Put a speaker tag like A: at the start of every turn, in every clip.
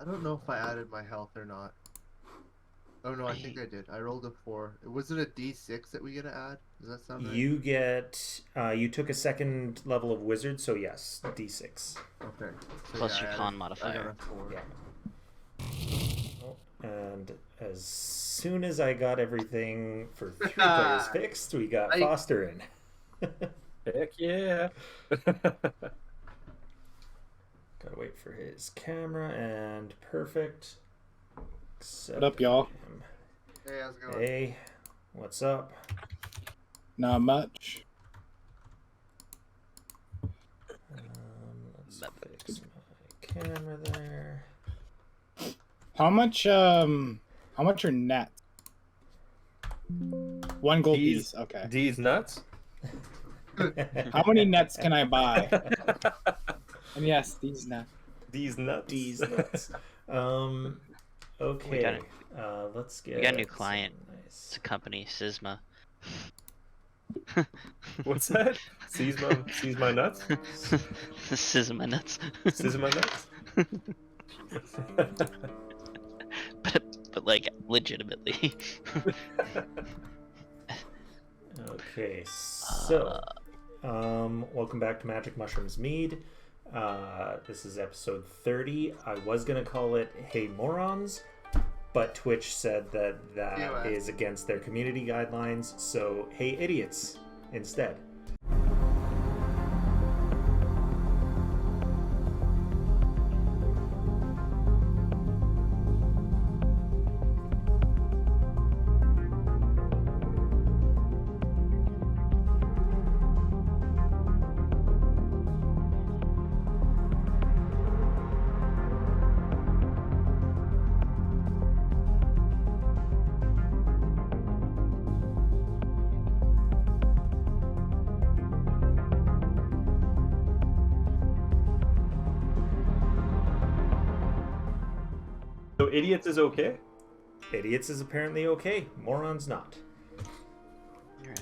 A: I don't know if I added my health or not. Oh no, I think I did. I rolled a 4. Was it a D6 that we get to add? Does that sound right?
B: You get you took a second level of wizard, so yes, D6.
A: Okay. So
C: Plus your con
A: I
C: modifier.
A: got a 4.
B: Yeah. Oh, and as soon as I got everything for 3 players fixed, we got Foster in.
D: Heck yeah.
B: Gotta wait for his camera, and perfect.
E: What up, y'all?
A: Hey, how's it going?
B: Hey, what's up?
E: Not much.
B: Let's fix my camera there.
E: How much are nets? 1 gold piece. Okay.
D: D's nuts?
E: How many nets can I buy? And yes, these nuts.
D: D's nuts.
B: D's nuts. Okay. Let's get.
C: We got a new client.
B: Nice.
C: It's a company, Sysma.
D: What's that? Seize my nuts?
C: Sysma nuts.
D: Sysma nuts?
C: but like legitimately.
B: Okay, so welcome back to Magic Mushrooms Mead. This is episode 30. I was gonna call it Hey Morons, but Twitch said that is against their community guidelines, so Hey Idiots instead.
D: So idiots is okay?
B: Idiots is apparently okay. Morons not.
C: Alright.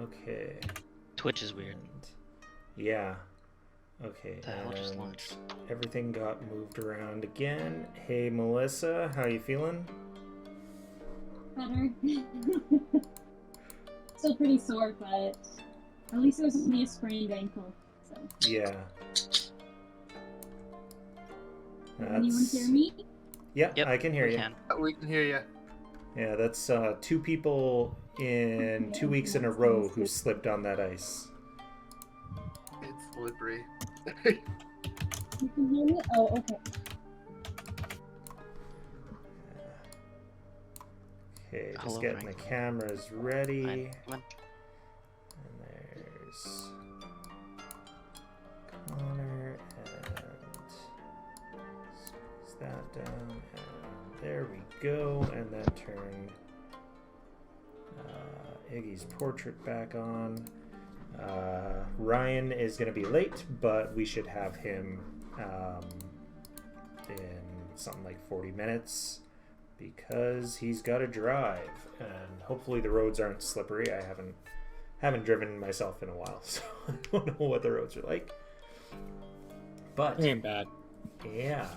B: Okay.
C: Twitch is weird.
B: Yeah. Okay.
C: The hell just launched?
B: Everything got moved around again. Hey Melissa, how you feeling?
F: Better. Still pretty sore, but at least it was only a sprained ankle. So.
B: Yeah.
F: Anyone hear me?
B: Yeah,
C: Yep,
B: I can hear you.
A: We can hear you.
B: Yeah, that's 2 people in 2 weeks in a row who slipped on that ice.
A: It's slippery.
F: You can hear me? Oh, okay.
B: Okay, just
C: Hello,
B: getting
C: Frank.
B: the cameras ready.
C: Fine. Come on.
B: And there's Connor, and squeeze that down, and there we go, and then turn Iggy's portrait back on. Ryan is going to be late, but we should have him in something like 40 minutes because he's got to drive, and hopefully the roads aren't slippery. I haven't driven myself in a while, so I don't know what the roads are like. But
E: It ain't bad.
B: yeah.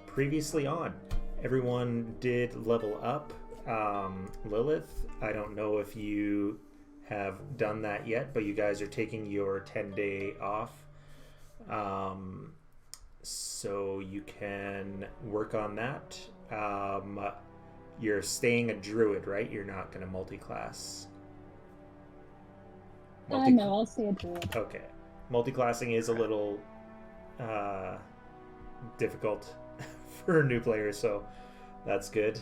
B: Previously on, everyone did level up. Lilith, I don't know if you have done that yet, but you guys are taking your 10-day off. So you can work on that. You're staying a druid, right? You're not going to multi-class.
F: No, I'll stay a druid.
B: Okay. Multi-classing is a little difficult for new players, so that's good.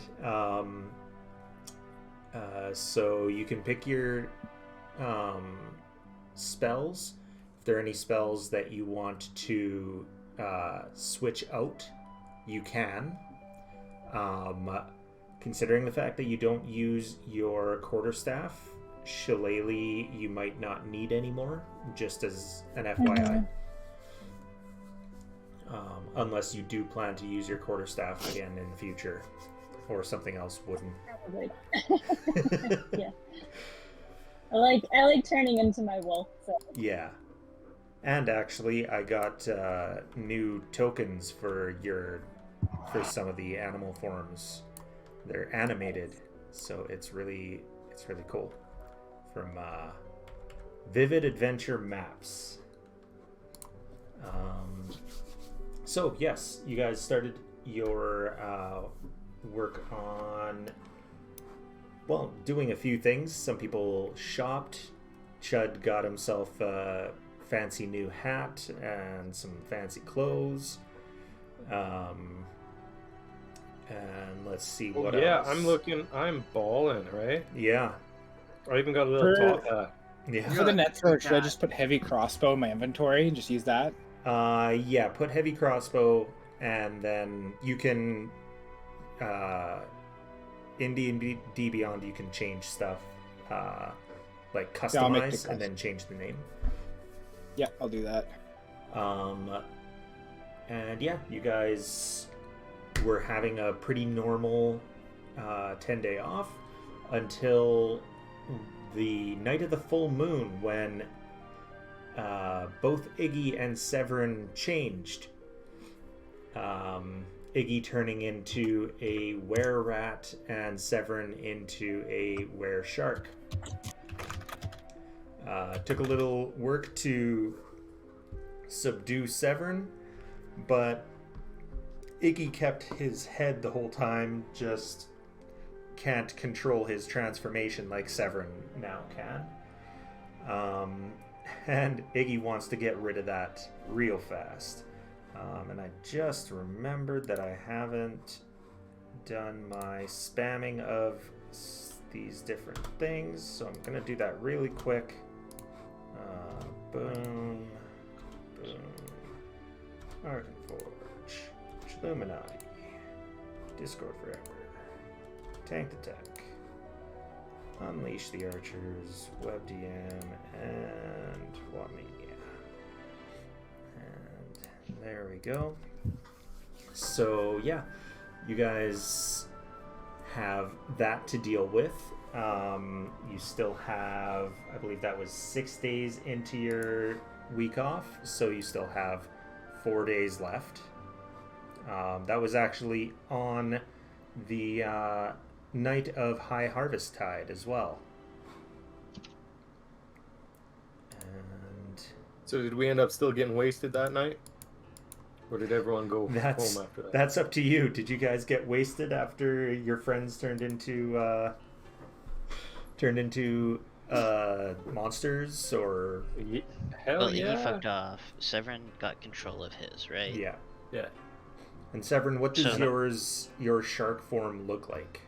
B: So you can pick your spells. If there are any spells that you want to switch out, you can. Considering the fact that you don't use your quarterstaff, Shillelagh you might not need anymore, just as an FYI. Unless you do plan to use your quarterstaff again in the future, or something else wouldn't.
F: Probably. Yeah. I like turning into my wolf. So.
B: Yeah. And actually, I got new tokens for some of the animal forms. They're animated, so it's really cool. From Vivid Adventure Maps. So yes, you guys started your work on, well, doing a few things. Some people shopped. Chud got himself a fancy new hat and some fancy clothes. And let's see what else.
D: I'm balling, right?
B: Yeah.
D: I even got a little top hat.
B: Yeah.
E: For the net thrower, should I just put heavy crossbow in my inventory and just use that?
B: Yeah, put heavy crossbow, and then you can in D&D Beyond you can change stuff, like
E: Yeah, I'll make the
B: customize and then change the name.
E: Yeah, I'll do that.
B: And yeah, you guys were having a pretty normal 10-day off until the night of the full moon, when both Iggy and Severin changed. Iggy turning into a were-rat and Severin into a were-shark. Took a little work to subdue Severin, but Iggy kept his head the whole time, just can't control his transformation like Severin now can. And Iggy wants to get rid of that real fast. And I just remembered that I haven't done my spamming of these different things, so I'm going to do that really quick. Boom. Boom. Arkenforge. Illuminati. Discord Forever. Tank the Tech. Unleash the Archers. WebDM. And Wapmedia. And there we go. So, yeah. You guys have that to deal with. You still have, I believe that was 6 days into your week off, so you still have 4 days left. That was actually on the night of High Harvest Tide as well. And
D: So did we end up still getting wasted that night? Or did everyone go home after that?
B: That's up to you. Did you guys get wasted after your friends turned into monsters, or?
D: Hell
C: Well,
D: yeah.
C: Iggy fucked off. Severin got control of his, right?
B: Yeah.
D: Yeah.
B: And Severin, what does
C: So-
B: your shark form look like?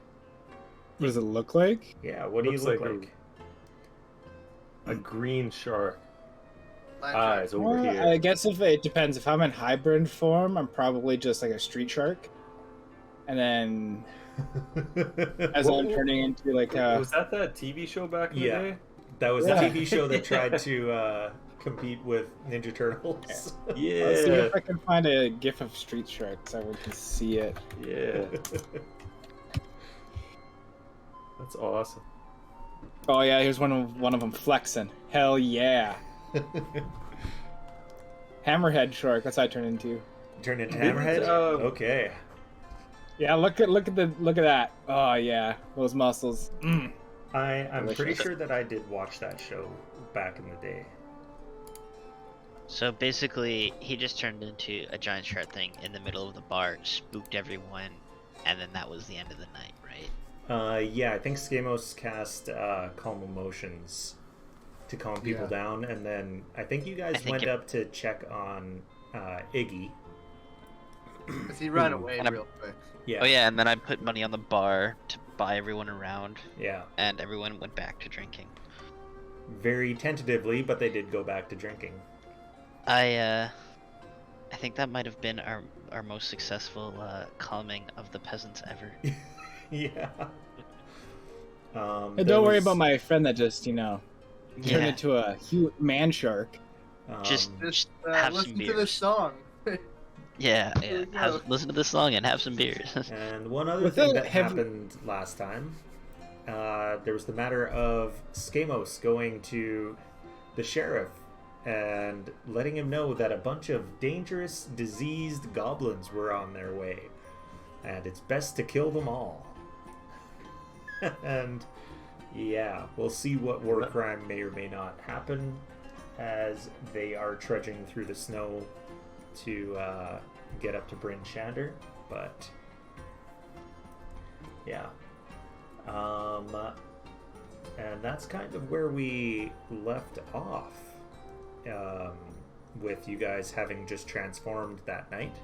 E: What does it look like?
B: Yeah, what do you
D: Looks
B: look
D: like
B: like?
D: A green shark.
A: Land
D: Eyes over
E: Well,
D: here.
E: I guess if it depends. If I'm in hybrid form, I'm probably just like a street shark. And then as I'm turning into like a...
D: Was that TV show back in
B: Yeah.
D: the day?
B: That was
E: Yeah.
B: a TV show that tried to compete with Ninja Turtles.
E: Let's see
D: Yeah.
E: if I can find a gif of street shark so we can see it.
D: Yeah. That's awesome.
E: Oh yeah, here's one of them flexing. Hell yeah. Hammerhead shark. That's what I turn into.
B: Turn into Hammerhead? Okay.
E: Yeah, look at that. Oh yeah, those muscles. Mm.
B: I'm pretty
E: Delicious.
B: sure that I did watch that show back in the day.
C: So basically, he just turned into a giant shark thing in the middle of the bar, spooked everyone, and then that was the end of the night, right?
B: Yeah, I think Skamos cast Calm Emotions to calm people down, and then I think you guys went up to check on Iggy.
A: Because he ran away
C: And
A: real quick.
B: Yeah.
C: Oh yeah, and then I put money on the bar to buy everyone around,
B: Yeah.
C: and everyone went back to drinking.
B: Very tentatively, but they did go back to drinking.
C: I think that might have been our most successful calming of the peasants ever.
B: Yeah.
E: Hey, don't worry about my friend that just turned
C: Yeah,
E: into a huge man shark.
C: just
A: Just
C: have some
A: listen to the
C: beers.
A: song.
C: yeah.
A: There we
C: Have,
A: go.
C: listen to this song and have some beers.
B: And one other
E: With
B: thing
E: the
B: that
E: heavy-
B: happened last time, there was the matter of Skamos going to the sheriff and letting him know that a bunch of dangerous, diseased goblins were on their way, and it's best to kill them all. And yeah, we'll see what war crime may or may not happen as they are trudging through the snow to get up to Bryn Shander, but yeah. And that's kind of where we left off, with you guys having just transformed that night.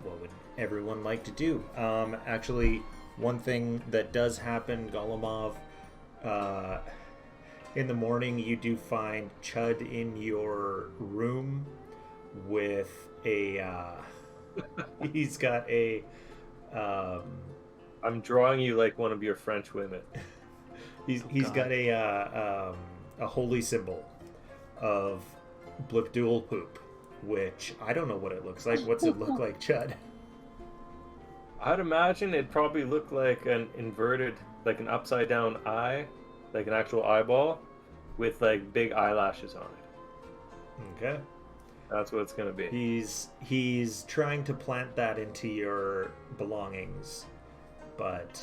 B: What would everyone like to do? Actually, one thing that does happen, Golemov, in the morning you do find Chud in your room with a he's got a
D: I'm drawing you like one of your French women.
B: He's got a holy symbol of Blipdual poop, which I don't know what it looks like. What's it look like, Chud?
D: I'd imagine it'd probably look like an inverted, like an upside down eye, like an actual eyeball, with like big eyelashes on it.
B: Okay.
D: That's what it's gonna be.
B: He's trying to plant that into your belongings, but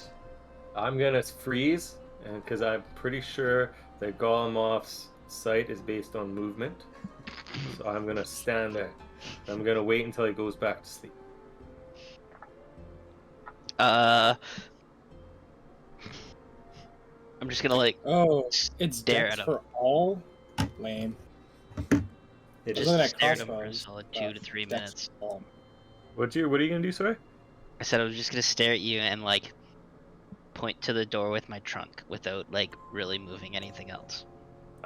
D: I'm gonna freeze, and because I'm pretty sure that Golemov's sight is based on movement, so I'm gonna stand there. I'm gonna wait until he goes back to sleep.
C: I'm just gonna like
E: It's
C: stare
E: dex
C: at him.
E: for all? Lame.
B: it
C: Just
B: is.
E: Look at
C: stare at him for a
E: crossbows,
C: solid 2 to 3
E: dex
C: minutes.
E: for all.
D: What are you gonna do, sorry?
C: I said I was just gonna stare at you and like point to the door with my trunk without like really moving anything else.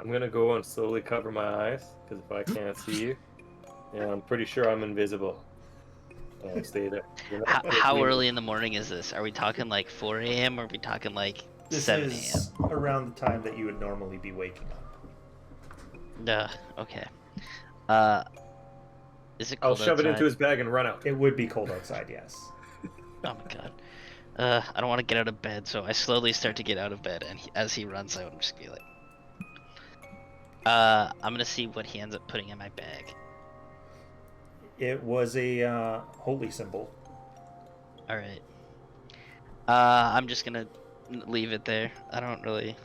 D: I'm gonna go and slowly cover my eyes, because if I can't see you, yeah, I'm pretty sure I'm invisible. And stay there.
C: How early in the morning is this? Are we talking like 4 a.m. or are we talking like
B: This
C: 7 a.m.?
B: is around the time that you would normally be waking up.
C: Duh. Okay. Is it cold
D: I'll shove
C: outside?
D: it into his bag and run out.
B: It would be cold outside, yes.
C: Oh my god. I don't want to get out of bed, so I slowly start to get out of bed, and as he runs out, I'm just gonna be like, I'm gonna see what he ends up putting in my bag.
B: It was a holy symbol.
C: All right. I'm just gonna leave it there. I don't really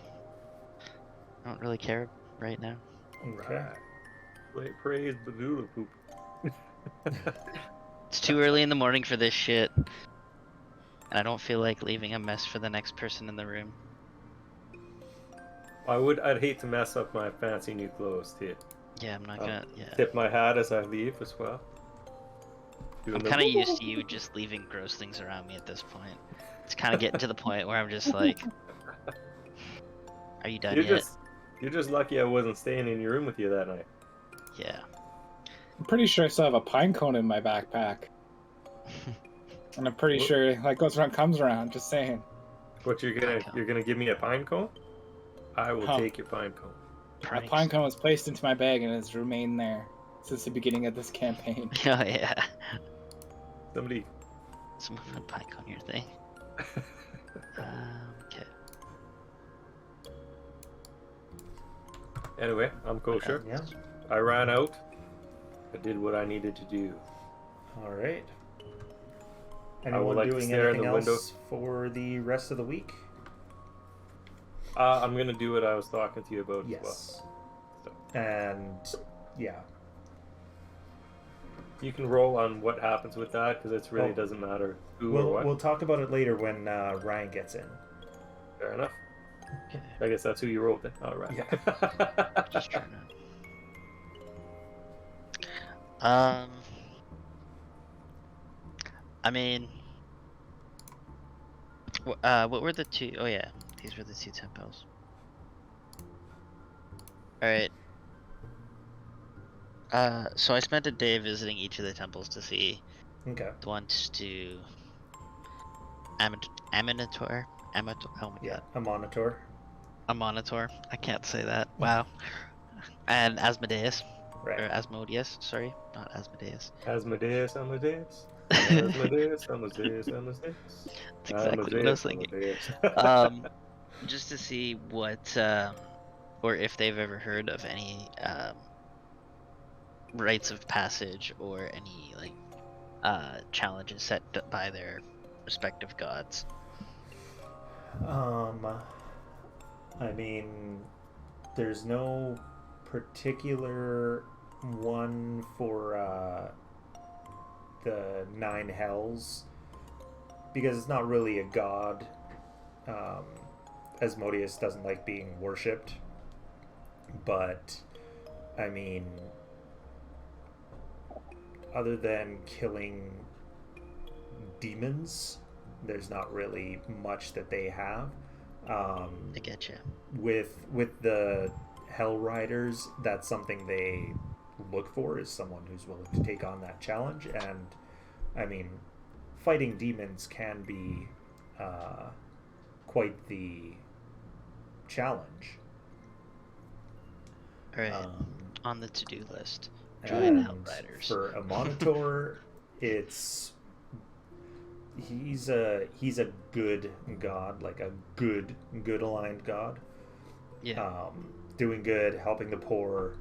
C: care right now.
B: Okay.
D: Wait, praise the doodle poop.
C: It's too early in the morning for this shit, and I don't feel like leaving a mess for the next person in the room.
D: I'd hate to mess up my fancy new clothes too.
C: Yeah, I'm not gonna. Yeah.
D: Tip my hat as I leave as well.
C: I'm kind of used to you just leaving gross things around me at this point. It's kind of getting to the point where I'm just like, are you done yet?
D: You're just lucky I wasn't staying in your room with you that night.
C: Yeah.
E: I'm pretty sure I still have a pine cone in my backpack. And I'm pretty sure like goes around comes around, just saying.
D: What you're gonna give me a pine cone? I will
E: Huh.
D: take your pine cone.
E: A pine cone was placed into my bag and has remained there since the beginning of this campaign.
C: Oh yeah.
D: Somebody.
C: Someone put pike on your thing. Okay.
D: Anyway, I'm kosher.
B: Yeah.
D: I ran out. I did what I needed to do.
B: All right.
D: I would
B: Anyone
D: like to
B: doing
D: stare in
B: anything
D: the window.
B: else for the rest of the week?
D: I'm gonna do what I was talking to you about as well.
B: Yes.
D: So
B: And yeah.
D: you can roll on what happens with that because it really doesn't matter who or what.
B: We'll talk about it later when Ryan gets in.
D: Fair enough.
C: Okay.
D: I guess that's who you rolled then. All right.
B: Yeah.
C: Just trying to. I mean, what were the two? Oh yeah, these were the two temples. All right. So I spent a day visiting each of the temples to see
B: Okay.
C: the ones to Aminator. Oh my
B: Yeah.
C: god.
B: A monitor.
C: A monitor. I can't say that. Wow. And Asmodeus.
B: Right.
C: Or Asmodeus, sorry. Not Asmodeus.
D: Asmodeus, Amadeus. Asmodeus, Amadeus, Amadeus.
C: That's exactly what I was thinking.
D: Amadeus.
C: just to see what, or if they've ever heard of any rites of passage or any like challenges set by their respective gods.
B: I mean, there's no particular one for the Nine Hells because it's not really a god. Asmodeus doesn't like being worshipped, but I mean, other than killing demons, there's not really much that they have.
C: I get you.
B: With the Hell Riders, that's something they look for, is someone who's willing to take on that challenge. And I mean, fighting demons can be quite the challenge.
C: All right, on the to-do list. Join Hell Riders.
B: For a Monitor, he's a good god, like a good aligned god.
C: Yeah.
B: Doing good, helping the poor,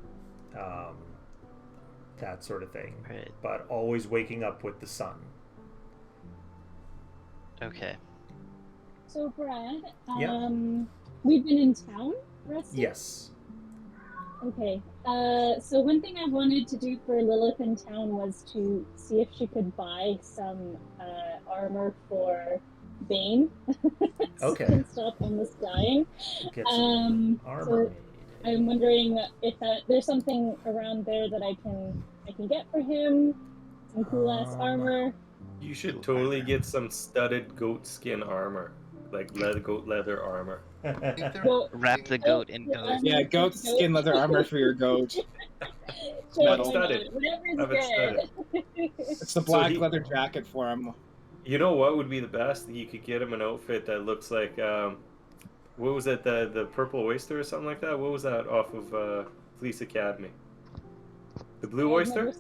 B: that sort of thing.
C: Right.
B: But always waking up with the sun.
C: Okay.
F: So, Brad,
B: Yeah.
F: we've been in town resting?
B: Yes.
F: Okay. So one thing I wanted to do for Lilith in town was to see if she could buy some armor for Bane. So
B: Okay.
F: she can stop almost dying.
B: Get some armor
F: So
B: made.
F: I'm wondering if there's something around there that I can get for him. Some cool ass armor.
D: You should totally get some studded goat skin armor, like goat leather armor.
A: I think they're-
F: Well,
C: Wrap the goat in goat.
E: Yeah, goat skin leather armor for your goat.
F: Sure,
D: Not
F: why
D: studded.
F: not? Whatever's
D: Have it
F: good.
E: It's the black
D: he-
E: leather jacket for him.
D: You know what would be the best? You could get him an outfit that looks like, what was it, the Purple Oyster or something like that? What was that off of Police Academy? The Blue Oyster?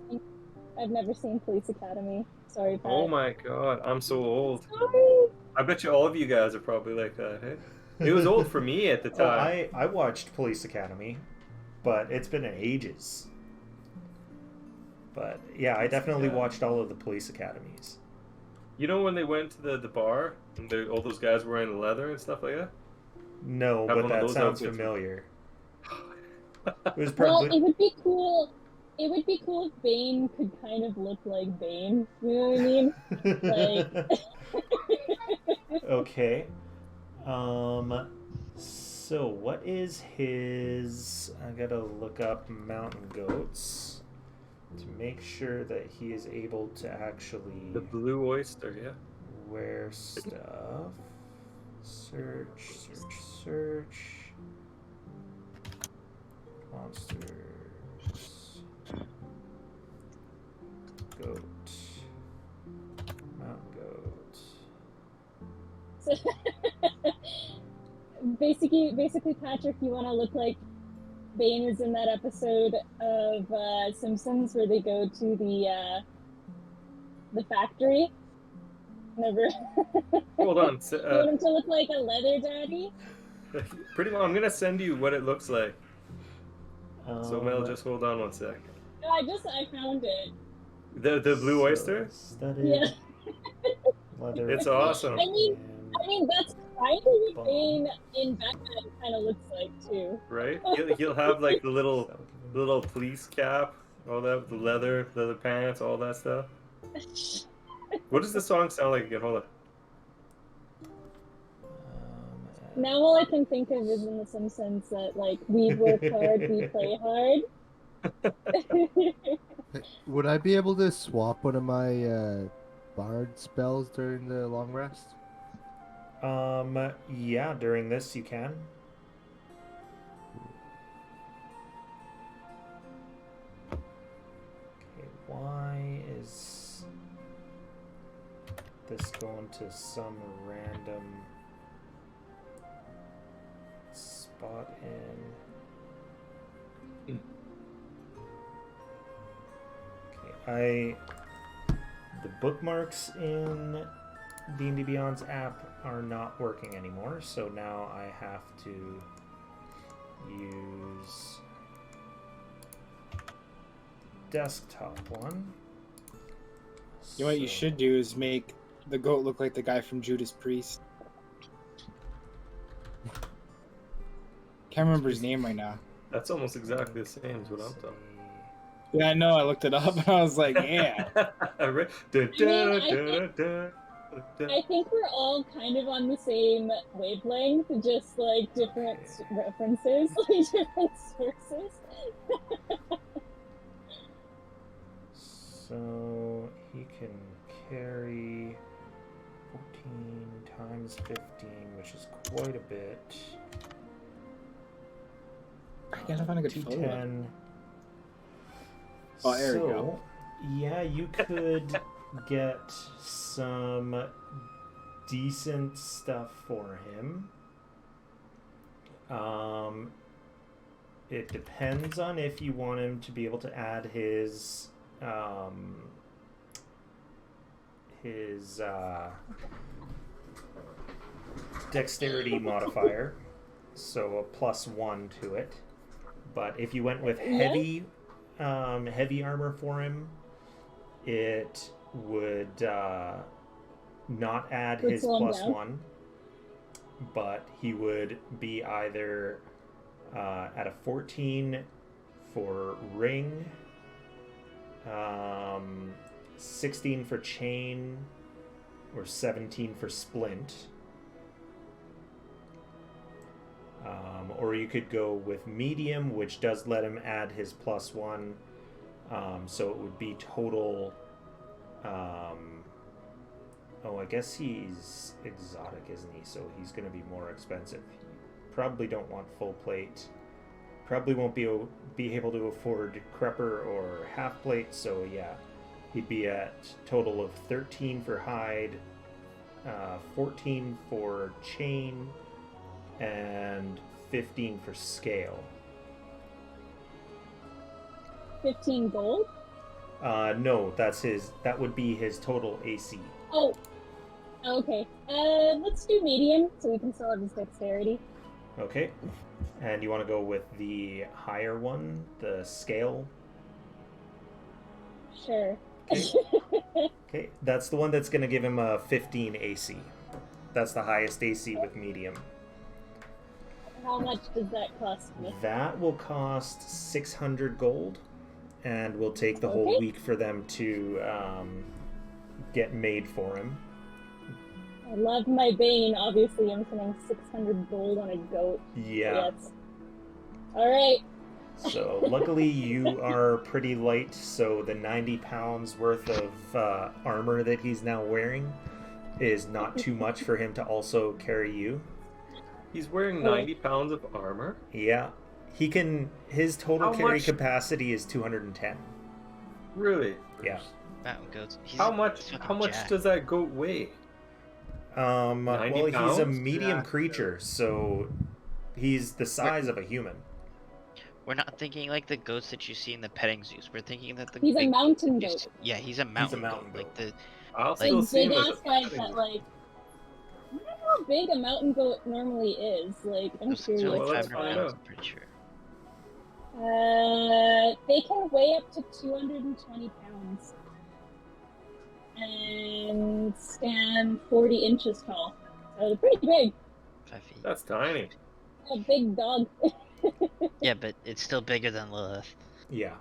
F: I've never seen Police Academy. Sorry, Pat.
D: Oh my god, I'm so old.
F: Sorry.
D: I bet you all of you guys are probably like that, hey? It was old for me at the
B: Oh,
D: time.
B: I watched Police Academy, but it's been ages. But yeah, I definitely
D: Yeah.
B: watched all of the Police Academies.
D: You know when they went to the bar and all those guys were wearing the leather and stuff like that?
B: No,
D: Have
B: but
D: one of
B: that
D: those
B: sounds
D: outfits.
B: familiar. It was
F: Well,
B: probably
F: it would be cool. It would be cool if Bane could kind of look like Bane. You know what I mean?
B: Okay. So what is his? I gotta look up mountain goats to make sure that he is able to actually
D: The Blue Oyster, yeah.
B: wear stuff. Search. Monsters. Goat. Mountain goat.
F: Basically, Patrick, you want to look like Bane is in that episode of Simpsons where they go to the factory. Never.
D: Hold on.
F: You want him to look like a leather daddy?
D: Pretty much, I'm gonna send you what it looks like. So Mel,
B: Um,
D: just hold on one sec.
F: No, I found it.
D: The Blue Oyster?
B: Studded
F: Yeah.
B: leather.
D: It's awesome.
F: I mean, that's kind of what Bane in Batman kind of looks like too.
D: Right? He'll have like the little police cap, all that, the leather pants, all that stuff. What does the song sound like again? Hold on.
F: Now all I can think of is in The Simpsons that like we work hard, we play hard.
A: Would I be able to swap one of my bard spells during the long rest?
B: Yeah, during this you can. Okay, why is this going to some random spot in? Okay, the bookmarks in D&D Beyond's app are not working anymore, so now I have to use desktop one.
E: You know what you should do is make the goat look like the guy from Judas Priest. Can't remember his name right now.
D: That's almost exactly the same as what I'm talking.
E: Yeah, I know. I looked it up and I was like, yeah.
F: I think we're all kind of on the same wavelength, just like different references, like different sources.
B: So he can carry 14 times 15, which is quite a bit.
E: I gotta find a good photo.
B: 210.
E: Oh, there we go.
B: Yeah, you could get some decent stuff for him. It depends on if you want him to be able to add his dexterity modifier, so a +1 to it. But if you went with heavy armor for him, it would not add his +1, but he would be either at a 14 for ring, 16 for chain, or 17 for splint. Or you could go with medium, which does let him add his +1. So it would be total. Oh, I guess he's exotic, isn't he? So he's going to be more expensive. Probably don't want full plate. Probably won't be able to afford crepper or half plate. So yeah, he'd be at total of 13 for hide, 14 for chain, and 15 for scale.
F: 15 gold?
B: No, that would be his total AC.
F: Oh, okay. Let's do medium so we can still have his dexterity.
B: Okay. And you want to go with the higher one, the scale?
F: Sure.
B: Okay, that's the one that's going to give him a 15 AC. That's the highest AC with medium.
F: How much does that cost me?
B: That will cost 600 gold, and will take the whole week for them to get made for him.
F: I love my Bane. Obviously, I'm spending 600 gold on a goat.
B: Yeah.
F: Yes. All right.
B: So luckily you are pretty light, so the 90 pounds worth of armor that he's now wearing is not too much for him to also carry you.
D: He's wearing 90 pounds of armor?
B: Yeah. His total carry capacity is 210.
D: Really?
B: Yeah.
C: Mountain goats.
D: How much does that goat weigh?
B: Well, he's a
D: pounds?
B: medium creature, so he's the size of a human.
C: We're not thinking like the goats that you see in the petting zoos. We're thinking that
F: He's a mountain goat.
C: Yeah, he's a mountain
B: goat.
C: Like the
D: I'll still see him as a
F: guys that like. I wonder how big a mountain goat normally is. Like, I'm
C: those are
F: curious.
C: like
D: Well, let's
C: 500
D: find
C: pounds,
D: out.
C: I'm pretty sure.
F: They can weigh up to 220 pounds and stand 40 inches tall. So they're pretty big.
C: 5 feet.
D: That's tiny.
F: A big dog.
C: Yeah, but it's still bigger than Lilith.
B: Yeah.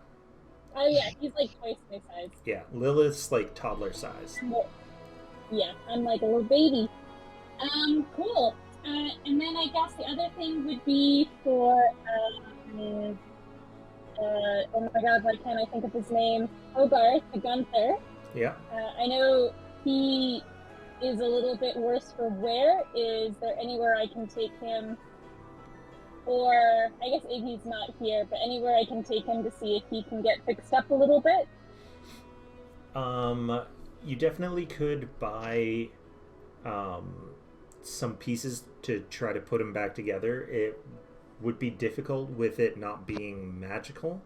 F: Oh yeah, he's like twice my size.
B: Yeah. Lilith's like toddler size.
F: Well, yeah, I'm like a little baby. Cool. And then I guess the other thing would be for oh my god, why can't I think of his name? Hogarth, the Gunther.
B: Yeah.
F: I know he is a little bit worse for wear. Is there anywhere I can take him? Or, I guess Iggy's not here, but anywhere I can take him to see if he can get fixed up a little bit?
B: You definitely could buy some pieces to try to put him back together. It would be difficult with it not being magical.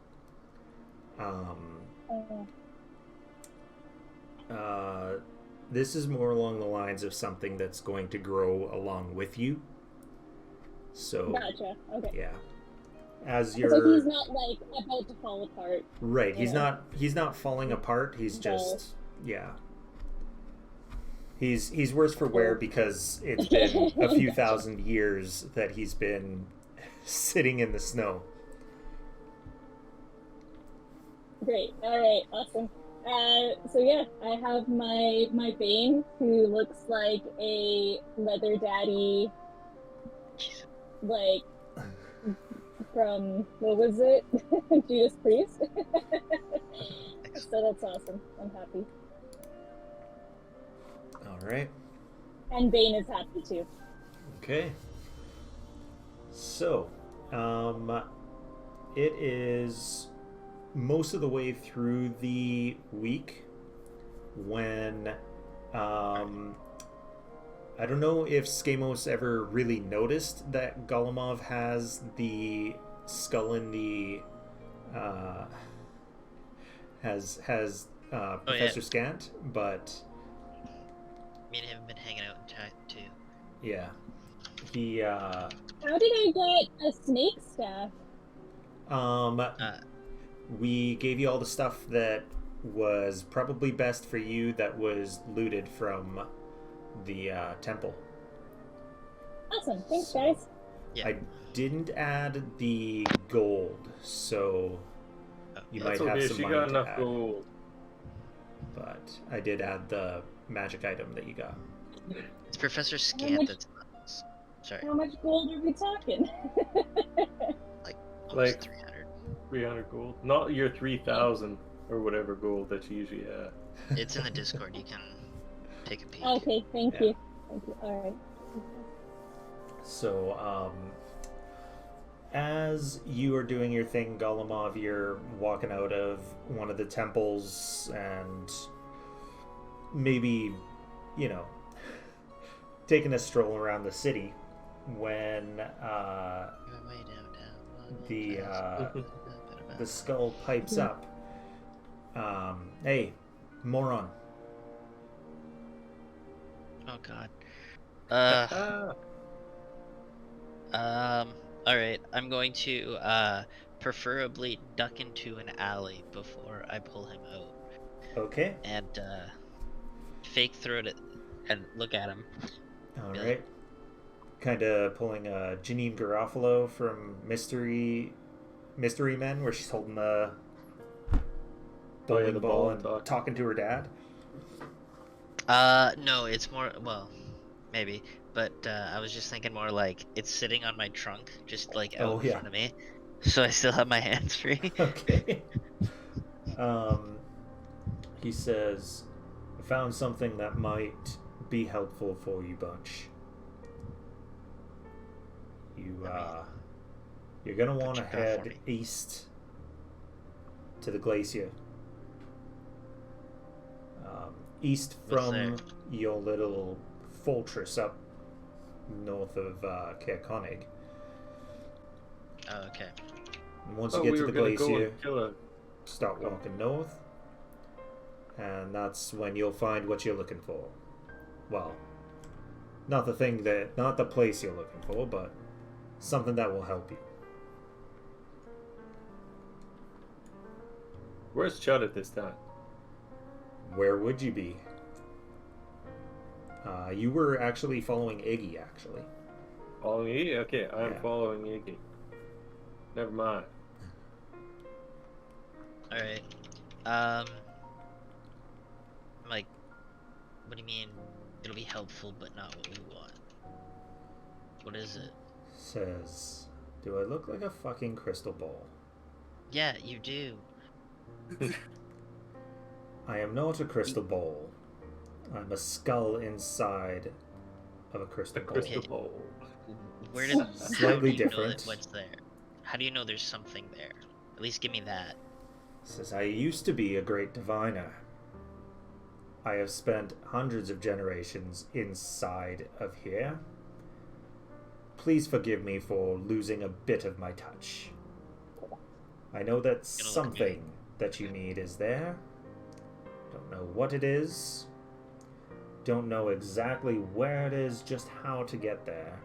B: this is more along the lines of something that's going to grow along with you. So
F: Gotcha. Okay.
B: yeah, as
F: So
B: you're
F: he's not like about to fall apart.
B: right, he's
F: Yeah.
B: not falling apart. He's
F: No.
B: just yeah. He's worse for wear because it's been a few thousand years that he's been sitting in the snow.
F: Great. All right. Awesome. So yeah, I have my Bane, who looks like a leather daddy, like from what was it, Judas Priest. So that's awesome. I'm happy,
B: All right.
F: and Bane is happy too.
B: Okay. So, it is most of the way through the week when I don't know if Skamos ever really noticed that Golemov has the skull in the has Professor Scant, but
C: Me and him have been hanging out in chat too.
B: yeah, he
F: How did I get a snake staff?
B: we gave you all the stuff that was probably best for you that was looted from the temple.
F: Awesome. Thanks, guys.
C: Yeah.
B: I didn't add the gold, so you
D: That's
B: might have
D: okay.
B: some
D: She
B: money
D: got
B: to
D: enough
B: add.
D: gold.
B: But I did add the magic item that you got.
C: It's Professor
F: much-
C: Scant that's sorry,
F: How much gold are we talking?
C: almost
D: Like-
C: 300.
D: 300 gold. Not your 3,000 or whatever gold that you usually have.
C: It's in the Discord. You can take a peek.
F: Okay. Thank
B: Yeah.
F: you. Thank you. All right.
B: So, as you are doing your thing, Golemov, you're walking out of one of the temples and maybe, you know, taking a stroll around the city when
C: You're way downtown.
B: the skull pipes up. Hey, moron.
C: Oh God. All right. I'm going to preferably duck into an alley before I pull him out,
B: Okay.
C: and fake throw it and look at him.
B: All
C: Yeah.
B: right. Kind of pulling a Janine Garofalo from Mystery Men, where she's holding the bowling
D: the
B: ball
D: ball
B: and
D: and
B: talking to her dad.
C: No, it's more, well, maybe, but I was just thinking more like it's sitting on my trunk, just like out
B: Oh,
C: in
B: yeah.
C: front of me, so I still have my hands free.
B: Okay. He says, I found something that might be helpful for you bunch. You're gonna want to
C: you got for
B: head
C: me?
B: east to the glacier. East
C: What's
B: from
C: there?
B: your little fortress up north of Caer Konig.
C: Oh, okay.
B: And once
D: Oh,
B: you
D: we
B: get
D: were
B: to the
D: gonna go
B: glacier,
D: and kill a...
B: start walking north, and that's when you'll find what you're looking for. Well, not the place you're looking for, but something that will help you.
D: Where's Chud at this time?
B: Where would you be? You were actually following Iggy, actually.
D: Following Iggy? Okay, I'm
B: Yeah.
D: following Iggy. Never mind.
C: All right. Like, what do you mean? It'll be helpful, but not what we want. What is it?
B: Says, do I look like a fucking crystal ball?
C: Yeah, you do.
B: I am not a crystal ball. I'm a skull inside of a crystal
D: The
B: ball.
D: crystal ball.
C: Where did?
B: Slightly
C: how do you know
B: different.
C: that what's there? How do you know there's something there? At least give me that.
B: Says, I used to be a great diviner. I have spent hundreds of generations inside of here. Please forgive me for losing a bit of my touch. I know that
C: Gonna look at me.
B: something that you need is there. Don't know what it is, don't know exactly where it is, just how to get there.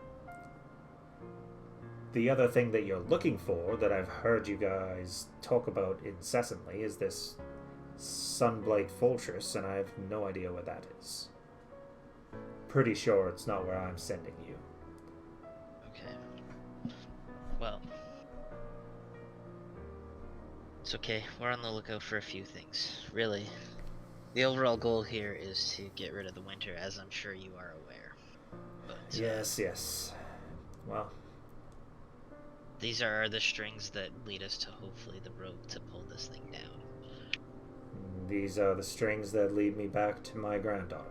B: The other thing that you're looking for, that I've heard you guys talk about incessantly, is this Sunblight Fortress, and I have no idea where that is. Pretty sure it's not where I'm sending you.
C: Okay. Well, it's okay. We're on the lookout for a few things. Really, the overall goal here is to get rid of the winter, as I'm sure you are aware. But,
B: Yes. Well,
C: these are the strings that lead us to hopefully the rope to pull this thing down.
B: these are the strings that lead me back to my granddaughter.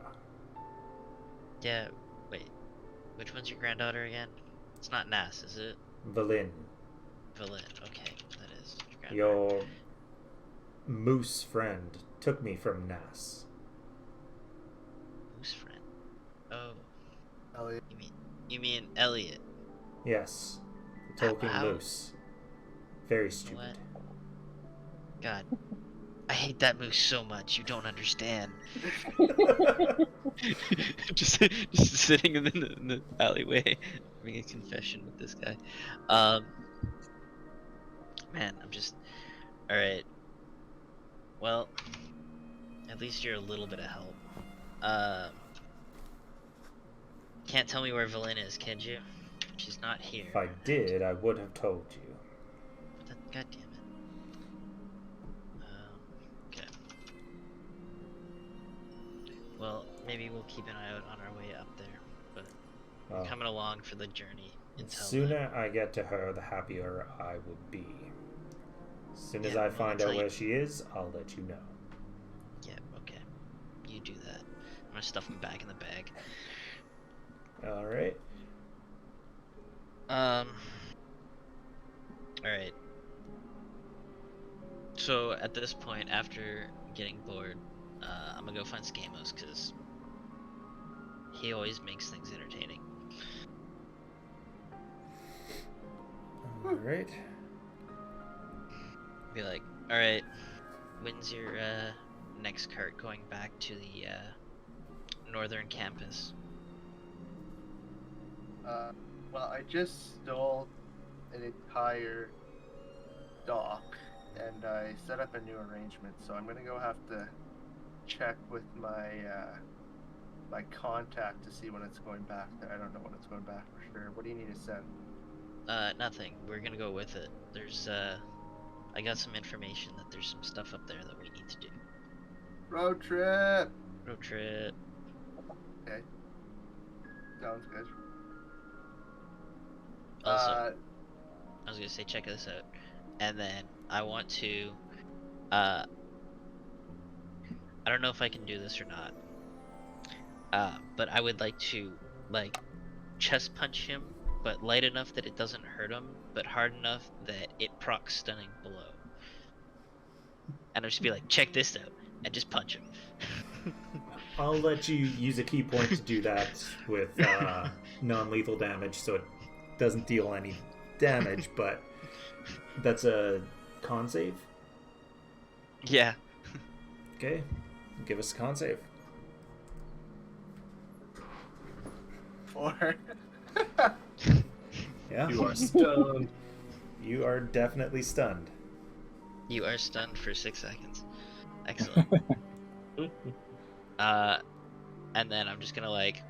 C: Yeah, wait. Which one's your granddaughter again? It's not Nass, is it?
B: Valin,
C: Valin. Okay, that is your granddaughter.
B: your moose friend took me from Nass.
C: Who's friend? Oh,
A: Elliot.
C: you mean Elliot?
B: Yes, the talking
C: How-
B: moose. Very
C: What?
B: stupid.
C: God, I hate that moose so much. You don't understand. just sitting in the alleyway, having a confession with this guy. Man, I'm just. All right. Well, at least you're a little bit of help. Can't tell me where Valin is, can you? She's not here.
B: If I did, I would have told you.
C: God damn it. Okay. Well, maybe we'll keep an eye out on our way up there, but we're
B: Well,
C: coming along for the journey
B: the
C: until
B: sooner I get to her, the happier I will be. As soon as
C: Yeah,
B: I
C: well,
B: find
C: until
B: out
C: you-
B: where she is, I'll let you know.
C: Yeah, okay. You do that. I'm gonna stuff him back in the bag.
B: Alright.
C: Alright. So, at this point, after getting bored, I'm gonna go find Skamos, because he always makes things entertaining.
B: Alright.
C: Be like, alright, when's your next cart going back to the northern campus?
A: Well, I just stole an entire dock, and I set up a new arrangement. So I'm gonna go have to check with my my contact to see when it's going back there. I don't know when it's going back for sure. What do you need to send?
C: Nothing. We're gonna go with it. There's I got some information that there's some stuff up there that we need to do.
A: Road trip.
C: Road trip.
A: Okay. Sounds good.
C: Also, I was gonna say, check this out. And then I want to, I don't know if I can do this or not. But I would like to, like, chest punch him, but light enough that it doesn't hurt him, but hard enough that it procs stunning blow. And I'll just be like, check this out, and just punch him.
B: I'll let you use a key point to do that with non-lethal damage, so it doesn't deal any damage, but that's a con save.
C: Yeah.
B: Okay, give us a con save.
A: 4.
B: Yeah,
D: You are stoned.
B: you are definitely stunned.
C: You are stunned for 6 seconds. Excellent. And then I'm just gonna, like,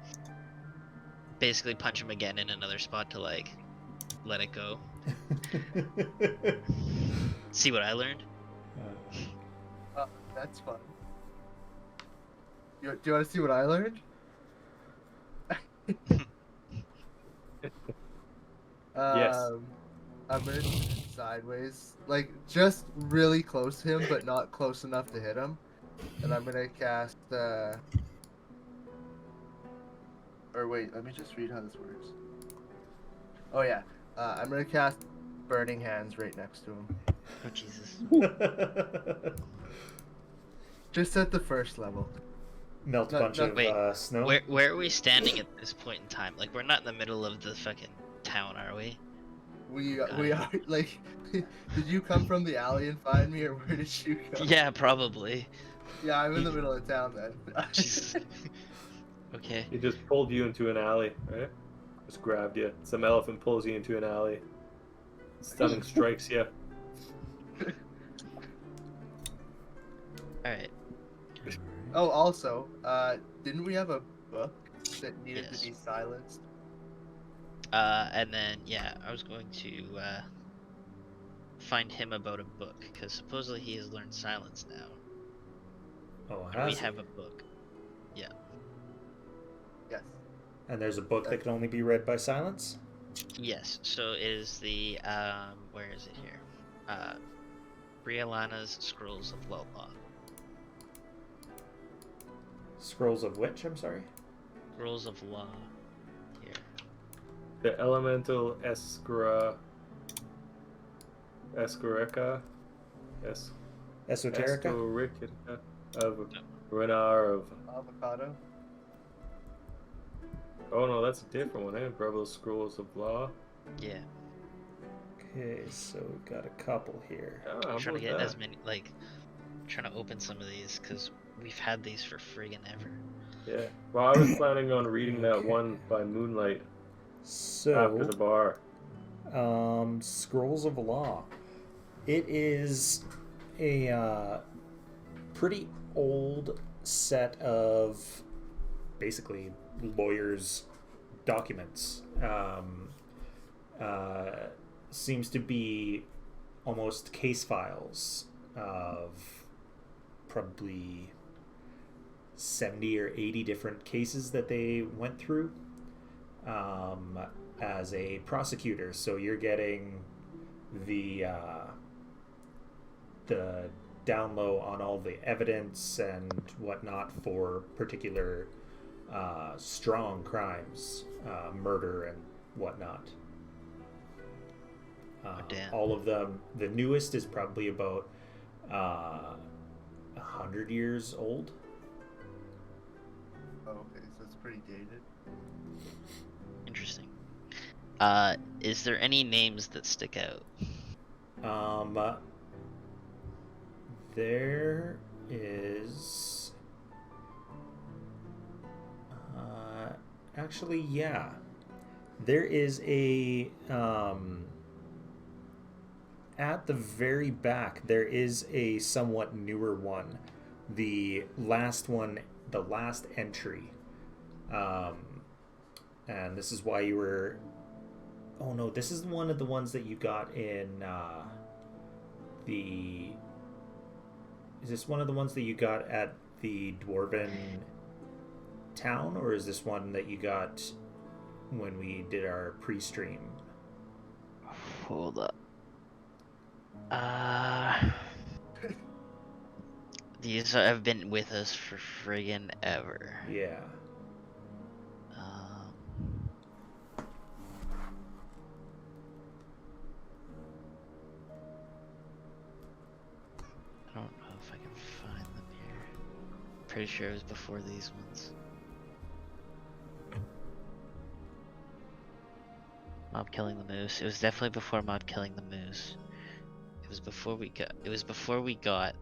C: basically punch him again in another spot to, like, let it go. See what I learned?
A: That's fun. Do you want to see what I learned?
D: Yes.
A: I'm gonna do it sideways, like just really close to him, but not close enough to hit him. And I'm gonna cast. Or wait, let me just read how this works. Oh yeah, I'm gonna cast Burning Hands right next to him,
C: Oh, Jesus.
A: just at the first level.
B: Melt a
A: No,
B: bunch
A: no,
B: of
C: wait,
B: snow.
C: Where are we standing at this point in time? Like, we're not in the middle of the fucking town, are we?
A: We are like. Did you come from the alley and find me, or where did you go?
C: Yeah, probably.
A: Yeah, I'm in the middle of town then.
C: Jesus. Okay.
D: He just pulled you into an alley, right? Just grabbed you. Some elephant pulls you into an alley. Stunning strikes you.
C: Alright.
A: Oh, also, didn't we have a book that needed
C: Yes.
A: to be silenced?
C: And then, yeah, I was going to, find him about a book, because supposedly he has learned silence now.
B: Oh,
C: And we
B: has he?
C: have a book.
A: Yes.
B: And there's a book that can only be read by silence?
C: Yes, so it is the, where is it here? Brialana's Scrolls of Lol'law.
B: Scrolls of which, I'm sorry?
C: Scrolls of Law. Here.
D: The elemental Escorica.
B: Esoterica?
D: Escorica of Renar of.
A: Avocado.
D: Oh no, that's a different one, eh? Bravo Scrolls of Law.
C: Yeah.
B: Okay, so we've got a couple here.
D: Oh,
C: I'm
D: how
C: trying to
D: about
C: get as
D: that?
C: many, like, trying to open some of these, because we've had these for friggin' ever.
D: Yeah. Well, I was planning on reading that one by Moonlight after the
B: So,
D: bar.
B: Scrolls of Law. It is a pretty old set of basically lawyers' documents. Seems to be almost case files of probably 70 or 80 different cases that they went through as a prosecutor. So you're getting the down low on all the evidence and whatnot for particular strong crimes, murder and whatnot.
C: Damn.
B: All of them. The newest is probably about 100 years old.
A: Oh, okay, so it's pretty dated.
C: Interesting. Is there any names that stick out?
B: There is actually, yeah, there is a at the very back there is a somewhat newer one, the last one, the last entry, and this is why you were, oh no, this is one of the ones that you got in is this one of the ones that you got at the Dwarven town, or is this one that you got when we did our pre-stream?
C: Hold up. These have been with us for friggin' ever.
B: Yeah.
C: I don't know if I can find them here. Pretty sure it was before these ones. Mob killing the moose. It was definitely before mob killing the moose. It was before we got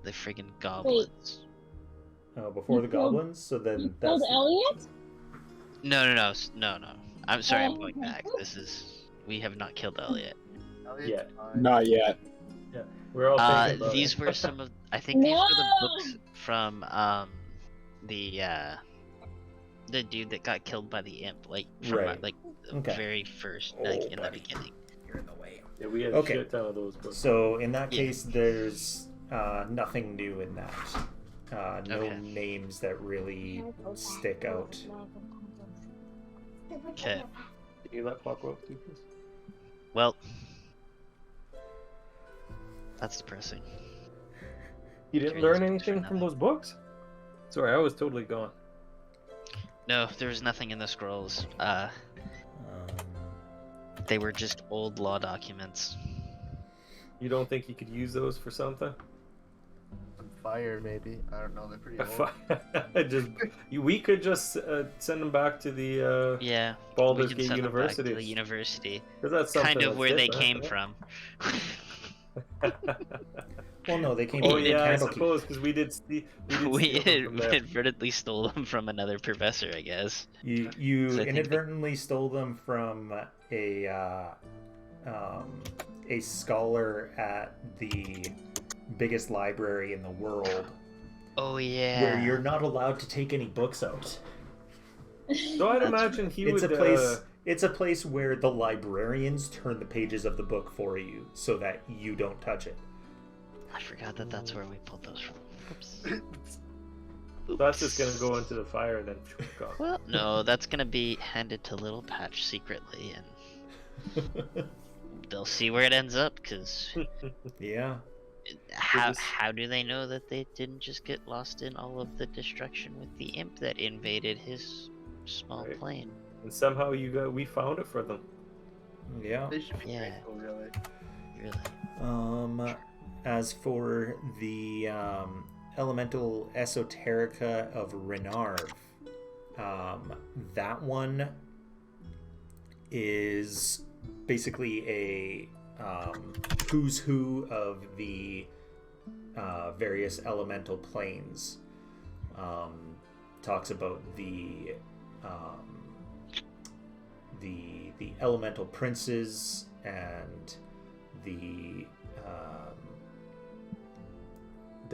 C: the friggin' goblins.
B: Oh, before
F: You
B: the
F: killed-
B: goblins. So then
F: You
B: that's
F: killed Elliot?
C: No. I'm sorry, I'm
F: Oh,
C: going
F: okay.
C: back. We have not killed Elliot.
A: Elliot's
D: Yeah.
A: fine.
E: Not yet.
D: We're all thinking about
C: These
D: it.
C: were some of, I think these were the
F: No!
C: books from the dude that got killed by the imp, like from
B: Right.
C: like the
B: Okay.
C: very first, like in
B: buddy.
C: the beginning.
B: You're in the way.
D: Yeah, we had
B: Okay.
D: a shit ton of those books.
B: So in that
C: Yeah.
B: case, there's nothing new in that. No
C: Okay.
B: names that really stick out.
C: Okay.
D: Can you let Paco up too, please?
C: Well, that's depressing.
D: You didn't
C: Trade
D: learn
C: these books for
D: anything from
C: nothing.
D: those books? Sorry, I was totally gone.
C: No, there was nothing in the scrolls. They were just old law documents.
D: You don't think you could use those for something?
A: On fire, maybe. I don't know. They're pretty old.
D: We could just send them back to the
C: Yeah,
D: Baldur's
C: we can
D: Gate
C: send them back to
D: University.
C: the university.
D: 'Cause that's
C: Kind
D: something
C: of
D: that's
C: where they
D: different,
C: came
D: right?
C: from.
B: Well, no, they came
C: Oh,
B: from
D: yeah, I
B: Candlekeep.
D: suppose because we did
C: We
D: steal them from there.
C: inadvertently stole them from another professor, I guess.
B: You
C: 'Cause I think
B: inadvertently stole them from a scholar at the biggest library in the world,
C: Oh yeah.
B: where you're not allowed to take any books out.
D: So I'd imagine he
B: It's
D: would.
B: a place. It's a place where the librarians turn the pages of the book for you, so that you don't touch it.
C: I forgot that that's where we pulled those from. Oops.
D: That's just gonna go into the fire then.
C: Well, no, that's gonna be handed to Little Patch secretly, and they'll see where it ends up. Cause
B: Yeah.
C: how do they know that they didn't just get lost in all of the destruction with the imp that invaded his small
D: Right.
C: plane?
D: And somehow we found it for them.
B: Yeah.
A: They should be
C: Yeah.
A: grateful, really.
C: Really?
B: As for the elemental esoterica of Renarv, that one is basically a who's who of the various elemental planes. Talks about the elemental princes and the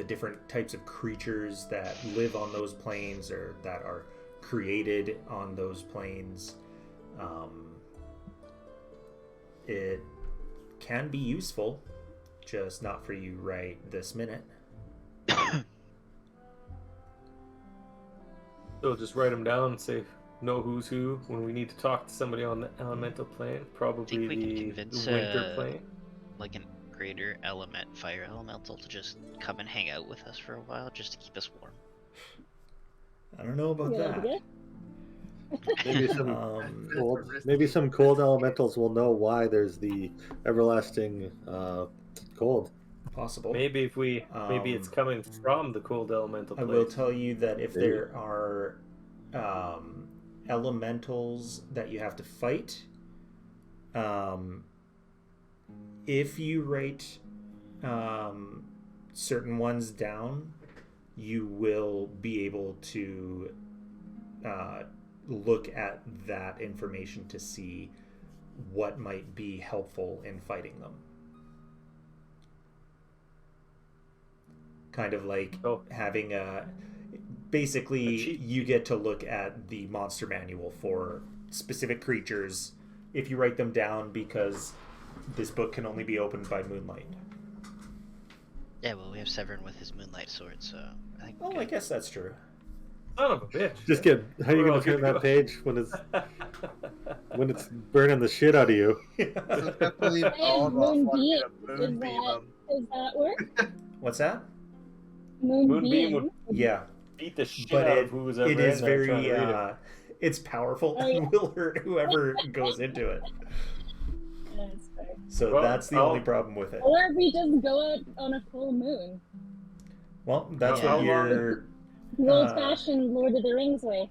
B: different types of creatures that live on those planes or that are created on those planes. It can be useful, just not for you right this minute.
D: So just write them down and say, know who's who when we need to talk to somebody on the elemental plane. Probably
C: Think we can
D: the
C: convince,
D: winter plane.
C: Like a greater fire elemental to just come and hang out with us for a while, just to keep us warm.
B: I don't know about
F: Good
B: that.
F: idea.
G: Maybe some
B: Um,
G: maybe some cold elementals will know why there's the everlasting cold.
B: possible.
D: Maybe if we maybe it's coming from the cold elemental
B: I
D: place.
B: will tell you that if
G: Maybe.
B: there are elementals that you have to fight, if you write certain ones down, you will be able to look at that information to see what might be helpful in fighting them. Kind of like
D: Oh.
B: having basically
D: A cheat
B: you get to look at the monster manual for specific creatures if you write them down, because this book can only be opened by moonlight.
C: Yeah, well, we have Severn with his moonlight sword, so I think.
B: Oh, I guess that's true.
D: Son of a bitch.
G: Just get how are you
D: We're all
G: gonna turn
D: good to
G: that
D: go.
G: page when it's burning the shit out of you?
A: So definitely all of us want to get a moonbeam.
F: Does that work?
B: What's that?
D: Moonbeam would
B: Yeah,
D: beat the shit
B: but
D: out
B: it,
D: of who's ever
B: it
D: in
B: is
D: there trying
B: very
D: to read it.
B: it's powerful
F: Oh, yeah.
B: and will hurt whoever goes into it.
F: That's fair.
B: So
D: Well,
B: that's the
D: I'll-
B: only problem with it.
F: Or we just go out on a full moon.
B: Well, that's
C: Yeah.
B: what you're.
F: The old-fashioned Lord of the Rings way.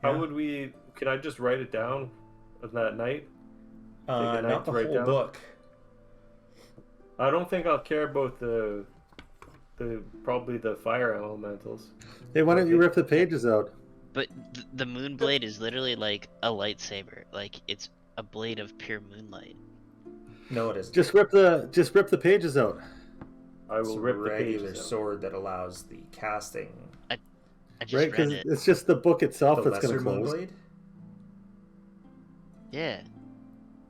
D: How
B: Yeah.
D: would we? Can I just write it down that night? Take a night
B: Not the
D: to write
B: whole
D: down?
B: book.
D: I don't think I'll care about the probably the fire elementals.
G: Hey, why don't you rip the pages out?
C: But the moonblade is literally like a lightsaber. Like, it's a blade of pure moonlight.
B: No, it isn't.
G: Just rip the pages out.
D: I
B: It's
D: will
B: a
D: rip the
B: regular
D: pages out.
B: sword that allows the casting.
C: I just
G: Right?
C: read
G: Because
C: it.
G: it's just the book itself
B: The
G: that's
B: lesser
G: gonna close.
B: moonblade
C: Yeah,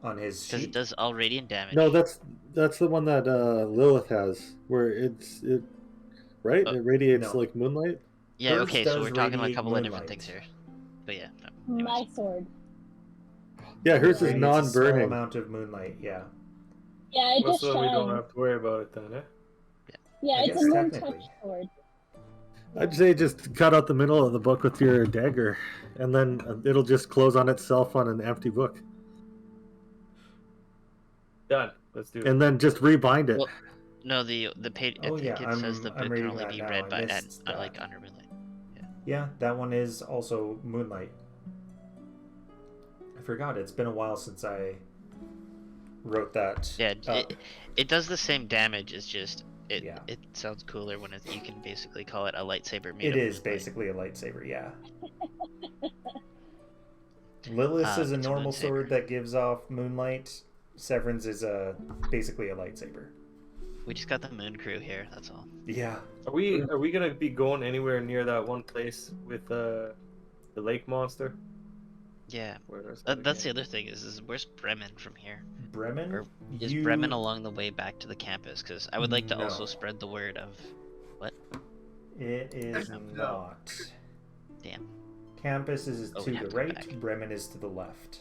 B: on his
C: because it
B: sheet.
C: does all radiant damage.
G: No, that's the one that Lilith has, where it right?
C: Oh,
G: It radiates
B: no.
G: like moonlight.
C: Yeah,
B: Hers
C: okay, so
B: does
C: we're talking like a
B: radiate
C: couple of different
B: moonlight.
C: things here. But yeah. No, anyways.
F: My sword.
G: Yeah, hers is
B: Radiates a small
G: non-burning.
B: amount of moonlight. Yeah.
F: Yeah, it
D: Well,
F: just
D: so we don't
F: shines.
D: have to worry about it then, eh?
F: Yeah,
B: I
F: it's
B: guess
F: a moon
B: technically.
F: touch sword.
G: I'd say just cut out the middle of the book with your dagger, and then it'll just close on itself on an empty book,
D: Done. Let's do it.
G: and then just rebind it.
C: Well, no, the page.
B: Oh,
C: I
B: yeah,
C: think it says the
B: I'm
C: book can
B: reading
C: only
B: that
C: be
B: now.
C: read
B: I
C: by
B: missed that.
C: like under moonlight.
B: Yeah, that one is also moonlight. I forgot. It's been a while since I wrote that.
C: Yeah,
B: up.
C: it does the same damage. It's just It
B: Yeah.
C: it sounds cooler when you can basically call it a lightsaber made
B: It
C: of
B: is
C: moonlight.
B: basically a lightsaber, yeah. Lilith's is a
C: It's a
B: normal
C: moonsaber.
B: sword that gives off moonlight. Severin's is basically a lightsaber.
C: We just got the moon crew here. That's all.
B: Yeah.
D: Are we gonna be going anywhere near that one place with the lake monster?
C: Yeah.
D: Where is that
C: That's the
D: again?
C: other thing is where's Bremen from here?
B: Bremen?
C: Or is Bremen along the way back to the campus? Because I would like to also
B: No.
C: spread the word of what?
B: It is
A: No.
B: not.
C: Damn.
B: Campus is
C: Oh,
B: to
C: we have
B: the
C: to go
B: right,
C: back.
B: Bremen is to the left.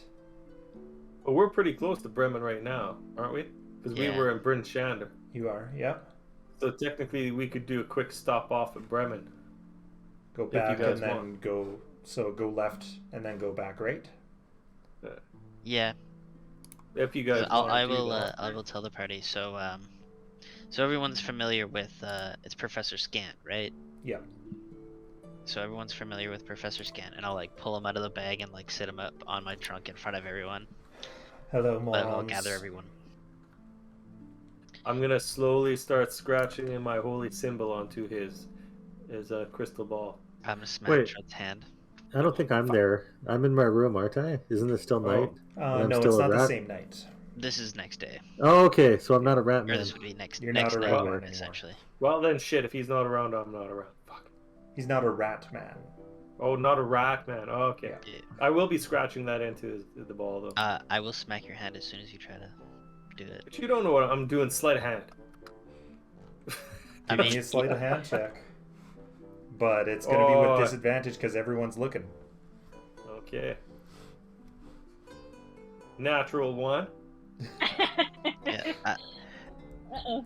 D: Well, we're pretty close to Bremen right now, aren't we? Because we
C: Yeah.
D: were in Bryn Shander.
B: You are, yep.
D: So technically, we could do a quick stop off at Bremen.
B: Go
D: you
B: back
D: guys
B: and then
D: want.
B: go. So go left and then go back right.
C: Yeah.
D: If you guys want
C: I
D: to do
C: will.
D: that.
C: I will tell the party. So everyone's familiar with it's Professor Scant, right?
B: Yeah.
C: So everyone's familiar with Professor Scant, and I'll like pull him out of the bag and like sit him up on my trunk in front of everyone.
B: Hello,
C: But I'll
B: morons.
C: gather everyone.
D: I'm gonna slowly start scratching in my holy symbol onto his crystal ball.
C: I'm gonna smack
G: Wait.
C: Trent's hand.
G: I don't think I'm there. I'm in my room, aren't I? Isn't it still night? I'm
B: No,
G: still
B: it's
G: a
B: not the
G: rat?
B: same night.
C: This is next day,
G: Oh, okay. So I'm not a rat
C: or
G: man.
C: this would be next.
B: You're
C: next
B: not a
C: night,
B: rat man anymore.
C: essentially.
D: Well then, shit. If he's not around, I'm not around. Fuck.
B: He's not a rat man.
D: Oh, not a rat man. Oh, okay.
C: Yeah.
D: I will be scratching that into the ball though.
C: I will smack your hand as soon as you try to do it.
D: But you don't know what I'm doing. Sleight of hand.
C: I
B: Give me
C: mean,
B: a sleight of hand check. But it's going to be
D: Oh.
B: with disadvantage because everyone's looking.
D: Okay. Natural one.
C: yeah.
F: Uh-oh.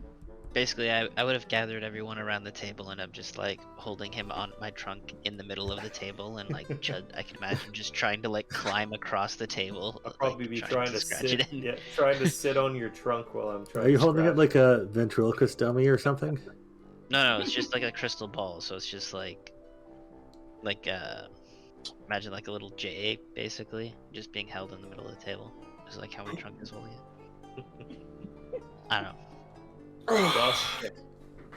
C: Basically, I would have gathered everyone around the table, and I'm just like holding him on my trunk in the middle of the table, and like I can imagine just trying to like climb across the table.
D: I'll
C: like,
D: probably be trying to
C: scratch
D: sit.
C: it in.
D: Yeah, trying to sit on your trunk while I'm trying.
G: Are you
D: to
G: holding it
D: scratch.
G: like a ventriloquist dummy or something?
C: No, it's just like a crystal ball. So it's just like imagine like a little J, basically, just being held in the middle of the table. Just like how my trunk is holding it. I don't know.
D: Gosh.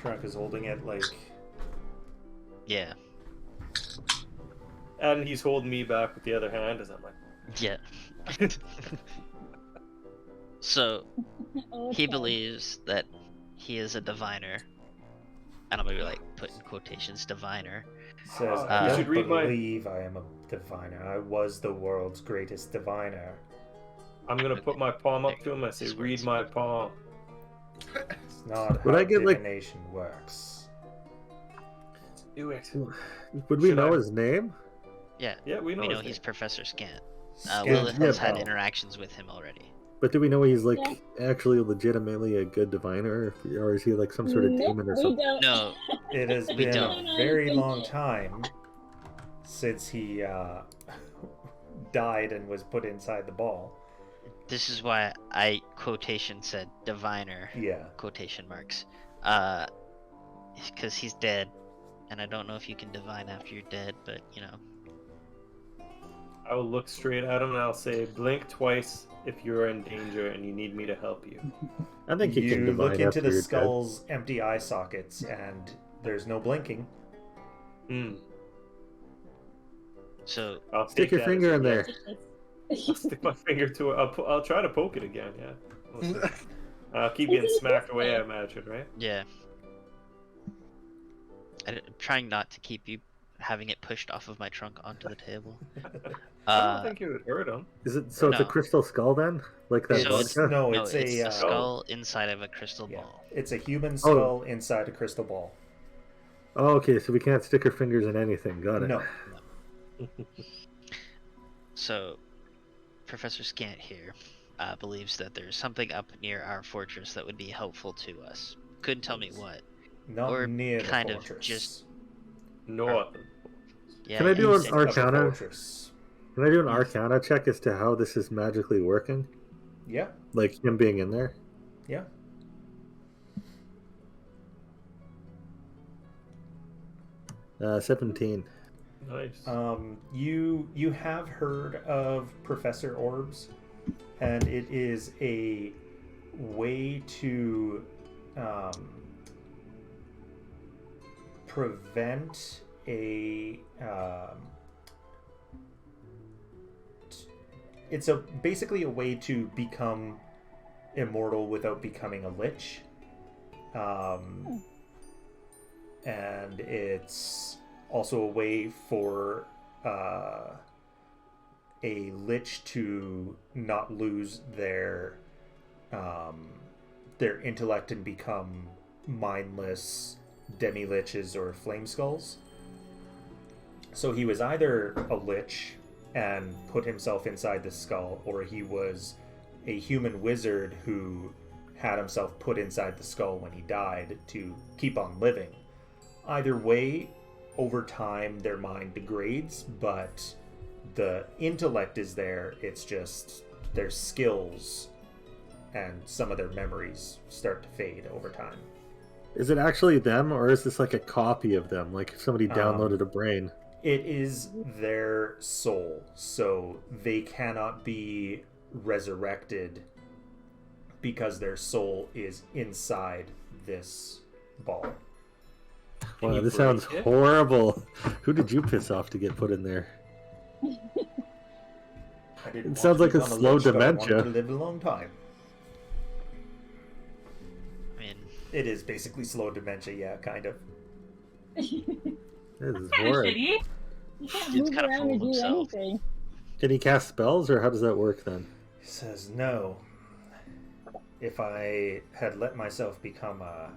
B: Trunk is holding it like.
C: Yeah,
D: And he's holding me back with the other hand as I'm like.
C: yeah. So he
F: Okay.
C: believes that he is a diviner, and I'm gonna be like put in quotations diviner.
B: Says,
D: You
B: I
D: should
B: don't
D: read my-
B: believe I am a diviner. I was the world's greatest diviner.
D: I'm gonna put my palm up to him and say,
C: This
D: "Read
C: works.
D: my palm."
B: It's not
G: Would
B: how
G: I get, like-
B: divination works.
D: Do it.
G: Would we
D: Should
G: know
D: I-
G: his name?
C: Yeah,
D: Yeah, we know.
C: we know
D: his
C: he's
D: name.
C: Professor Scant.
B: Scant
C: Lilith has had
G: yeah.
C: interactions with him already.
G: But do we know he's like
F: Yeah.
G: actually legitimately a good diviner, or is he like some sort of
F: Nope,
G: demon or
F: we
G: something?
F: don't.
C: No,
B: It has
C: We
B: been
C: don't.
B: a very long time since he died and was put inside the ball.
C: this is why I quotation said diviner,
B: Yeah.
C: quotation marks. Because he's dead, and I don't know if you can divine after you're dead, but you know.
D: I will look straight at him and I'll say, "Blink twice if you're in danger and you need me to help you."
G: I think he can
B: You
G: divine
B: look into
G: after
B: the
G: you're
B: skull's empty eye sockets, and there's no blinking.
D: Hmm.
C: So
D: I'll
G: Stick
D: take
G: your
D: that
G: finger
D: as
G: in
D: a
G: there.
D: yes. I'll stick my finger to it. I'll try to poke it again. Yeah. We'll see. I'll keep getting smacked away. I imagine, right?
C: yeah, I'm trying not to keep you having it pushed off of my trunk onto the table.
D: I don't think it would hurt him.
G: Is it so? It's a
C: No.
G: crystal skull then, like that
C: So
B: It's,
G: vodka?
B: no,
C: No,
B: it's
C: it's
B: a
C: a skull inside of a crystal
B: yeah,
C: ball.
B: it's a human skull inside a crystal ball.
G: Oh, okay. So we can't stick our fingers in anything. Got it.
B: No,
C: So, Professor Scant here believes that there's something up near our fortress that would be helpful to us. Couldn't tell me what.
B: not
C: Or
B: near the
C: kind of
B: fortress.
C: just-
D: Nothing.
C: Yeah,
G: Can I do
C: he
G: an
C: said-
B: Of the
G: Arcana?
B: fortress.
G: Can I do an Arcana check as to how this is magically working?
B: Yeah,
G: Like him being in there?
B: yeah.
G: 17.
D: Nice.
B: You have heard of Professor Orbs, and it is a way to prevent a it's basically a way to become immortal without becoming a lich, and it's also a way for a lich to not lose their intellect and become mindless demi-liches or flame skulls. So he was either a lich and put himself inside the skull, or he was a human wizard who had himself put inside the skull when he died to keep on living. Either way, over time their mind degrades, but the intellect is there. It's just their skills and some of their memories start to fade over time.
G: Is it actually them, or is this like a copy of them? Like if somebody downloaded a brain?
B: It is their soul, so they cannot be resurrected because their soul is inside this ball.
G: Wow, this sounds horrible. Who did you piss off to get put in there? It sounds like a slow dementia.
B: I wanted to live a long time.
C: I mean,
B: it is basically slow dementia, yeah, kind of.
G: This is
F: Kind of
G: horrid.
F: shitty. You can't
C: Dude's
F: move
C: kinda
F: around
C: full
F: or
C: of
F: do
C: himself.
F: anything.
G: Can he cast spells, or how does that work then?
B: He says, no. If I had let myself become a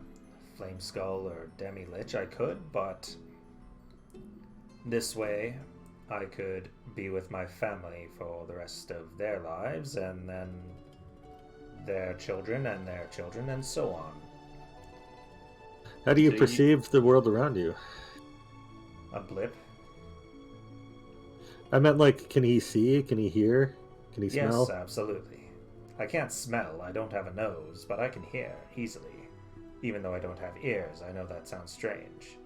B: flame skull or demi-lich, I could, but this way I could be with my family for the rest of their lives, and then their children, and so on.
G: How do you
D: So
G: perceive the world around you?
B: A blip?
G: I meant, like, can he see? Can he hear? Can he smell?
B: Yes, absolutely. I can't smell, I don't have a nose, but I can hear easily. Even though I don't have ears, I know that sounds strange.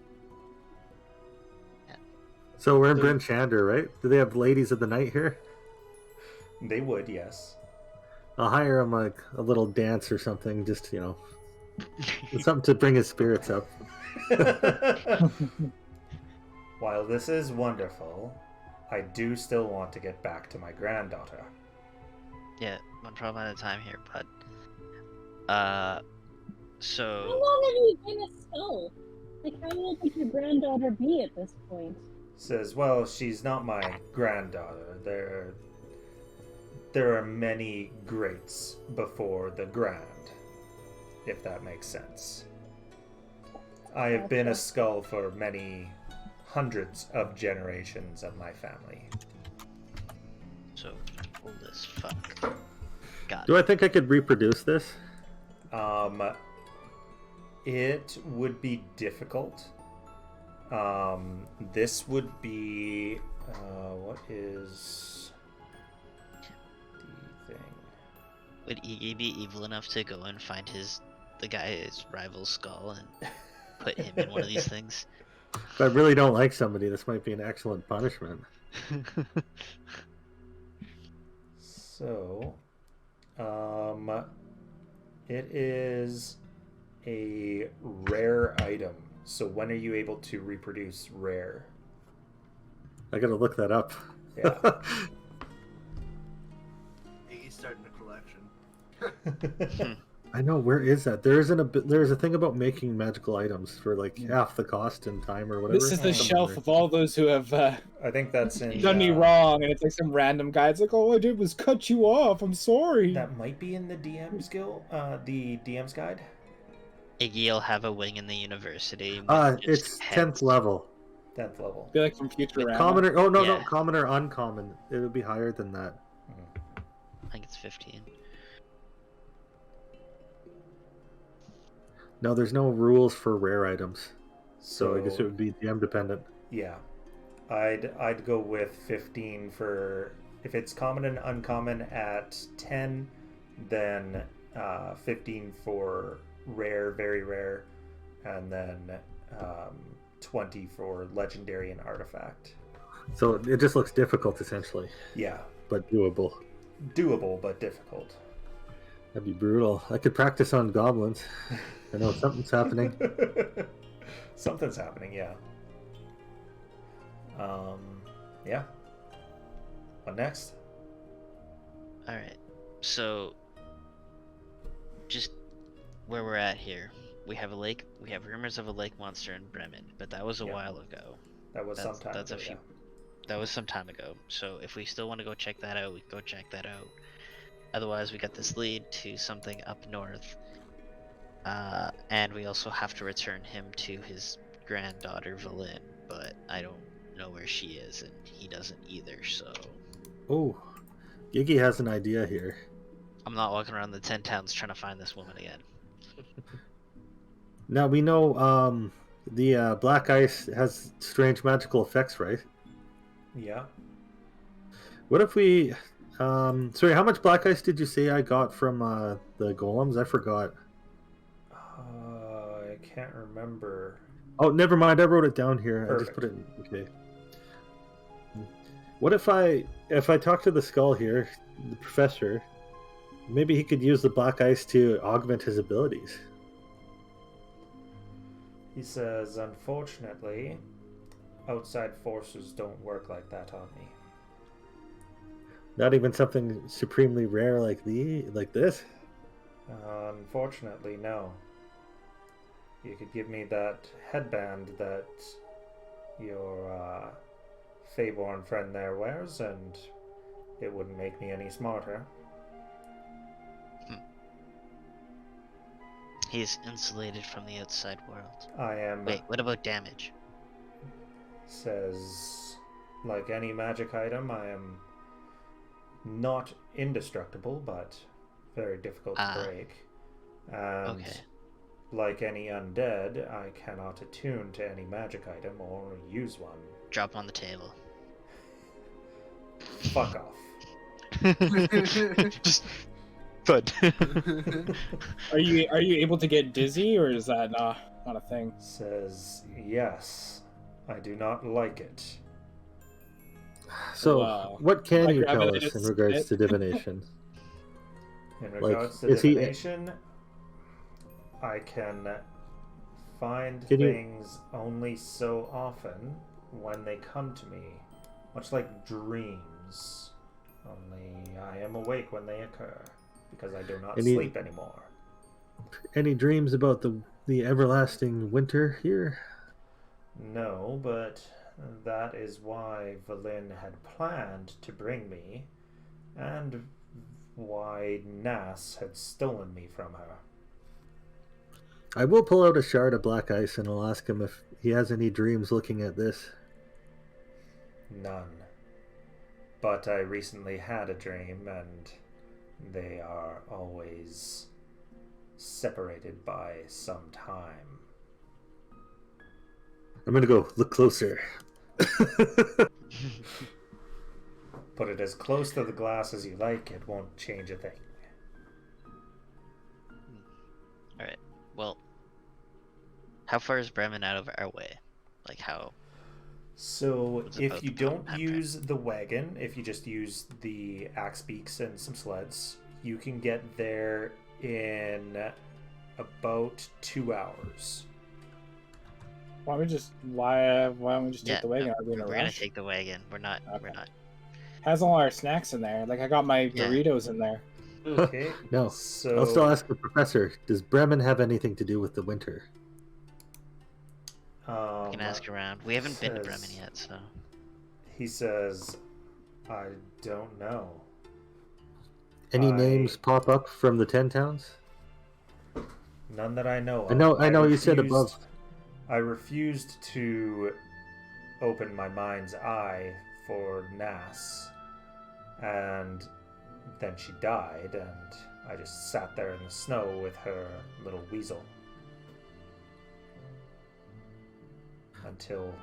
G: So we're in Bryn Shander, right? Do they have ladies of the night here?
B: They would, yes.
G: I'll hire him like a little dance or something, just, you know, something to bring his spirits up.
B: While this is wonderful, I do still want to get back to my granddaughter.
C: yeah, one problem at a time here, bud.
F: How
C: So
F: long have you been a skull? Like, how old would your granddaughter be at this point?
B: Says, well, she's not my granddaughter. There are many greats before the grand, if that makes sense. I have been a skull for many hundreds of generations of my family.
C: so old as fuck. God.
G: Do I think I could reproduce this?
B: It would be difficult. This would be what is the thing?
C: Would Iggy be evil enough to go and find the guy's rival's skull and put him in one of these things?
G: If I really don't like somebody, this might be an excellent punishment.
B: So, it is a rare item. So when are you able to reproduce rare?
G: I gotta look that up.
B: Yeah.
A: He's starting a collection.
G: I know, where is that? There's a thing about making magical items for like half the cost and time or whatever.
E: This is the
B: Something
E: shelf
G: weird.
E: of all those who have
B: I think that's in.
E: done me wrong, and it's like some random guy. It's like, all I did was cut you off. I'm sorry.
B: That might be in the DM's guild, the DM's guide.
C: Iggy'll have a wing in the university. with just
G: It's 10th
C: heads.
G: level.
B: 10th level.
E: I feel like from Futurama.
G: Common or no,
C: Yeah.
G: common or uncommon. It would be higher than that.
C: I think it's 15.
G: No, there's no rules for rare items. So I guess it would be DM dependent.
B: Yeah, I'd go with 15 for if it's common and uncommon at 10, then 15 for rare, very rare, and then 20 for legendary and artifact.
G: So it just looks difficult essentially,
B: Yeah,
G: but doable.
B: doable but difficult.
G: That'd be brutal. I could practice on goblins. I know something's happening.
B: Something's happening, yeah. Yeah. What next?
C: Alright, so just where we're at here. We have a lake, we have rumors of a lake monster in Bremen, but that was a
B: Yeah.
C: while ago.
B: That was some time
C: That's
B: ago,
C: a few.
B: yeah.
C: That was some time ago. So if we still want to go check that out, we can go check that out. Otherwise, we got this lead to something up north. And we also have to return him to his granddaughter, Valin, but I don't know where she is, and he doesn't either, so...
G: Oh, Giggy has an idea here.
C: I'm not walking around the 10 towns trying to find this woman again.
G: Now we know the black ice has strange magical effects, right?
B: Yeah.
G: What if we... sorry, how much black ice did you say I got from the golems? I forgot.
B: I can't remember.
G: Oh, never mind. I wrote it down here.
B: Perfect.
G: I just put it... Okay. What if I talk to the skull here, the professor, maybe he could use the black ice to augment his abilities?
B: He says, unfortunately, outside forces don't work like that on me.
G: Not even something supremely rare like this?
B: Unfortunately, no. You could give me that headband that your Feyborn friend there wears, and it wouldn't make me any smarter.
C: He's insulated from the outside world.
B: I am...
C: Wait, what about damage?
B: Says, like any magic item, I am not indestructible, but very difficult to break. And
C: Okay.
B: like any undead, I cannot attune to any magic item or use one.
C: Drop on the table.
B: Fuck off.
C: Just thud.
E: Are you able to get dizzy, or is that not a thing?
B: Says, yes, I do not like it.
G: So,
E: Wow.
G: what can
E: My
G: you tell
E: gravity
G: us in
E: is
G: regards
E: it.
G: to divination?
B: In
G: Like,
B: regards to
G: is he-
B: divination, I can find
G: Can you-
B: things only so often when they come to me, much like dreams. Only I am awake when they occur, because I do not
G: Any-
B: sleep anymore.
G: Any dreams about the everlasting winter here?
B: No, but that is why Valin had planned to bring me, and why Nass had stolen me from her.
G: I will pull out a shard of black ice and I'll ask him if he has any dreams looking at this.
B: None. But I recently had a dream, and they are always separated by some time.
G: I'm gonna go look closer.
B: Put it as close to the glass as you like, it won't change a thing.
C: Alright, well, how far is Bremen out of our way? Like, how?
B: So,
C: What's
B: if
C: about
B: you
C: the
B: don't
C: map
B: use the wagon, if you just use the axe beaks and some sleds, you can get there in about 2 hours.
E: Why don't we just take the wagon?
C: No,
E: Are we in a
C: we're gonna
E: rush?
C: take the wagon. We're not.
E: Okay.
C: We're not.
E: Has all our snacks in there. Like I got my
C: Yeah.
E: Doritos in there.
B: Okay.
G: No,
B: So
G: I'll still ask the professor, does Bremen have anything to do with the winter?
C: We can ask around. We haven't been to Bremen
B: says-
C: yet, so.
B: He says, I don't know.
G: Any
B: I-
G: names pop up from the 10 towns?
B: None that I know of.
G: I know you said above.
B: I refused to open my mind's eye for Nass, and then she died, and I just sat there in the snow with her little weasel. Until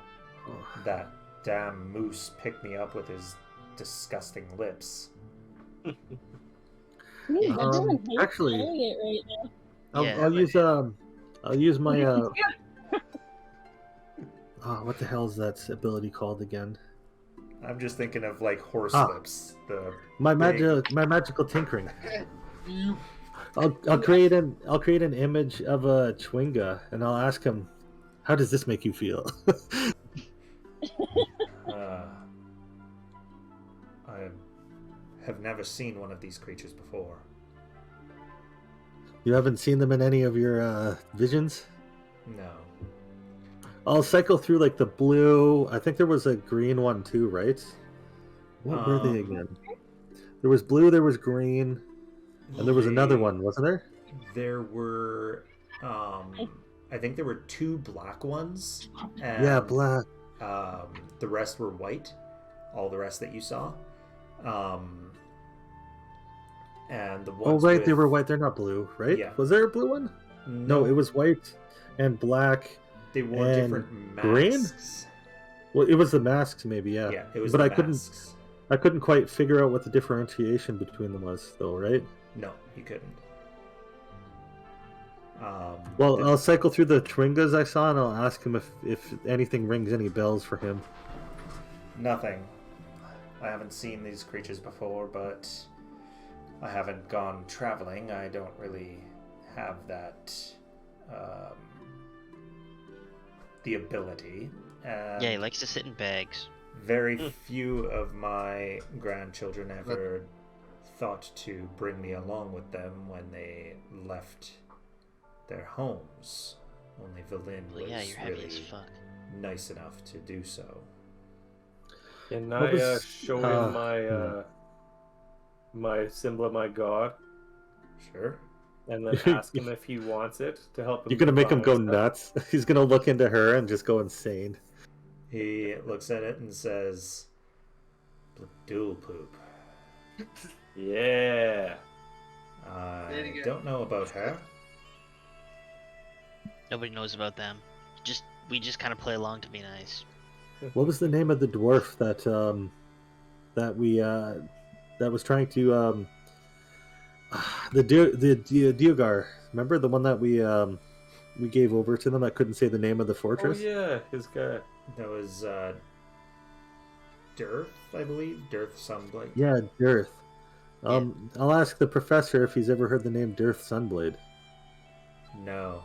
B: that damn moose picked me up with his disgusting lips.
F: Everyone hates
G: actually-
F: Elliot right now.
C: Yeah,
G: I'll use my what the hell is that ability called again?
B: I'm just thinking of like horse lips. The
G: My
B: big-
G: magical tinkering. I'll create an image of a Chwinga and I'll ask him, How does this make you feel?
B: I have never seen one of these creatures before.
G: You haven't seen them in any of your visions?
B: No.
G: I'll cycle through like the blue. I think there was a green one too, right? What were they again? There was blue, there was green, and there was another one, wasn't there?
B: There were, I think there were 2 black ones. And,
G: Yeah, black.
B: The rest were white. All the rest that you saw. And the ones
G: Oh, right,
B: with...
G: they were white. They're not blue, right?
B: Yeah.
G: Was there a blue one? No, it was white and black.
B: They wore
G: and
B: different masks.
G: green? Well, it was the masks, maybe, yeah.
B: Yeah, it was
G: But
B: the
G: I
B: masks.
G: couldn't quite figure out what the differentiation between them was, though, right?
B: No, you couldn't.
G: Well, I'll cycle through the Twingas I saw, and I'll ask him if anything rings any bells for him.
B: Nothing. I haven't seen these creatures before, but I haven't gone traveling. I don't really have that, the ability. And
C: Yeah, he likes to sit in bags.
B: very few of my grandchildren ever thought to bring me along with them when they left their homes. Only Valin
C: Well,
B: was
C: yeah, you're heavy as
B: really
C: fuck.
B: nice enough to do so.
D: Can
G: What
D: I
G: was-
D: show him my my symbol of my god,
B: Sure.
D: and then ask him if he wants it to help him?
G: You're gonna make him go
D: find stuff?
G: nuts. He's gonna look into her and just go insane.
B: He looks at it and says, "Dual poop.
D: Yeah.
A: There
B: I
A: you go.
B: don't know about her.
C: Nobody knows about them. We just kind of play along to be nice.
G: What was the name of the dwarf that was trying to the Diogar? Remember the one that we gave over to them that couldn't say the name of the
D: Oh
G: fortress?
D: yeah, his guy.
B: That was Dirth, I believe. Dirth Sunblight.
G: Yeah, Dirth. I'll ask the professor if he's ever heard the name Dirth Sunblade.
B: No.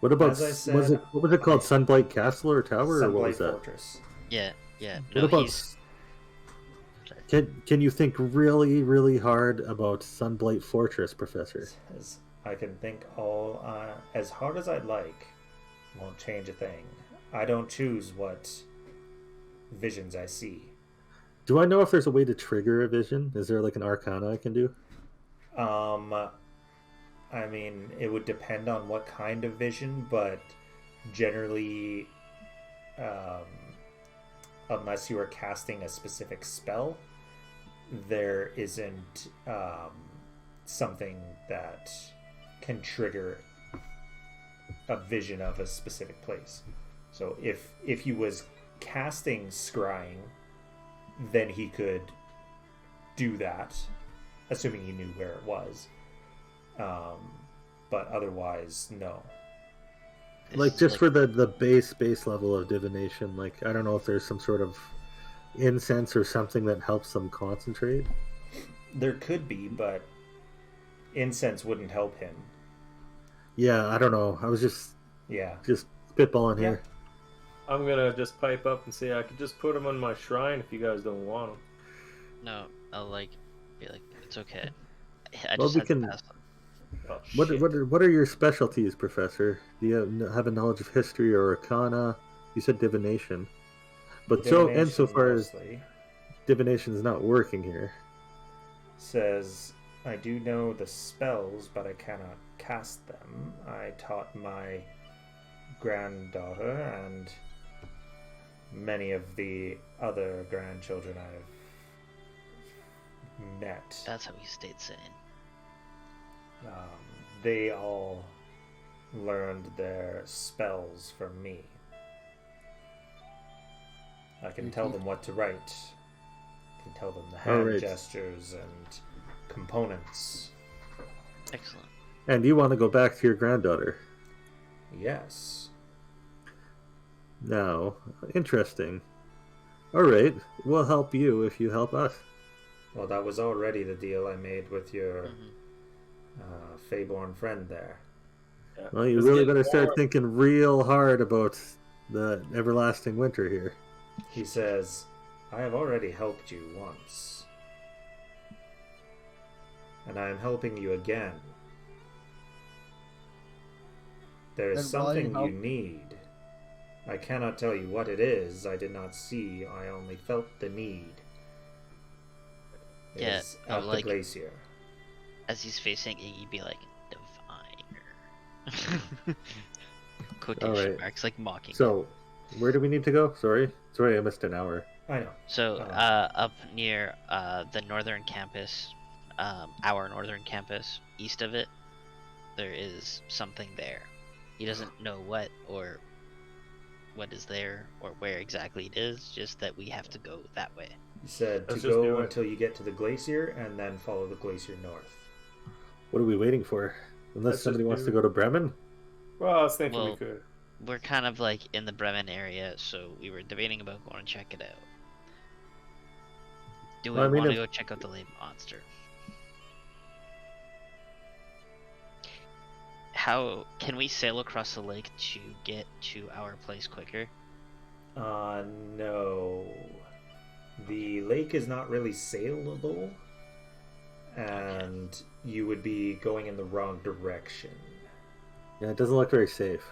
G: What about
B: As I said,
G: what was it called? Sunblight Castle or Tower, or what
B: Sunblight
G: was that?
B: Fortress.
C: Yeah.
G: What
C: No,
G: about?
C: he's
G: Can you think really, really hard about Sunblight Fortress, Professor?
B: As I can think all as hard as I'd like. Won't change a thing. I don't choose what visions I see.
G: Do I know if there's a way to trigger a vision? Is there like an Arcana I can do?
B: I mean, it would depend on what kind of vision, but generally, unless you are casting a specific spell, there isn't something that can trigger a vision of a specific place. So if he was casting scrying, then he could do that, assuming he knew where it was. But otherwise, no.
G: Like just for the base level of divination, like I don't know if there's some sort of incense or something that helps them concentrate.
B: There could be, but incense wouldn't help him.
G: Yeah, I don't know. I was just spitballing here.
D: I'm gonna just pipe up and say I could just put him on my shrine if you guys don't want him.
C: No, I'll be like, it's okay. I
G: Well,
C: just
G: we
C: had
G: can-
C: to pass them.
B: Oh,
G: What are your specialties, Professor? Do you have a knowledge of history or Arcana? You said divination, but so far as
B: mostly
G: divination is not working here.
B: says, I do know the spells, but I cannot cast them. I taught my granddaughter and many of the other grandchildren I've met.
C: That's how he stayed sane.
B: They all learned their spells from me. I can tell them what to write. I can tell them the hand
G: Alright.
B: gestures and components.
C: Excellent.
G: And you want to go back to your granddaughter?
B: Yes.
G: No. Interesting. All right, we'll help you if you help us.
B: Well, that was already the deal I made with your
C: Mhm.
B: Feyborn friend there.
G: Well, you
D: Let's
G: really
D: get
G: better start
D: more.
G: thinking real hard about the everlasting winter here.
B: He says, I have already helped you once. And I am helping you again. There is
E: Then why
B: something
E: help-
B: you need. I cannot tell you what it is. I did not see. I only felt the need. It
C: Yeah,
B: is
C: I
B: at
C: would
B: the
C: like-
B: glacier.
C: As he's facing Iggy, be like, diviner. Quotation
G: Alright.
C: marks, like mocking.
G: So, where do we need to go? Sorry, I missed an hour.
B: I know.
C: So,
B: Oh.
C: up near the northern campus, our northern campus, east of it, there is something there. He doesn't know what is there or where exactly it is, just that we have to go that way.
B: He said to
D: Let's just do
B: go
D: it.
B: until you get to the glacier and then follow the glacier north.
G: What are we waiting for? Unless
D: Let's
G: somebody
D: just
G: wants
D: do-
G: to go to Bremen?
D: Well, I was thinking we
C: Well-
D: could.
C: We're kind of like in the Bremen area, so we were debating about going to check it out. Do we
G: Well, I mean,
C: want to
G: if-
C: go check out the lake monster? How can we sail across the lake to get to our place quicker?
B: No. The lake is not really sailable, and you would be going in the wrong direction.
G: Yeah, it doesn't look very safe.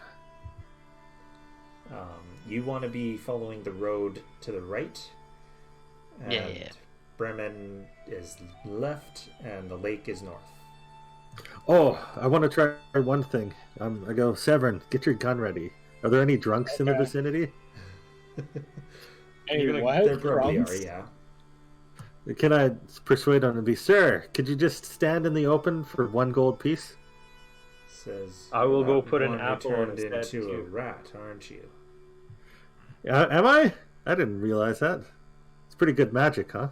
B: You want to be following the road to the right, and
C: Yeah.
B: Bremen is left, and the lake is north.
G: Oh, I want to try one thing. I go, Severin, get your gun ready. Are there any drunks in the
E: Okay.
G: vicinity?
E: Hey,
D: You're gonna-
E: what?
B: There probably
E: Drums?
B: are, yeah.
G: Can I persuade him to be, sir, could you just stand in the open for 1 gold piece?
B: Says
D: I will go
B: "That
D: put an
B: one
D: apple on
B: turned
D: his head,
B: into a
D: too."
B: rat, aren't you?
G: Am I? I didn't realize that. It's pretty good magic, huh?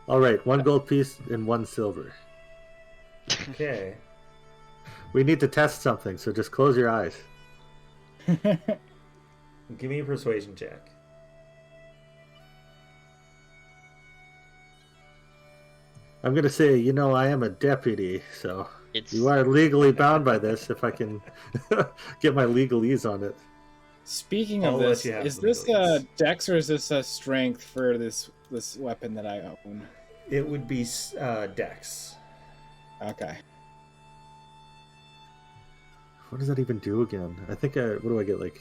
G: All right, 1 gold piece and 1 silver.
B: Okay.
G: We need to test something, so just close your eyes.
B: Give me a persuasion check.
G: I'm going to say, I am a deputy, so
C: It's
G: you are legally bound by this if I can get my legalese on it.
E: Speaking
B: I'll
E: of
B: let
E: this,
B: you have
E: is
B: some
E: this
B: goodies.
E: dex or is this a strength for this weapon that I own?
B: It would be Dex.
E: Okay.
G: What does that even do again? I think what do I get, like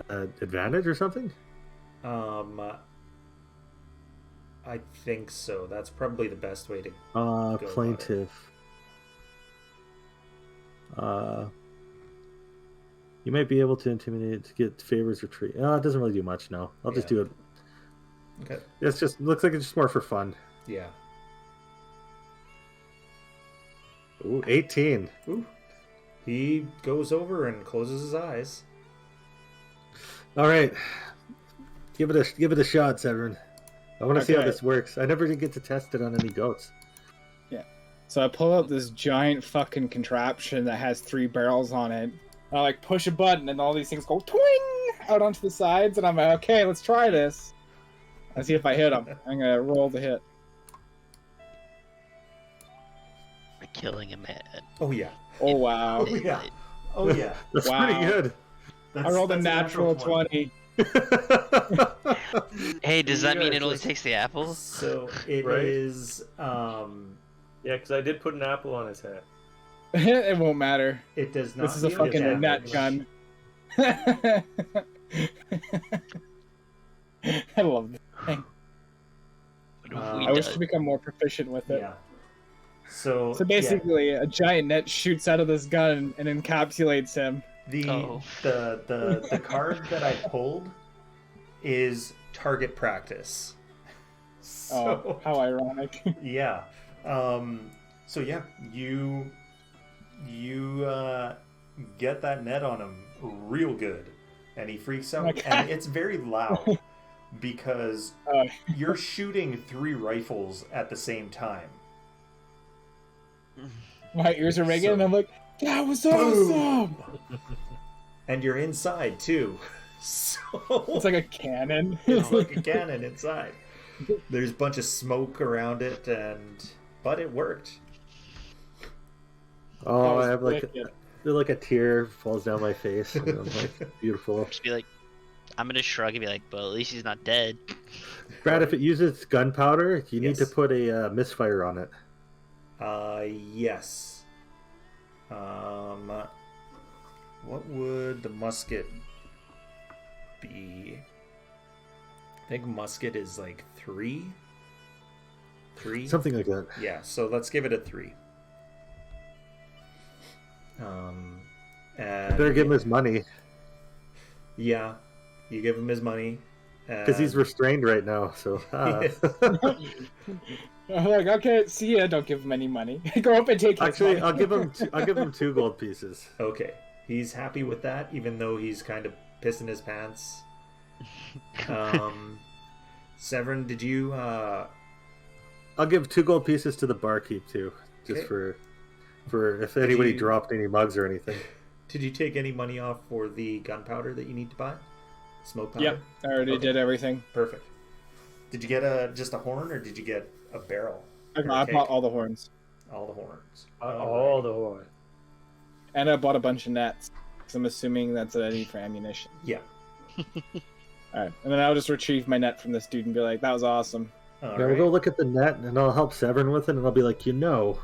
G: advantage or something?
B: I think so. That's probably the best way to. about it.
G: Plaintiff. You might be able to intimidate to get favors or treat. It doesn't really do much. No, I'll just
B: Yeah.
G: do it.
B: Okay.
G: It's just looks like it's just more for fun.
B: Yeah.
G: Ooh, 18.
B: Ooh. He goes over and closes his eyes.
G: All right, give it a shot, Severin. I want to see how
E: Okay.
G: this works. I never did get to test it on any goats.
E: So I pull out this giant fucking contraption that has 3 barrels on it. I like push a button and all these things go twing out onto the sides, and I'm like, okay, let's try this. Let's see if I hit them. I'm gonna roll the hit.
C: we're killing a man.
B: Oh yeah.
E: Oh wow!
B: Oh yeah. Oh yeah.
G: That's
E: Wow.
G: pretty good.
E: I rolled a natural 20.
C: Hey, does
D: You
C: that mean
D: guys
C: it only
D: just-
C: takes the apples?
B: So it
D: Right?
B: is.
D: Yeah, because I did put an apple on his head.
E: It won't matter.
B: It does not.
E: This is a
B: deal
E: fucking
B: damage.
E: net gun. I love this thing.
C: What have we
E: I wish
C: done?
E: to become more proficient with it.
B: Yeah. So.
E: So basically, a giant net shoots out of this gun and encapsulates him.
B: yeah, the card that I pulled is target practice. So,
E: Oh, how ironic!
B: yeah. So yeah, you get that net on him real good, and he freaks out,
E: Okay.
B: and it's very loud because
E: Oh.
B: you're shooting 3 rifles at the same time.
E: My ears are ringing,
B: So-
E: and I'm like, "That was
B: Boom.
E: awesome!"
B: And you're inside too, so
E: It's like a cannon.
B: it's like a cannon inside. There's a bunch of smoke around it, and but it worked.
G: Oh, I have
E: wicked.
G: like a tear falls down my face. And I'm like, beautiful.
C: Just be like, I'm gonna shrug and be like, but at least he's not dead.
G: Brad, if it uses gunpowder, you need to
B: Yes.
G: put a misfire on it.
B: Yes. What would the musket be? I think musket is like 3. 3?
G: Something like that.
B: Yeah, so let's give it a 3. And
G: Better give him his money
B: yeah, you give him his money
G: because he's
B: and-
G: restrained right now. So
E: I'm like, okay, see ya. Don't give him any money. Go up and take his
G: actually,
E: money.
G: I'll give him 2 gold pieces.
B: Okay, he's happy with that, even though he's kind of pissing his pants. Severin, did you?
G: I'll give 2 gold pieces to the barkeep too, just
B: Okay.
G: for if anybody
B: you-
G: dropped any mugs or anything.
B: Did you take any money off for the gunpowder that you need to buy? Smoke powder?
E: Yep, I already
B: Okay.
E: did everything.
B: Perfect. Did you get just a horn, or did you get a barrel?
E: I
B: Or a
E: bought
B: keg?
E: all the horns,
B: All the horns.
D: All the horn.
E: and I bought a bunch of nets. Because I'm assuming that's what I need for ammunition.
B: Yeah.
E: All right, and then I'll just retrieve my net from this dude and be like, "That was awesome."
B: All
G: Yeah,
B: right.
G: we'll go look at the net, and I'll help Severin with it, and I'll be like,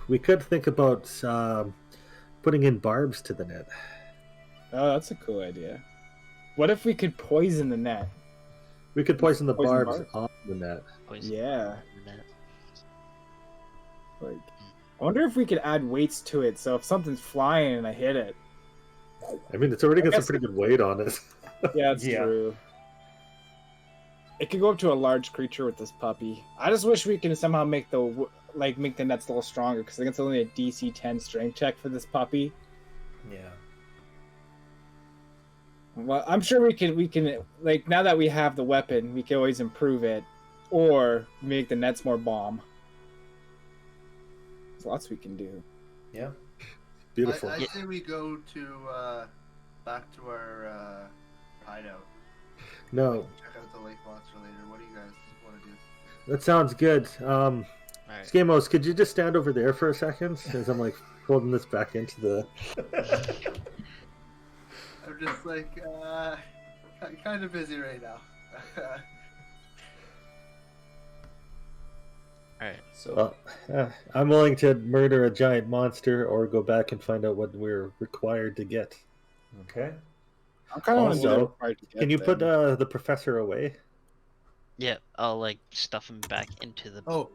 G: we could think about putting in barbs to the net.
E: Oh, that's a cool idea. What if we could poison the net?
G: We could poison the
E: Poison
G: barbs
E: barbs?
G: on the net.
C: Poison
E: Yeah.
C: the net.
E: Like, I wonder if we could add weights to it, so if something's flying and I hit it.
G: I mean, it's already got some
E: guess-
G: pretty good weight on it.
E: Yeah, it's
B: Yeah.
E: true. It could go up to a large creature with this puppy. I just wish we can somehow make the nets a little stronger, because I think it's only a DC 10 strength check for this puppy.
B: Yeah.
E: Well, I'm sure we can like, now that we have the weapon, we can always improve it, or make the nets more bomb. There's lots we can do.
B: Yeah.
G: Beautiful.
A: I say we go to back to our hideout.
G: No,
A: Check out the lake monster later. What do you guys want to do?
G: that sounds good.
C: Alright.
G: Skamos, could you just stand over there for a second as I'm like holding this back into the...
A: I'm just like kind of busy right now.
C: Alright.
B: So
G: I'm willing to murder a giant monster or go back and find out what we're required to get.
B: okay.
E: I'm kind of
G: Also,
E: required to get
G: Can you
E: them.
G: put the professor away?
C: Yeah, I'll like stuff him back into the
A: Oh,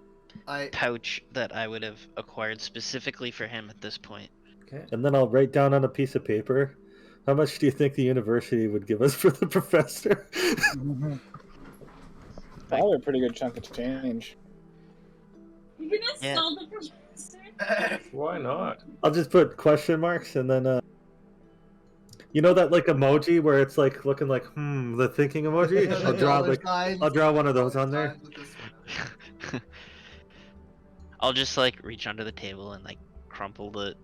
A: I
C: pouch that I would have acquired specifically for him at this point.
B: Okay.
G: And then I'll write down on a piece of paper, how much do you think the university would give us for the professor?
E: Probably a pretty good chunk of change.
F: You're gonna
C: Yeah.
F: stall the professor?
D: Why not?
G: I'll just put question marks and then you know that like emoji where it's like looking like the thinking emoji? I'll draw one of those on there.
C: I'll just like reach under the table and like crumple the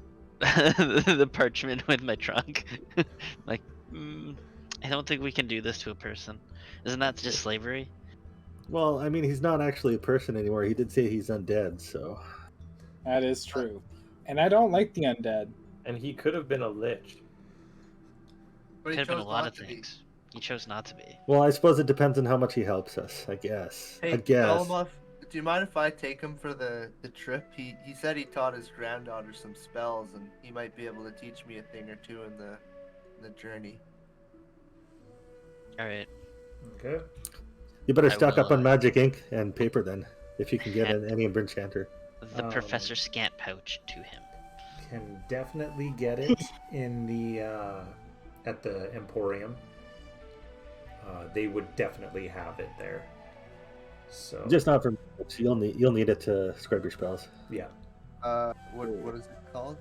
C: the parchment with my trunk. Like, I don't think we can do this to a person. Isn't that just slavery?
G: Well, I mean, he's not actually a person anymore. He did say he's undead, so...
E: That is true. And I don't like the undead.
D: And he could have been a lich.
A: But he
C: Could have been a
A: chose
C: lot
A: not
C: of
A: to be.
C: things. He chose not to be.
G: Well, I suppose it depends on how much he helps us, I guess.
A: Hey,
G: I guess.
A: Belmoth, do you mind if I take him for the trip? He said he taught his granddaughter some spells, and he might be able to teach me a thing or two in the journey.
C: Alright.
B: Okay.
G: You better
C: I
G: stock up
C: will,
G: on magic ink and paper then, if you can get
C: and-
G: any enchanter.
C: The
B: Um,
C: Professor Scant pouch to him.
B: Can definitely get it in the at the Emporium. They would definitely have it there. So
G: Just not for me. You'll need it to scrub your spells.
B: yeah.
A: What is it called?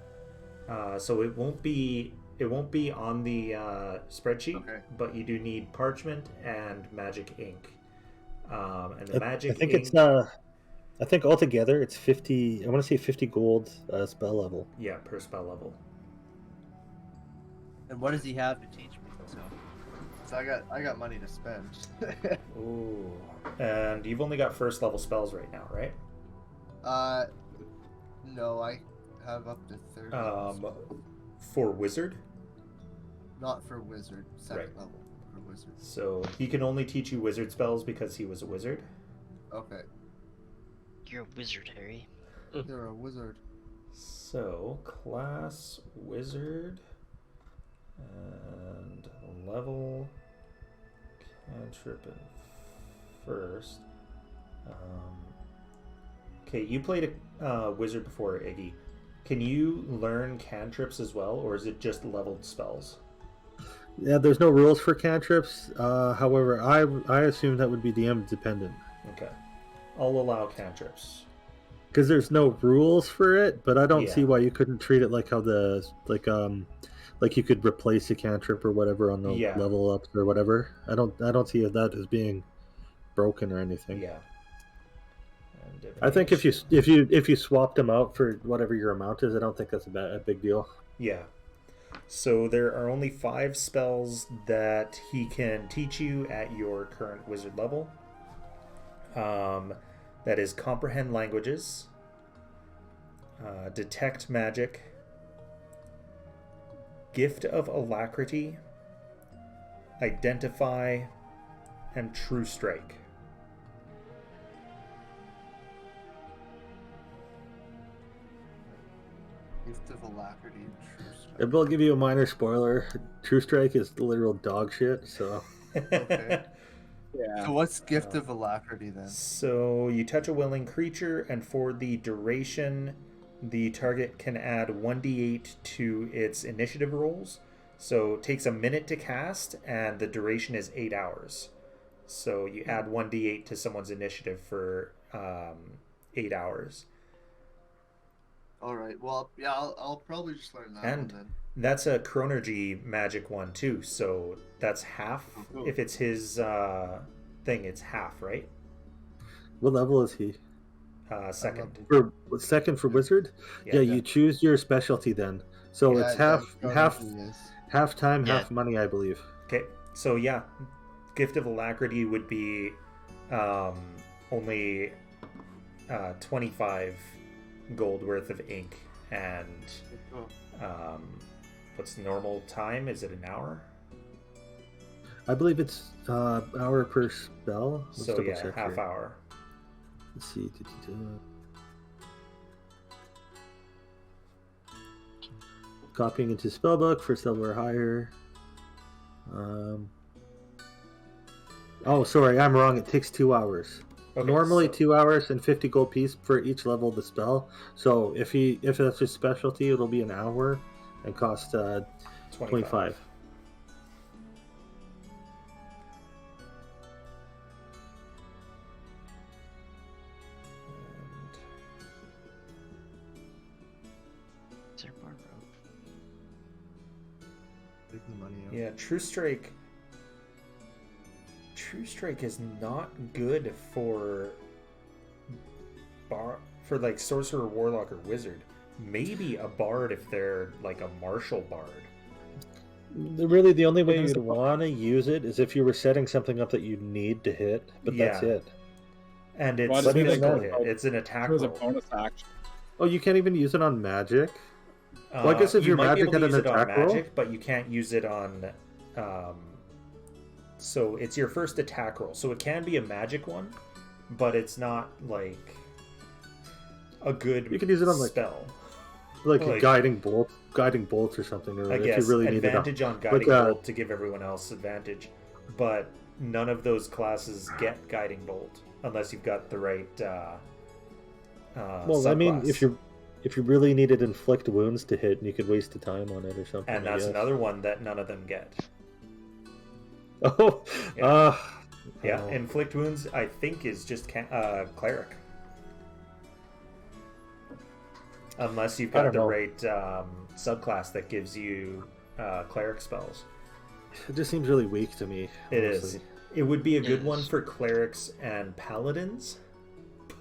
B: So it won't be on the spreadsheet,
A: Okay.
B: but you do need parchment and magic ink. And the magic
G: I think
B: ink,
G: it's I think altogether it's 50. I want to say 50 gold spell level.
B: yeah, per spell level.
A: And what does he have to teach me? So I got money to spend.
B: Ooh. And you've only got first level spells right now, right?
A: No, I have up to 30.
B: For wizard.
A: Not for wizard. Second
B: Right.
A: level for wizard.
B: So he can only teach you wizard spells because he was a wizard.
A: Okay.
C: You're a wizard, Harry.
A: You're a wizard.
B: So class wizard and level cantrip in first. Okay, you played a wizard before, Iggy. Can you learn cantrips as well, or is it just leveled spells?
G: Yeah, there's no rules for cantrips. However, I assume that would be DM dependent.
B: Okay, I'll allow cantrips.
G: Because there's no rules for it, but I don't
B: Yeah.
G: see why you couldn't treat it like how like you could replace a cantrip or whatever on the
B: Yeah.
G: level ups or whatever. I don't see that as being broken or anything.
B: Yeah. And
G: I think if you swapped them out for whatever your amount is, I don't think that's a big deal.
B: Yeah. So there are only 5 spells that he can teach you at your current wizard level. That is comprehend languages, detect magic, gift of alacrity, identify, and true strike.
A: Gift of alacrity and true strike.
G: I will give you a minor spoiler. True Strike is literal dog shit, so
A: Okay.
E: Yeah.
A: So what's gift of alacrity then?
B: So you touch a willing creature, and for the duration, the target can add 1d8 to its initiative rolls. So it takes a minute to cast, and the duration is 8 hours. So you add 1d8 to someone's initiative for 8 hours.
A: All right. Well, yeah, I'll probably just learn that
B: And
A: one then.
B: that's a Chronergy magic one too, so that's half.
A: cool.
B: If it's his thing, it's half, right?
G: what level is he?
B: Second.
G: For second for wizard? Yeah, you choose your specialty then. So
A: Yeah,
G: it's
A: yeah,
G: half
A: probably is.
G: half time,
C: Yeah.
G: half money, I believe.
B: Okay, so yeah, gift of alacrity would be only 25 gold worth of ink, and
A: Oh,
B: what's normal time? Is it an hour?
G: I believe it's hour per spell. Let's
B: So
G: double
B: yeah,
G: check
B: half
G: here.
B: hour.
G: Let's see. Copying into spellbook, first level or higher. Oh, sorry, I'm wrong. It takes 2 hours.
B: Okay,
G: Normally
B: so-
G: 2 hours and 50 gold piece for each level of the spell. So if that's his specialty, it'll be an hour and cost 25.
C: Is there more rope?
A: take the money out.
B: Yeah, True Strike. True Strike is not good for like sorcerer, warlock, or wizard. Maybe a bard if they're like a martial bard.
G: Really, the only way
E: There's
G: you'd
E: a-
G: want to use it is if you were setting something up that you need to hit, but that's
B: Yeah.
G: it.
B: And it's
E: Why
B: a
E: does it
B: physical
G: like-
B: hit. It's an attack
E: It was a
B: roll.
E: bonus action.
G: Oh, you can't even use it on magic? Well, I guess if
B: you
G: your
B: might be
G: magic
B: able to
G: had an
B: use it on
G: attack roll?
B: magic, but you can't use it on. So it's your first attack roll. So it can be a magic one, but it's not like a good
G: You could use it on, like,
B: spell.
G: Like a
B: Like-
G: guiding bolt or something, or
B: I
G: if
B: guess
G: you really need it.
B: advantage on guiding
G: like,
B: bolt to give everyone else advantage, but none of those classes get guiding bolt unless you've got the right.
G: Well, I mean,
B: subclass.
G: if you really needed inflict wounds to hit, you could waste the time on it or something.
B: And
G: I
B: that's
G: guess.
B: another one that none of them get.
G: Oh,
B: Yeah. Yeah,
G: oh.
B: inflict wounds I think is just cleric, unless you've
G: I
B: got
G: don't
B: the
G: know.
B: right subclass that gives you cleric spells.
G: It just seems really weak to me.
B: It is.
G: honestly.
B: It would be a good
C: It
B: one
C: is.
B: for clerics and paladins,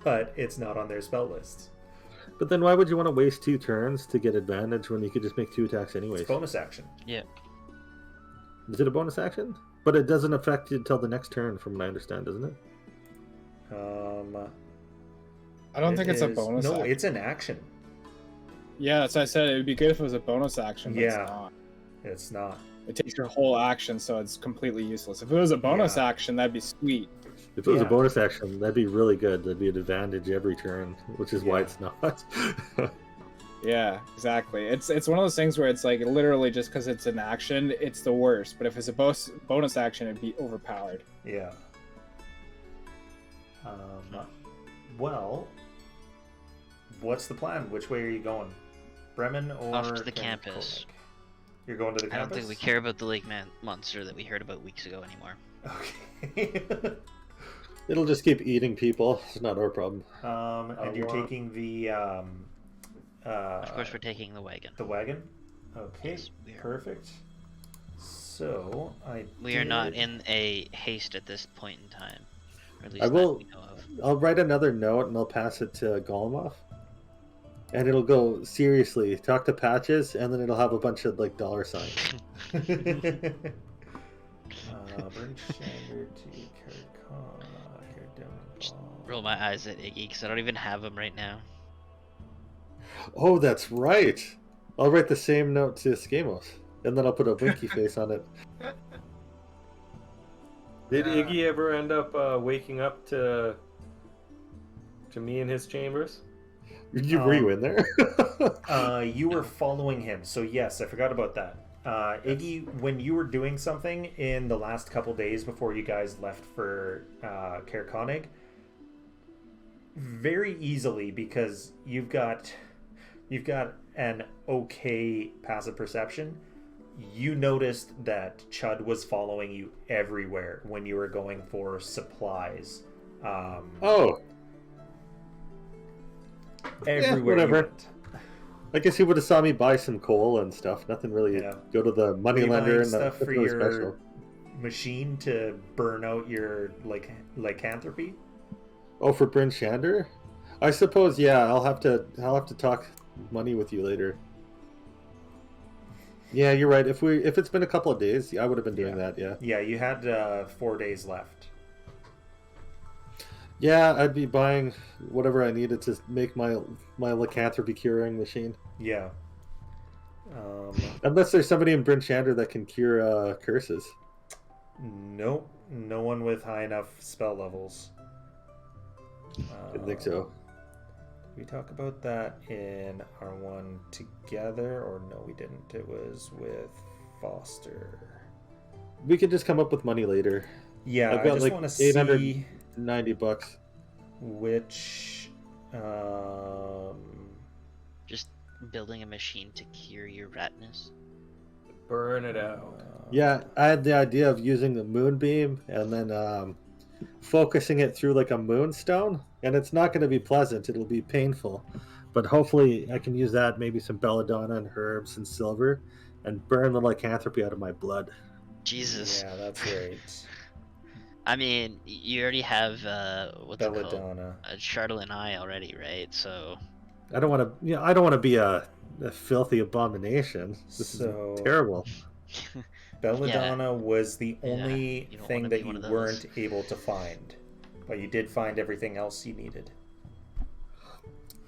B: but it's not on their spell list.
G: But then why would you want to waste 2 turns to get advantage when you could just make 2 attacks anyways?
B: It's bonus action.
C: Yeah.
G: Is it a bonus action? But it doesn't affect you until the next turn, from what I understand, doesn't it?
E: I don't think it's a
B: is-
E: bonus
B: No,
E: action.
B: it's an action.
E: Yeah, that's what I said. It would be good if it was a bonus action, but
B: Yeah.
E: it's not.
B: It's not.
E: It takes your whole action, so it's completely useless. If it was a bonus
B: Yeah.
E: action, that'd be sweet.
G: If it was a
B: Yeah.
G: bonus action, that'd be really good. That'd be an advantage every turn, which is why
B: Yeah.
G: it's not.
E: Yeah, exactly. It's one of those things where it's like literally just because it's an action, it's the worst. But if it's a bonus action, it'd be overpowered.
B: Yeah. Well, what's the plan? Which way are you going? Bremen or
C: Off to the campus.
B: You're going to the
C: I don't
B: campus?
C: think we care about the lake monster that we heard about weeks ago anymore.
B: Okay.
G: It'll just keep eating people. It's not our problem.
B: And you're taking the
C: Of course, we're taking the wagon.
B: the wagon. Okay,
C: Yes, we are.
B: perfect. So
C: We are not in a haste at this point in time. Or at least
G: I will-
C: that we know of.
G: I'll write another note and I'll pass it to Golemov. And it'll go, seriously, talk to Patches, and then it'll have a bunch of like dollar signs.
B: Bring Shander to
C: Just roll my eyes at Iggy because I don't even have him right now.
G: Oh, that's right. I'll write the same note to Skamos, and then I'll put a blinky face on it.
D: Did Iggy ever end up waking up to me in his chambers?
G: Were you in there?
B: You were following him, so yes, I forgot about that. Iggy, when you were doing something in the last couple days before you guys left for Caer Konig, very easily, because you've got an okay passive perception, you noticed that Chud was following you everywhere when you were going for supplies.
G: Oh,
B: Everywhere.
G: whatever.
B: You went.
G: I guess he would have saw me buy some coal and stuff. Nothing really.
B: Yeah.
G: Go to the
B: Were
G: money
B: you
G: lender
B: buying
G: and
B: stuff for
G: nothing really
B: your
G: special.
B: machine to burn out your lycanthropy?
G: Oh, for Bryn Shander? I suppose. Yeah, I'll have to talk money with you later. Yeah, you're right. If it's been a couple of days, I would have been doing that. Yeah.
B: Yeah, you had 4 days left.
G: Yeah, I'd be buying whatever I needed to make my lycanthropy curing machine.
B: Yeah.
G: Unless there's somebody in Bryn Shander that can cure curses.
B: Nope. No one with high enough spell levels.
G: Didn't think so.
B: We talk about that in our one together, or no, we didn't. It was with Foster.
G: We could just come up with money later.
B: Yeah,
G: I've
B: I
G: got
B: just
G: like
B: want to see
G: $890.
B: which.
C: Just building a machine to cure your ratness.
D: Burn it out.
G: Yeah, I had the idea of using the moonbeam and then focusing it through like a moonstone, and it's not going to be pleasant. It'll be painful, but hopefully I can use that, maybe some belladonna and herbs and silver, and burn the lycanthropy out of my blood.
C: Jesus.
B: Yeah, that's right.
C: I mean, you already have what's it called?
B: Belladonna.
C: Charlotte and I already, right? So
G: I don't want to. I don't want to be a filthy abomination. This
B: So-
G: is terrible.
B: Belladonna was the only
C: you don't
B: thing
C: wanna
B: that
C: be one
B: you
C: of those.
B: weren't able to find, but you did find everything else you needed.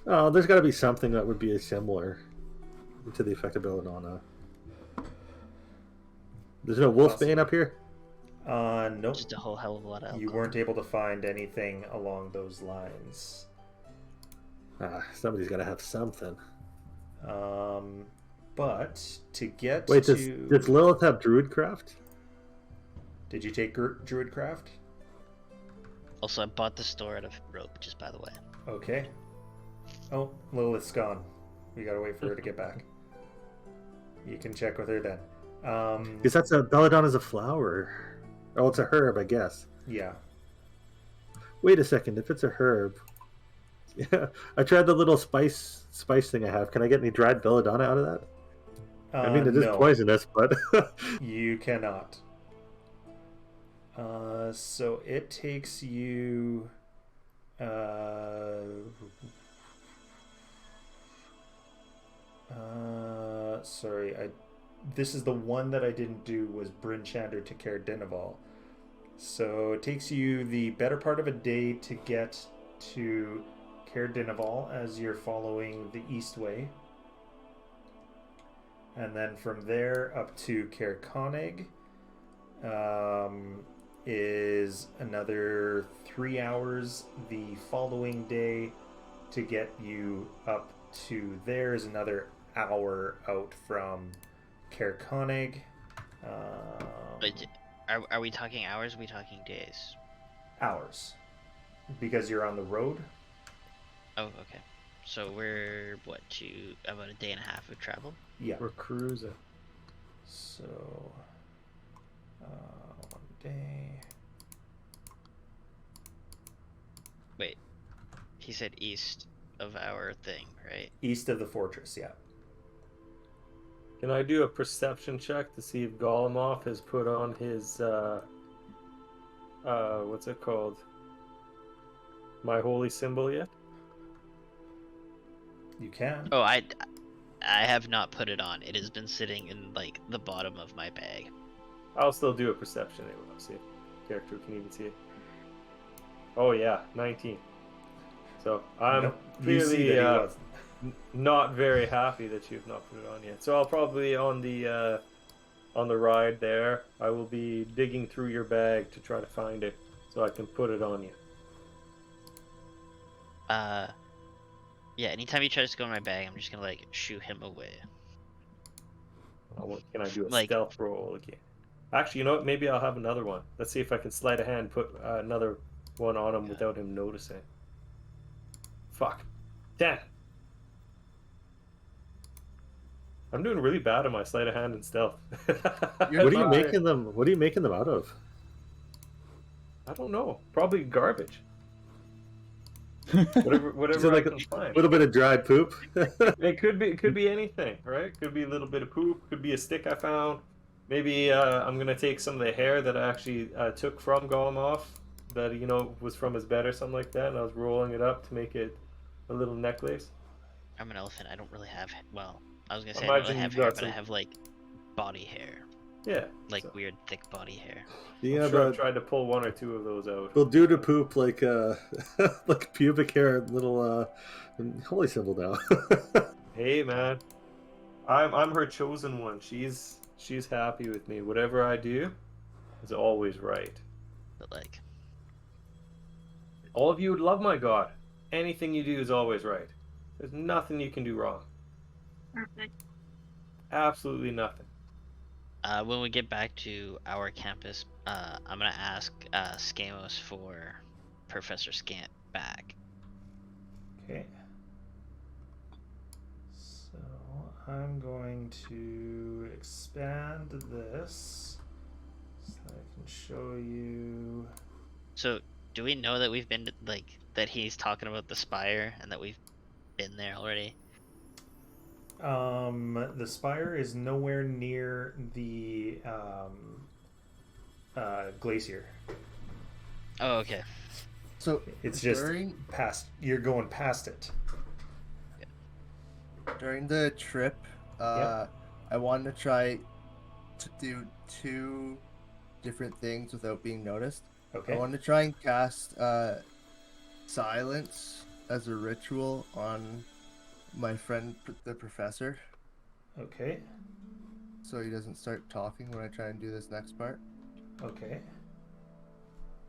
G: Oh, there's got to be something that would be similar to the effect of belladonna. There's no wolfbane up here.
B: Nope.
C: just a whole hell of a lot of alcohol.
B: You weren't able to find anything along those lines.
G: Somebody's got to have something.
B: But to get
G: Wait,
B: to...
G: does Lilith have Druidcraft?
B: Did you take Druidcraft?
C: Also, I bought the store out of rope, just by the way.
B: Okay. Oh, Lilith's gone. We gotta wait for her to get back. You can check with her then.
G: Because that's belladonna's a flower. Oh, it's a herb, I guess.
B: Yeah.
G: Wait a second. If it's a herb, yeah, I tried the little spice thing I have. Can I get any dried belladonna out of that? I mean, it is
B: no.
G: poisonous, but
B: You cannot. So it takes you... sorry, this is the one that I didn't do, was Bryn Shander to Caer Dineval. So it takes you the better part of a day to get to Caer Dineval as you're following the east way. And then from there up to Caer Konig is another 3 hours. The following day to get you up to there is another hour out from Caer Konig.
C: But are we talking hours? Are we talking days?
B: Hours. Because you're on the road.
C: Oh, okay. So we're about a day and a half of travel?
B: Yeah.
D: We're cruising.
B: So 1 day.
C: Wait. He said east of our thing, right?
B: East of the fortress, yeah.
D: Can I do a perception check to see if Golemoth has put on his what's it called? My holy symbol yet?
B: You can.
C: Oh, I have not put it on. It has been sitting in like the bottom of my bag.
D: I'll still do a perception anyway. I'll see if the character can even see it. Oh yeah, 19. So I'm
B: Nope. You see
D: clearly
B: that he wasn't.
D: not very happy that you've not put it on yet. So I'll probably on the ride there, I will be digging through your bag to try to find it so I can put it on you.
C: Yeah, anytime he tries to go in my bag, I'm just gonna like shoo him away.
D: Can I do a
C: Like-
D: stealth roll again? Actually, you know what? Maybe I'll have another one. Let's see if I can sleight of hand put another one on him without him noticing. Fuck. Damn. I'm doing really bad on my sleight of hand and stealth.
G: What are you making them? What are you making them out of?
D: I don't know. Probably garbage. Whatever
G: Is it like
D: I can find.
G: A little bit of dried poop.
D: It could be anything, right? Could be a little bit of poop. Could be a stick I found. Maybe I'm gonna take some of the hair that I actually took from Golemoth, that was from his bed or something like that, and I was rolling it up to make it a little necklace.
C: I'm an elephant. I don't really have. Well, I was gonna say I
D: Imagine
C: don't really have
D: you've
C: hair,
D: got
C: but I
D: some-
C: have like body hair,
D: Yeah.
C: like
D: so
C: weird thick body hair.
G: Yeah,
D: I'm sure I've
G: but
D: tried to pull one or two of those out.
G: we'll do to poop like like pubic hair, little holy symbol now.
D: Hey man, I'm her chosen one. She's happy with me. Whatever I do is always right.
C: But like,
D: All of you would love my god. Anything you do is always right. There's nothing you can do wrong.
F: Perfect.
D: Absolutely nothing.
C: when we get back to our campus, I'm gonna ask Scamos for Professor Scant back.
B: Okay. So I'm going to expand this so I can show you.
C: So, do we know that we've been that he's talking about the spire and that we've been there already?
B: The spire is nowhere near the glacier.
C: Oh, okay.
A: So
B: It's just
A: during
B: past. You're going past it.
A: the trip,
B: Yep.
A: I wanted to try to do 2 different things without being noticed.
B: Okay.
A: I wanted to try and cast silence as a ritual on my friend, the professor,
B: Okay.
A: so he doesn't start talking when I try and do this next part.
B: Okay.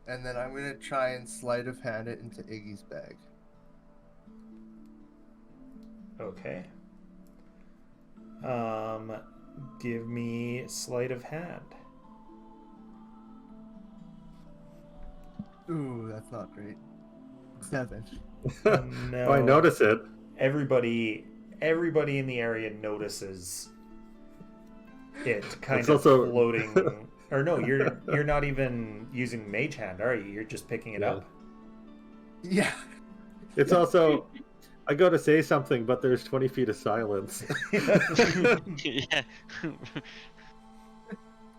A: And then I'm gonna try and sleight of hand it into Iggy's bag.
B: Okay. Give me sleight of hand.
A: Ooh, that's not great. 7.
B: No.
G: Oh, I notice it.
B: Everybody in the area notices it kind
G: It's
B: of
G: also-
B: floating. Or no, you're not even using mage hand, are you? You're just picking it
G: Yeah.
B: up.
A: Yeah.
G: It's also, I go to say something, but there's 20 feet of silence.
C: Yeah.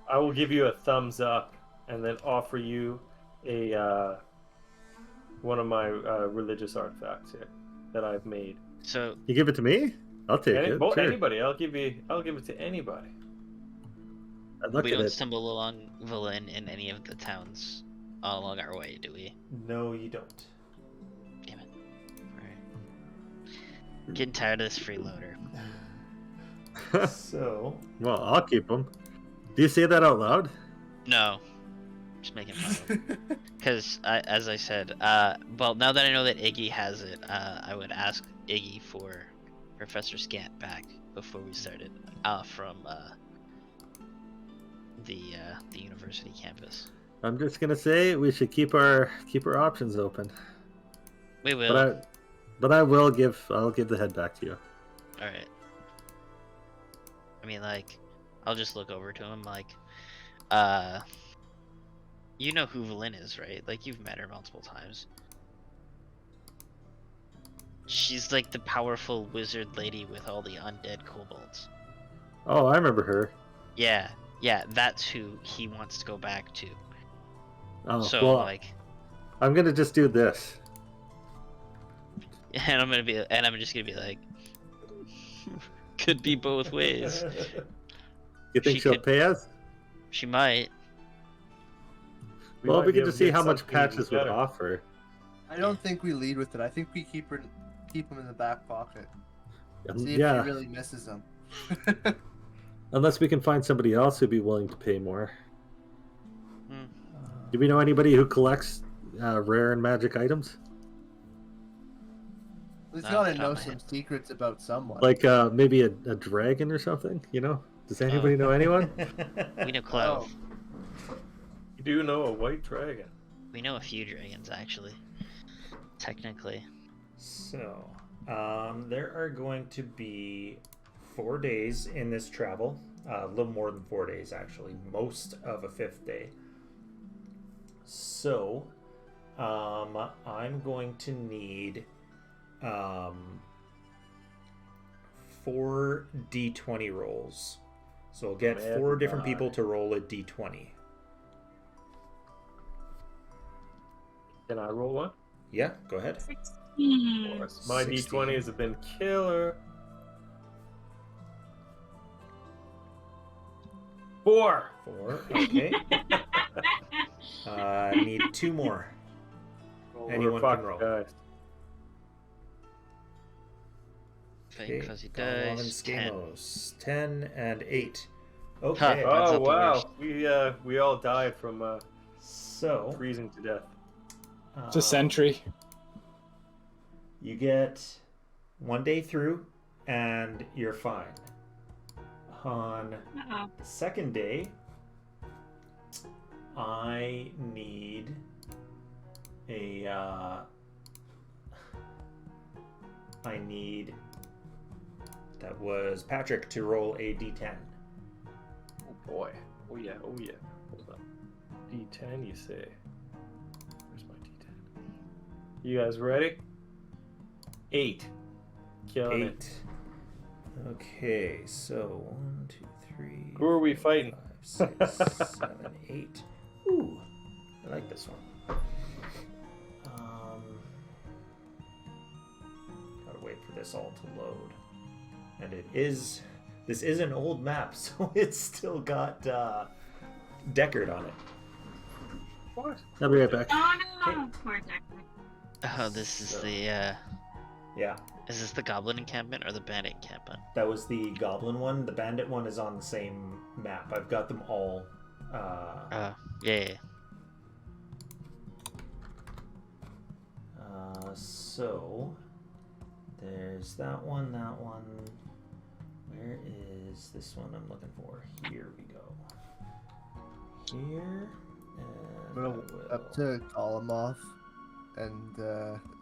D: I will give you a thumbs up and then offer you a one of my religious artifacts here that I've made.
C: So,
G: You give it to me? I'll take it. Sure.
D: Anybody, I'll give it to anybody.
G: I'd look
C: we
G: at
C: don't
G: it.
C: stumble along Villain in any of the towns along our way, do we?
B: No, you don't.
C: Damn it. Alright. Getting tired of this freeloader.
B: So,
G: Well, I'll keep them. Do you say that out loud?
C: No, just making fun of it. Because, as I said, well, now that I know that Iggy has it, I would ask Iggy for Professor Scant back before we started, from the university campus.
G: I'm just gonna say we should keep our options open.
C: We will.
G: But I'll give the head back to you.
C: All right. I mean, like, I'll just look over to him, like, you know who Valin is, right? Like, you've met her multiple times. She's like the powerful wizard lady with all the undead kobolds.
G: Oh, I remember her.
C: Yeah, that's who he wants to go back to.
G: Oh,
C: So,
G: well,
C: like,
G: I'm gonna just do this.
C: and I'm just gonna be like, could be both ways.
G: You think
C: She
G: she'll
C: could-
G: pay us?
C: She might.
G: Well,
D: might
G: we
D: be
G: can
D: able
G: just
D: to
G: see
D: get
G: how much
D: something even
G: Patches would
D: better.
G: offer.
A: I don't think we lead with it. I think we keep them in the back pocket. See if
G: Yeah,
A: she really misses them.
G: unless we can find somebody else who'd be willing to pay more.
C: Hmm.
G: Do we know anybody who collects rare and magic items?
A: We've
C: Not
A: got
C: off
A: to
C: the
A: know
C: top of my
A: some secrets about someone.
G: Like maybe a dragon or something? You know? Does anybody know anyone?
C: We know Cloud.
A: Oh,
D: You do know a white dragon.
C: We know a few dragons, actually. Technically.
B: So, there are going to be 4 days in this travel. A little more than 4 days, actually. Most of a 5th day. So, I'm going to need 4 d20 rolls. So I'll get
D: Man,
B: 4 different
D: God.
B: people to roll a d20.
D: Can I roll one?
B: Yeah, go ahead.
D: Of course. My
B: 16.
D: D20s have been killer. 4.
B: 4, okay. Need 2 more.
D: Well,
B: Anyone
D: we're
B: can
D: fucked,
B: roll.
D: guys.
C: Fake fuzzy
B: Goblin
C: dice. 10.
B: Skamos. 10 and 8. Okay.
C: Huh. That's
D: Oh
C: not the worst.
D: wow, we all died from
B: So,
D: freezing to death.
E: It's a sentry.
B: You get 1 day through, and you're fine. On
F: Uh-oh.
B: the second day, I need that was Patrick to roll a d10.
D: Oh boy. Oh yeah. Hold on. D10, you say? Where's my D10? You guys ready? 8. Killing it.
B: 8. Okay, so 1, 2, 3.
D: Who are we fighting?
B: 5, 6, 7, 8. Ooh, I like this one. Gotta wait for this all to load. And this is an old map, so it's still got Deckard on it.
D: What?
G: I'll be right back.
F: Oh no! Poor Deckard.
C: Oh, this is
B: So-
C: the,
B: Yeah,
C: is this the goblin encampment or the bandit encampment?
B: that was the Goblin one. The Bandit one is on the same map. I've got them all.
C: Yeah.
B: So there's that one. Where is this one I'm looking for? Here we go. Here.
A: I'm
B: And
A: gonna
B: I
A: up
B: will-
A: to call him off and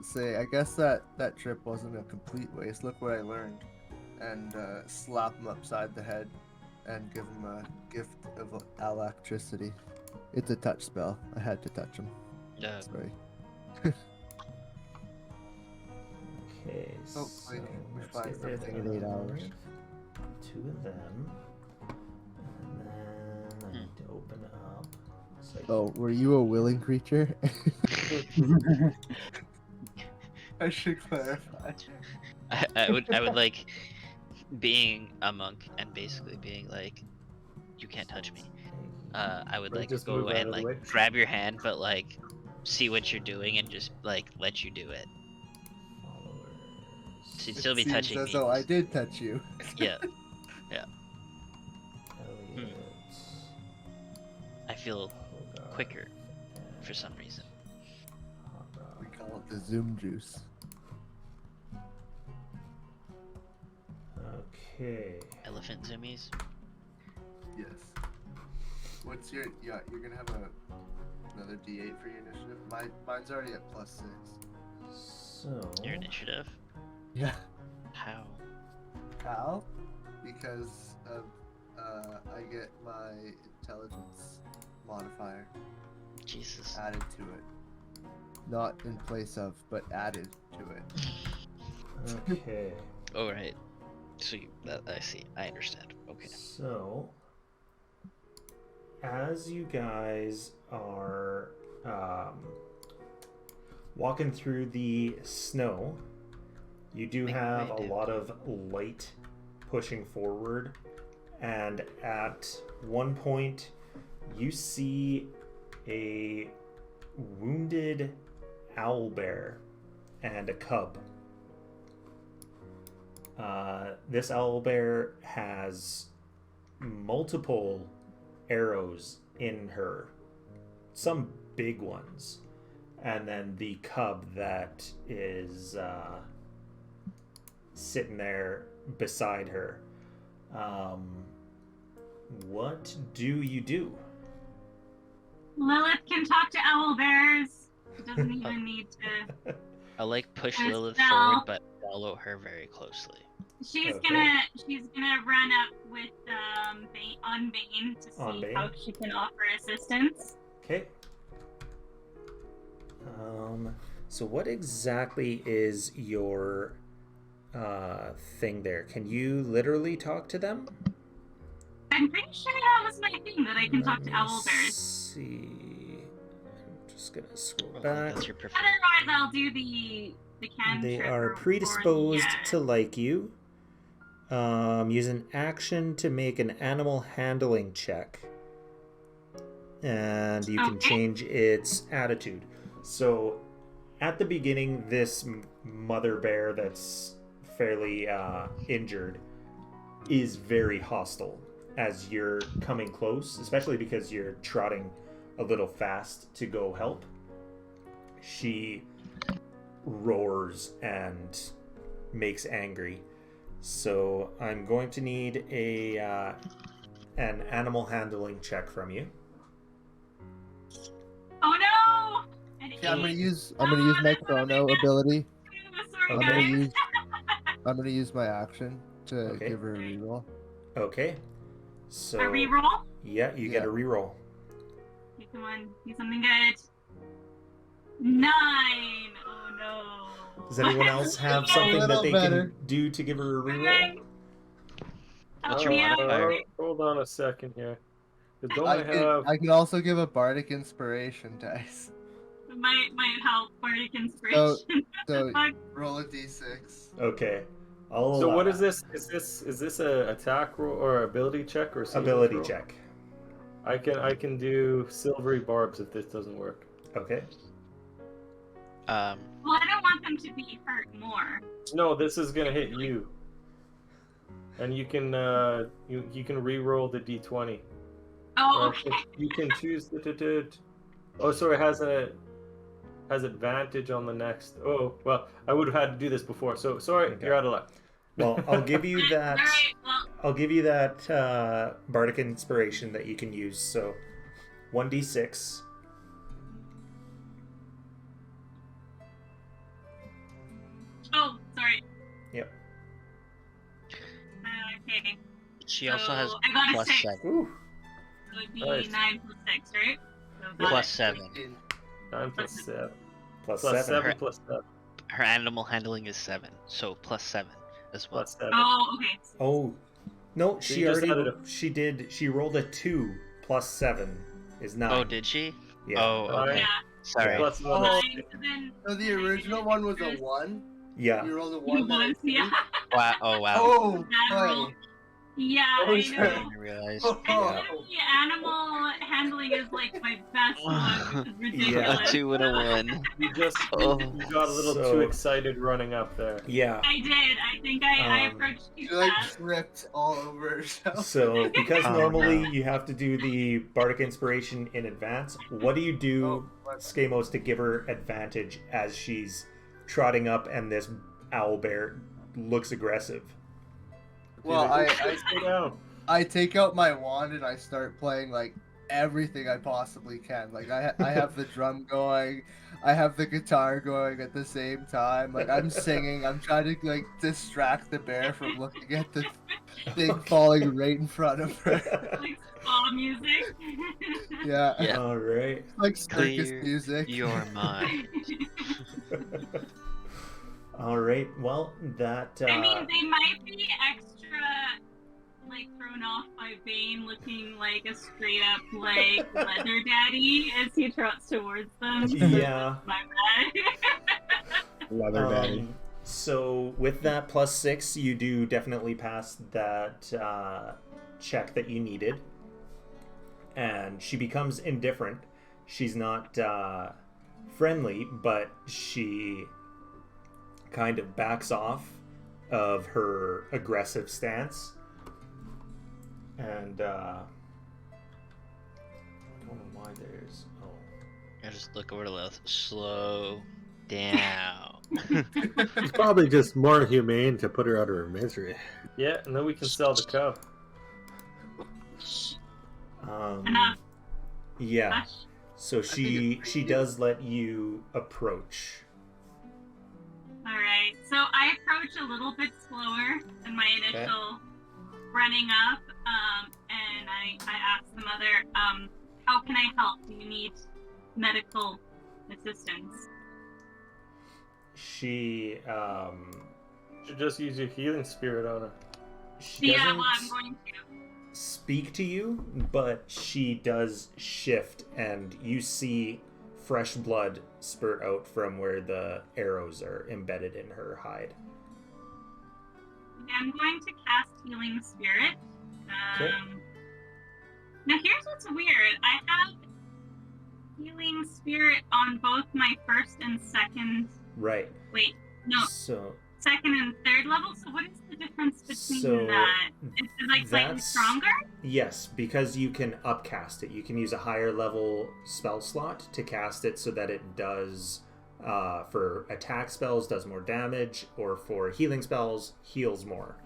A: say, I guess that trip wasn't a complete waste. Look what I learned. And slap him upside the head and give him a gift of electricity. It's a touch spell. I had to touch him.
C: Uh,
A: Sorry.
B: Okay,
A: Hopefully
B: so
A: we
B: let's
A: find
B: get rid
A: something in 8 hours.
B: of 2 of them. And then I need to open up. So
A: Oh, were you a willing creature? I should clarify.
C: I would like being a monk and basically being like, you can't touch me. I would
D: Or
C: like
D: just
C: go
D: move out
C: and
D: of the
C: like
D: way.
C: grab your hand, but like see what you're doing and just like let you do it.
B: followers.
C: So you'd still be
A: It seems
C: touching
A: as
C: me.
A: though I did touch you.
C: Yeah.
B: Elliot.
C: I feel
B: Hogak,
C: quicker for some reason.
B: Hogak.
A: We call it the Zoom juice.
B: Okay.
C: Elephant zoomies.
A: Yes. What's your... Yeah, you're gonna have another D8 for your initiative. Mine's already at +6.
B: So.
C: Your initiative.
A: Yeah.
C: How?
A: How? Because of I get my intelligence modifier
C: Jesus.
A: added to it. Not in place of, but added to it.
B: Okay.
C: All right. So I see. I understand. Okay.
B: So, as you guys are walking through the snow, you do have a lot of light pushing forward, and at one point, you see a wounded owlbear and a cub. This owlbear has multiple arrows in her, some big ones, and then the cub that is sitting there beside her. What do you do?
H: Lilith can talk to owlbears. She doesn't even need to.
C: I like push
H: There's
C: Lilith
H: Belle.
C: forward, but follow her very closely.
H: She's
B: Okay.
H: gonna run up with Bane to
B: On
H: see
B: Bane?
H: how she can offer assistance.
B: Okay. So what exactly is your thing there? Can you literally talk to them?
H: I'm pretty sure that was my thing, that I can talk to
B: Let me
H: owlbears.
B: see. I'm just gonna scroll
C: Well,
B: back.
C: that's your preferred.
H: Otherwise, I'll do the cantrip.
B: They
H: or-
B: are
H: or
B: predisposed
H: the,
B: to like you. Use an action to make an animal handling check. And you can
H: Okay.
B: change its attitude. So, at the beginning, this mother bear that's fairly injured is very hostile as you're coming close, especially because you're trotting a little fast to go help. She roars and makes angry. So I'm going to need an animal handling check from you.
H: Oh no!
A: Yeah, I'm gonna use my chrono ability. I'm
B: Okay.
A: gonna use my action to
B: Okay.
A: give her a reroll.
B: Okay. So
H: A reroll?
B: yeah, you get a reroll.
H: Okay, come on, do something good. 9! Oh no.
B: Does anyone else have
A: A
B: something that
A: little
B: they
A: better.
B: can do to give her a reroll?
H: Help
C: your
H: me out.
C: modifier?
D: Hold on a second here. 'Cause don't I have?
A: I can also give a bardic inspiration dice.
H: Might help bardic inspiration.
A: So
H: Fuck.
A: roll a d6.
B: Okay. I'll
D: So
B: allow
D: what is
B: that.
D: this? Is this a attack roll or ability check or saving
B: Ability
D: throw?
B: check.
D: I can do silvery barbs if this doesn't work.
B: Okay.
H: Well, I don't want them to be hurt more.
D: No, this is gonna hit you. And you can you can re-roll the d20.
H: Oh,
D: Or
H: okay.
D: you can choose the. Oh, sorry, it has advantage on the next. Oh, well, I would have had to do this before. So sorry,
B: Okay.
D: you're out of luck.
B: Well, I'll give you that.
H: Alright, well,
B: I'll give you that bardic inspiration that you can use. So, 1d6.
H: oh, sorry.
B: Yep.
H: Okay.
C: She also has
H: I got a
C: plus
H: 6.
C: 7.
B: Ooh.
H: So it'd be
D: Nice.
H: 9 plus 6, right? So
C: Plus
H: got it.
C: 7.
D: 9 plus 7.
B: Plus
D: Plus
B: 7.
D: 7 plus 7.
C: Her animal handling is 7, so plus 7 as well.
D: Plus 7.
H: Oh, okay.
B: Oh. No,
D: So
B: she
D: you just
B: already.
D: added
B: She rolled a 2 plus 7 is 9.
C: Oh, did she?
B: Yeah.
C: Oh, okay.
H: Yeah.
C: Sorry.
D: Plus
A: Oh.
D: 1.
H: 9, so then...
A: So the original one was a 1.
B: Yeah.
A: You rolled a
H: It
A: 1.
H: was, yeah.
C: Wow. Oh, wow.
A: Oh,
H: Bad roll.
A: boy.
H: Yeah,
D: Oh,
H: I
D: shit.
H: know.
C: I realized.
A: Oh.
H: Actually, animal handling is like my best one, which is ridiculous.
C: A 2 and a 1.
D: You just
C: Oh.
D: you got a little
B: So-
D: too excited running up there.
B: Yeah.
H: I did. I think I
B: Um,
H: approached too
A: She like
H: fast.
A: tripped all over herself.
B: So, because
C: Oh,
B: normally
C: no.
B: you have to do the bardic inspiration in advance, what do you do,
A: Oh, what?
B: Skamos, to give her advantage as she's trotting up and this owl bear looks aggressive?
A: Well,
D: Slow down.
A: I take out my wand and I start playing like everything I possibly can. Like I have the drum going, I have the guitar going at the same time. Like I'm singing, I'm trying to like distract the bear from looking at the thing falling right in front of her.
H: Like spa music.
A: Yeah,
C: Yeah.
B: All right.
A: like circus
C: Clear
A: music.
C: Your mind.
B: All right. Well, that.
H: I mean, they might be extra like thrown off by Bane looking like a straight up like leather daddy as he trots towards them.
B: Yeah.
H: My bad.
E: Leather daddy.
B: So with that +6, you do definitely pass that check that you needed, and she becomes indifferent. She's not friendly, but she kind of backs off of her aggressive stance, and I don't know why there's
C: I just look over to the left. Slow down.
G: It's probably just more humane to put her out of her misery.
D: Yeah, and then we can sell the cow.
H: Enough.
B: yeah.
H: Hush.
B: So she does let you approach.
H: Alright, so I approach a little bit slower than my initial running up, and I ask the mother, how can I help? Do you need medical assistance?
B: She
D: Should just use your healing spirit on her.
B: she
H: Yeah,
B: doesn't
H: well, I'm going to.
B: speak to you, but she does shift, and you see fresh blood spurt out from where the arrows are embedded in her hide.
H: I'm going to cast Healing Spirit.
B: Okay.
H: Now here's what's weird. I have Healing Spirit on both my first and second.
B: Right.
H: Wait, no,
B: So
H: second and third level. So what is the difference between
B: So,
H: that? Is it like slightly
B: that's-
H: stronger?
B: yes, because you can upcast it. You can use a higher level spell slot to cast it so that it does, for attack spells, does more damage, or for healing spells, heals more.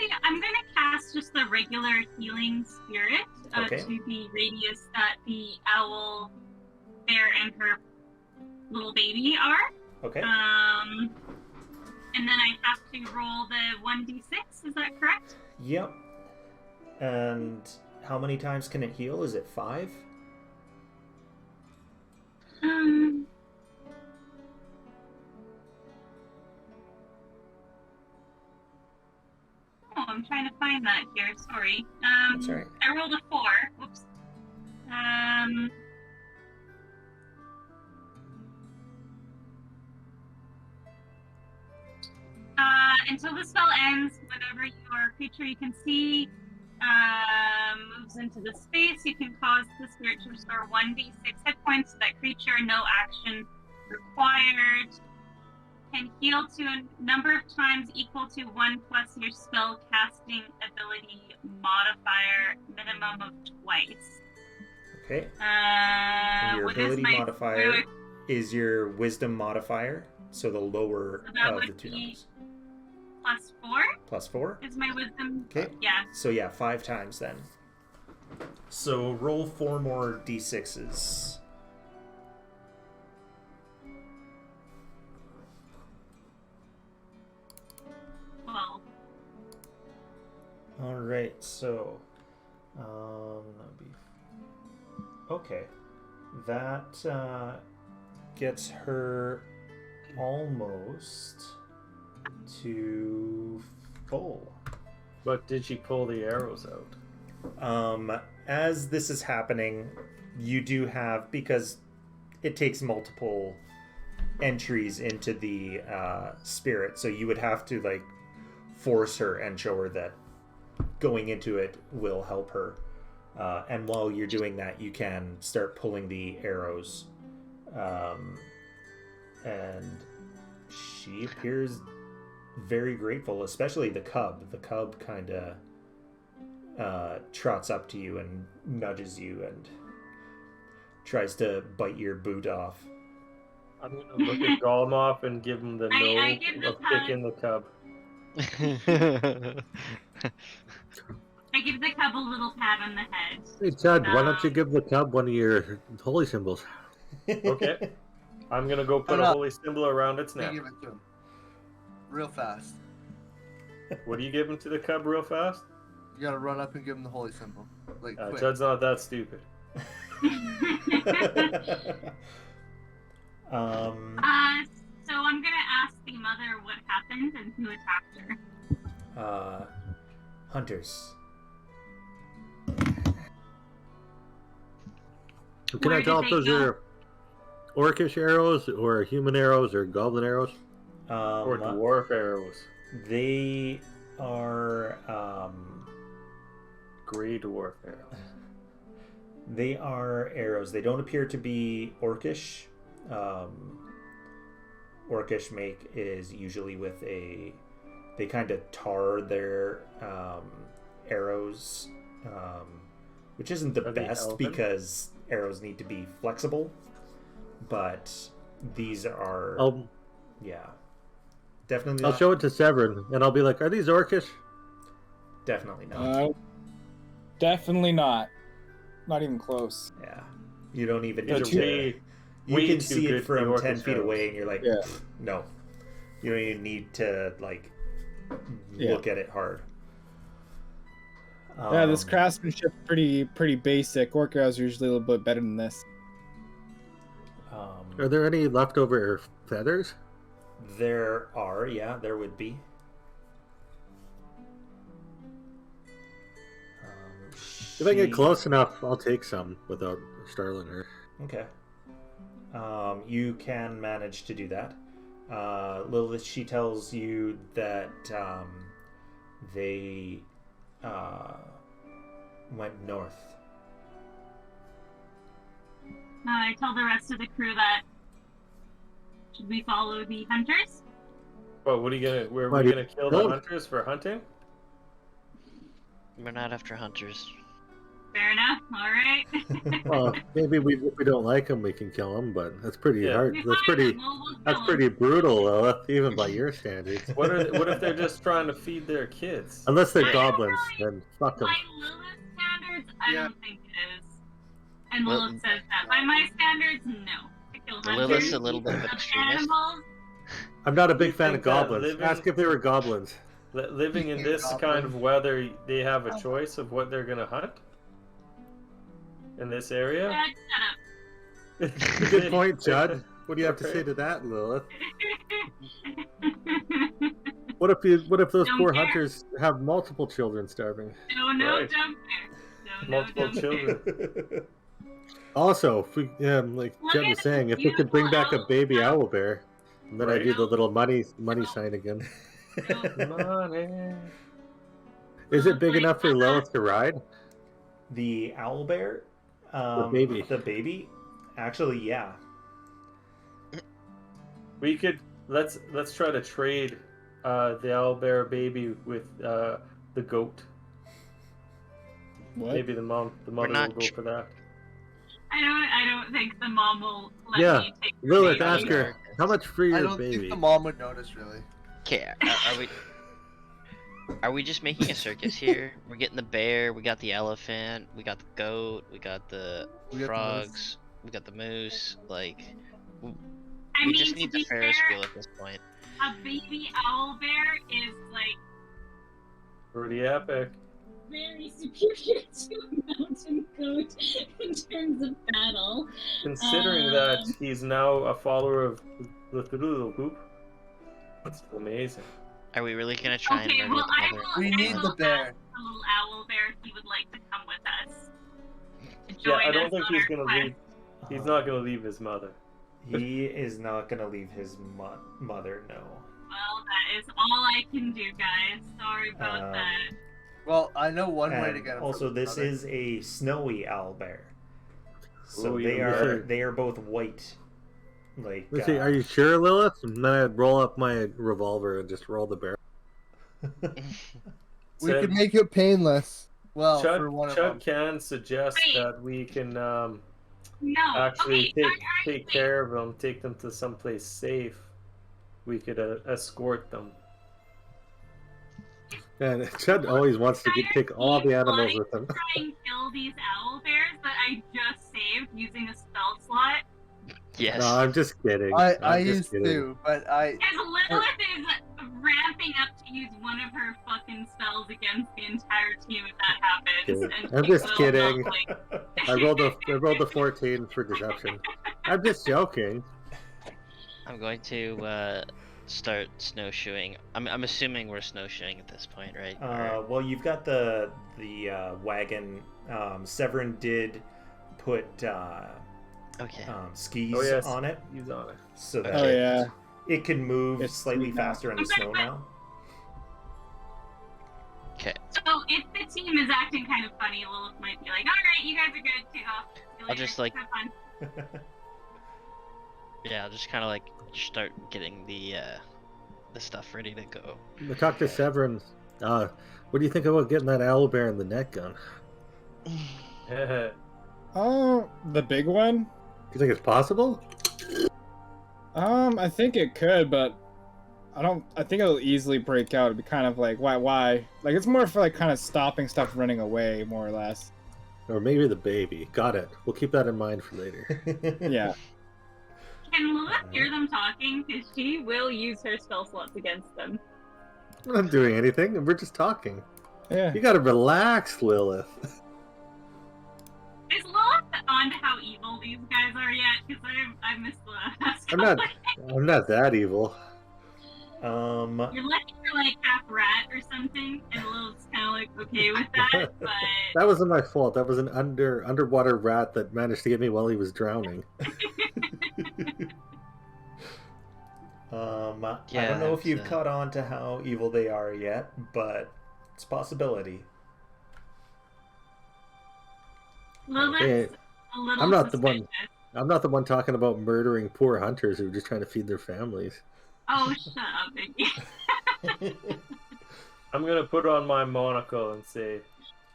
H: Yeah, I'm gonna cast just the regular Healing Spirit
B: Okay.
H: to the radius that the owl, bear, and her little baby are.
B: Okay.
H: And then I have to roll the 1d6, is that correct?
B: Yep. And how many times can it heal? Is it 5?
H: Oh, I'm trying to find that here, sorry.
B: That's all right.
H: I rolled a 4, whoops. Until the spell ends, whenever your creature you can see moves into the space, you can cause the spirit to restore 1d6 hit points to that creature, no action required. Can heal to a number of times equal to 1 plus your spell casting ability modifier, minimum of twice.
B: Okay. Your
H: What is
B: ability
H: my
B: modifier is your wisdom modifier, so the lower
H: So that
B: of the
H: would
B: two
H: be-
B: numbers.
H: plus 4
B: Plus 4?
H: is my wisdom.
B: Okay.
H: Yeah.
B: So yeah, 5 times then. So roll 4 more d6s.
H: Well,
B: All right, so that'd be okay. That gets her almost to full.
D: But did she pull the arrows out?
B: As this is happening, you do have, because it takes multiple entries into the spirit, so you would have to like force her and show her that going into it will help her. And while you're doing that, you can start pulling the arrows. And she appears very grateful, especially the cub. The cub kind of trots up to you and nudges you and tries to bite your boot off.
D: I'm gonna look at Golmoff and give him the
H: I give the
D: of picking the cub.
H: I give the cub a little pat on the head.
G: Hey, Chad, why don't you give the cub one of your holy symbols?
D: Okay. I'm gonna go put a holy symbol around its
A: I
D: neck.
A: give it to him. Real fast.
D: What do you give him to the cub real fast?
A: You gotta run up and give him the holy symbol. Like, quick.
D: Chad's not that stupid.
H: So I'm gonna ask the mother what happened and who attacked her.
B: Hunters.
G: Can
H: Where
G: I tell
H: did
G: if
H: they
G: those
H: go?
G: are orcish arrows or human arrows or goblin arrows?
D: Or dwarf arrows.
B: They are
D: Grey dwarf arrows.
B: they are arrows. They don't appear to be orcish. Orcish make is usually with they kind of tar their arrows, which isn't the
D: Are they
B: best
D: elven?
B: because arrows need to be flexible, but these are definitely
G: I'll
B: not,
G: show it to Severin, and I'll be like, "Are these orcish?"
B: definitely not.
E: Definitely not. Not even close.
B: Yeah, you don't even
D: These
B: need
D: are
B: to.
D: way-
B: You
D: way
B: can
D: too
B: see
D: good
B: it
D: for the
B: from 10
D: orcish
B: feet
D: arrows.
B: away, and you're like,
E: Yeah.
B: no. You don't even need to like
E: Yeah.
B: look at it hard.
E: Yeah, this
B: Um,
E: craftsmanship pretty basic. Orc arrows are usually a little bit better than this.
G: Are there any leftover feathers?
B: There are, yeah, there would be.
G: If I get close enough, I'll take some without startling her.
B: Okay. You can manage to do that. Lilith, she tells you that they went north.
H: I tell the rest of the crew that should we follow the hunters?
D: Well, what are you gonna? Were
G: Why
D: we
G: do you-
D: gonna kill the
G: No.
D: hunters for hunting?
C: We're not after hunters.
H: Fair enough. All right.
G: Well, maybe if we don't like them, we can kill them, but that's pretty
D: Yeah.
G: hard.
H: If
G: That's
H: I
G: pretty.
H: don't, we'll
G: That's
H: kill 'em.
G: pretty brutal, Lilith, even by your standards.
D: What if they're just trying to feed their kids?
G: Unless they're
H: I
G: goblins,
H: don't
G: then fuck them.
H: By Lilith's standards, I
A: Yeah.
H: don't think it is. And
C: Well-
H: Lilith says that. By my standards, no. To kill
C: Lilith's
H: hunters
C: a little bit of an
H: of
C: extremist.
H: animals.
G: I'm not a big
D: You
G: fan of
D: think that
G: goblins.
D: living-
G: Ask if they were goblins.
D: Living in this kind of weather, they have a choice of what they're gonna hunt in this area.
H: Shut
G: Good point, Judd. What do you have to say to that, Lilith?
H: up.
G: What if those
H: Don't
G: poor
H: care.
G: hunters have multiple children starving?
H: No,
D: Right.
H: don't care.
D: Multiple
H: don't care.
D: children.
G: Also, if we, like
H: Look
G: Jen
H: at
G: was
H: the
G: saying, if we could bring back a
H: beautiful
G: baby
H: owl.
G: owl bear, and then I
D: Right.
G: do the little money sign again.
D: Money.
G: Is it big enough for Lilith to ride?
B: The owl bear?
G: baby.
B: The baby? Actually, yeah.
D: We could let's try to trade the owlbear baby with the goat.
E: What?
D: Maybe the mother will
C: not
D: go for that.
H: I don't think the mom will let
G: Yeah.
H: me take the
G: Lilith,
H: baby.
G: ask her, how much for
A: I
G: your
A: don't
G: baby?
A: think the mom would notice, really.
C: Okay, are we just making a circus here? We're getting the bear, we got the elephant, we got the goat, we got the
A: We got the
C: frogs, we got the moose. Like,
H: I
C: we
H: mean,
C: just
H: to
C: need
H: be
C: the Ferris
H: fair,
C: wheel at this point.
H: a baby owl bear is like
D: Pretty epic.
F: Very superior to a mountain goat in terms of battle.
D: Considering that he's now a follower of the Poop, that's amazing.
C: Are we really gonna try
H: okay.
C: and murder
H: Well,
C: the
H: I
C: mother?
H: will.
A: We
H: I
A: need
H: will
A: the bear.
H: ask the little owl bear if he would like to come with us. To
D: Yeah, I
H: join
D: don't
H: us
D: think
H: on
D: he's
H: our
D: gonna
H: quest.
D: leave. He's not gonna leave his mother.
B: He is not going to leave his mother, no.
H: Well, that is all I can do, guys. Sorry about
B: Um,
H: that.
A: Well, I know one way to
B: And
A: get them.
B: also,
A: from
B: this
A: another.
B: is a snowy owlbear. So
D: Oh,
B: they
D: yeah.
B: are both white. Like,
G: Let's see, are you sure, Lilith? And then I'd roll up my revolver and just roll the barrel.
A: We
D: Said-
A: could make it painless. Well,
D: Chuck,
A: for one of
D: Chuck
A: them.
D: can suggest
H: Wait.
D: that we can
H: No.
D: actually
H: okay.
D: take care of them, take them to someplace safe. We could escort them.
G: And Chud always wants to take all the animals with him.
H: Try and kill these owl bears that I just saved using a spell slot.
C: Yes.
G: No, I'm just kidding.
A: I
G: I'm just
A: used
G: kidding.
A: to, but I.
H: Because Lilith is ramping up to use one of her fucking spells against the entire team if that happens.
G: Kidding.
H: And
G: I'm
H: she
G: just
H: will
G: kidding.
H: not, like-
G: I rolled a 14 for deception. I'm just joking.
C: I'm going to start snowshoeing. I'm assuming we're snowshoeing at this point, right? Or-
B: well, you've got the wagon. Severin did put
C: okay.
B: skis
D: Oh, yes.
B: on it,
D: He's on it.
B: so that
E: Oh yeah.
B: it can move
E: It's
B: slightly
E: sweet now.
B: faster in the snow now.
C: Okay.
H: So if the team is acting kind of funny, Lilith might be like, alright, you guys are good, take off. See you
C: I'll
H: later.
C: just, like-
H: Have fun.
C: Yeah, I'll just kind of like start getting the stuff ready to go.
G: I talked to Severin. What do you think about getting that owlbear in the net gun?
E: Oh, the big one?
G: Do you think it's possible?
E: I think it could, but I think it'll easily break out. It'd be kind of like, why? Like, it's more for like kind of stopping stuff running away, more or less.
G: Or maybe the baby. Got it. We'll keep that in mind for later.
E: Yeah.
H: Can Lilith hear them talking? Because she will use her spell slots against them.
G: We're not doing anything. We're just talking.
E: Yeah.
G: You gotta relax, Lilith.
H: Is Lilith on to how evil these guys are yet? Because I missed the last
G: I'm not that evil.
H: You're lucky you're like half rat or something, and Lilith's kind of like okay with that, but...
G: That wasn't my fault. That was an underwater rat that managed to get me while he was drowning.
B: I
C: Yeah,
B: don't know if
C: it's,
B: you've caught on to how evil they are yet, but it's a possibility.
H: Lilith's
G: Hey,
H: a little
G: I'm not the
H: suspicious.
G: one. I'm not the one talking about murdering poor hunters who are just trying to feed their families.
H: Oh, shut up, Vicky.
D: I'm gonna put on my monocle and say,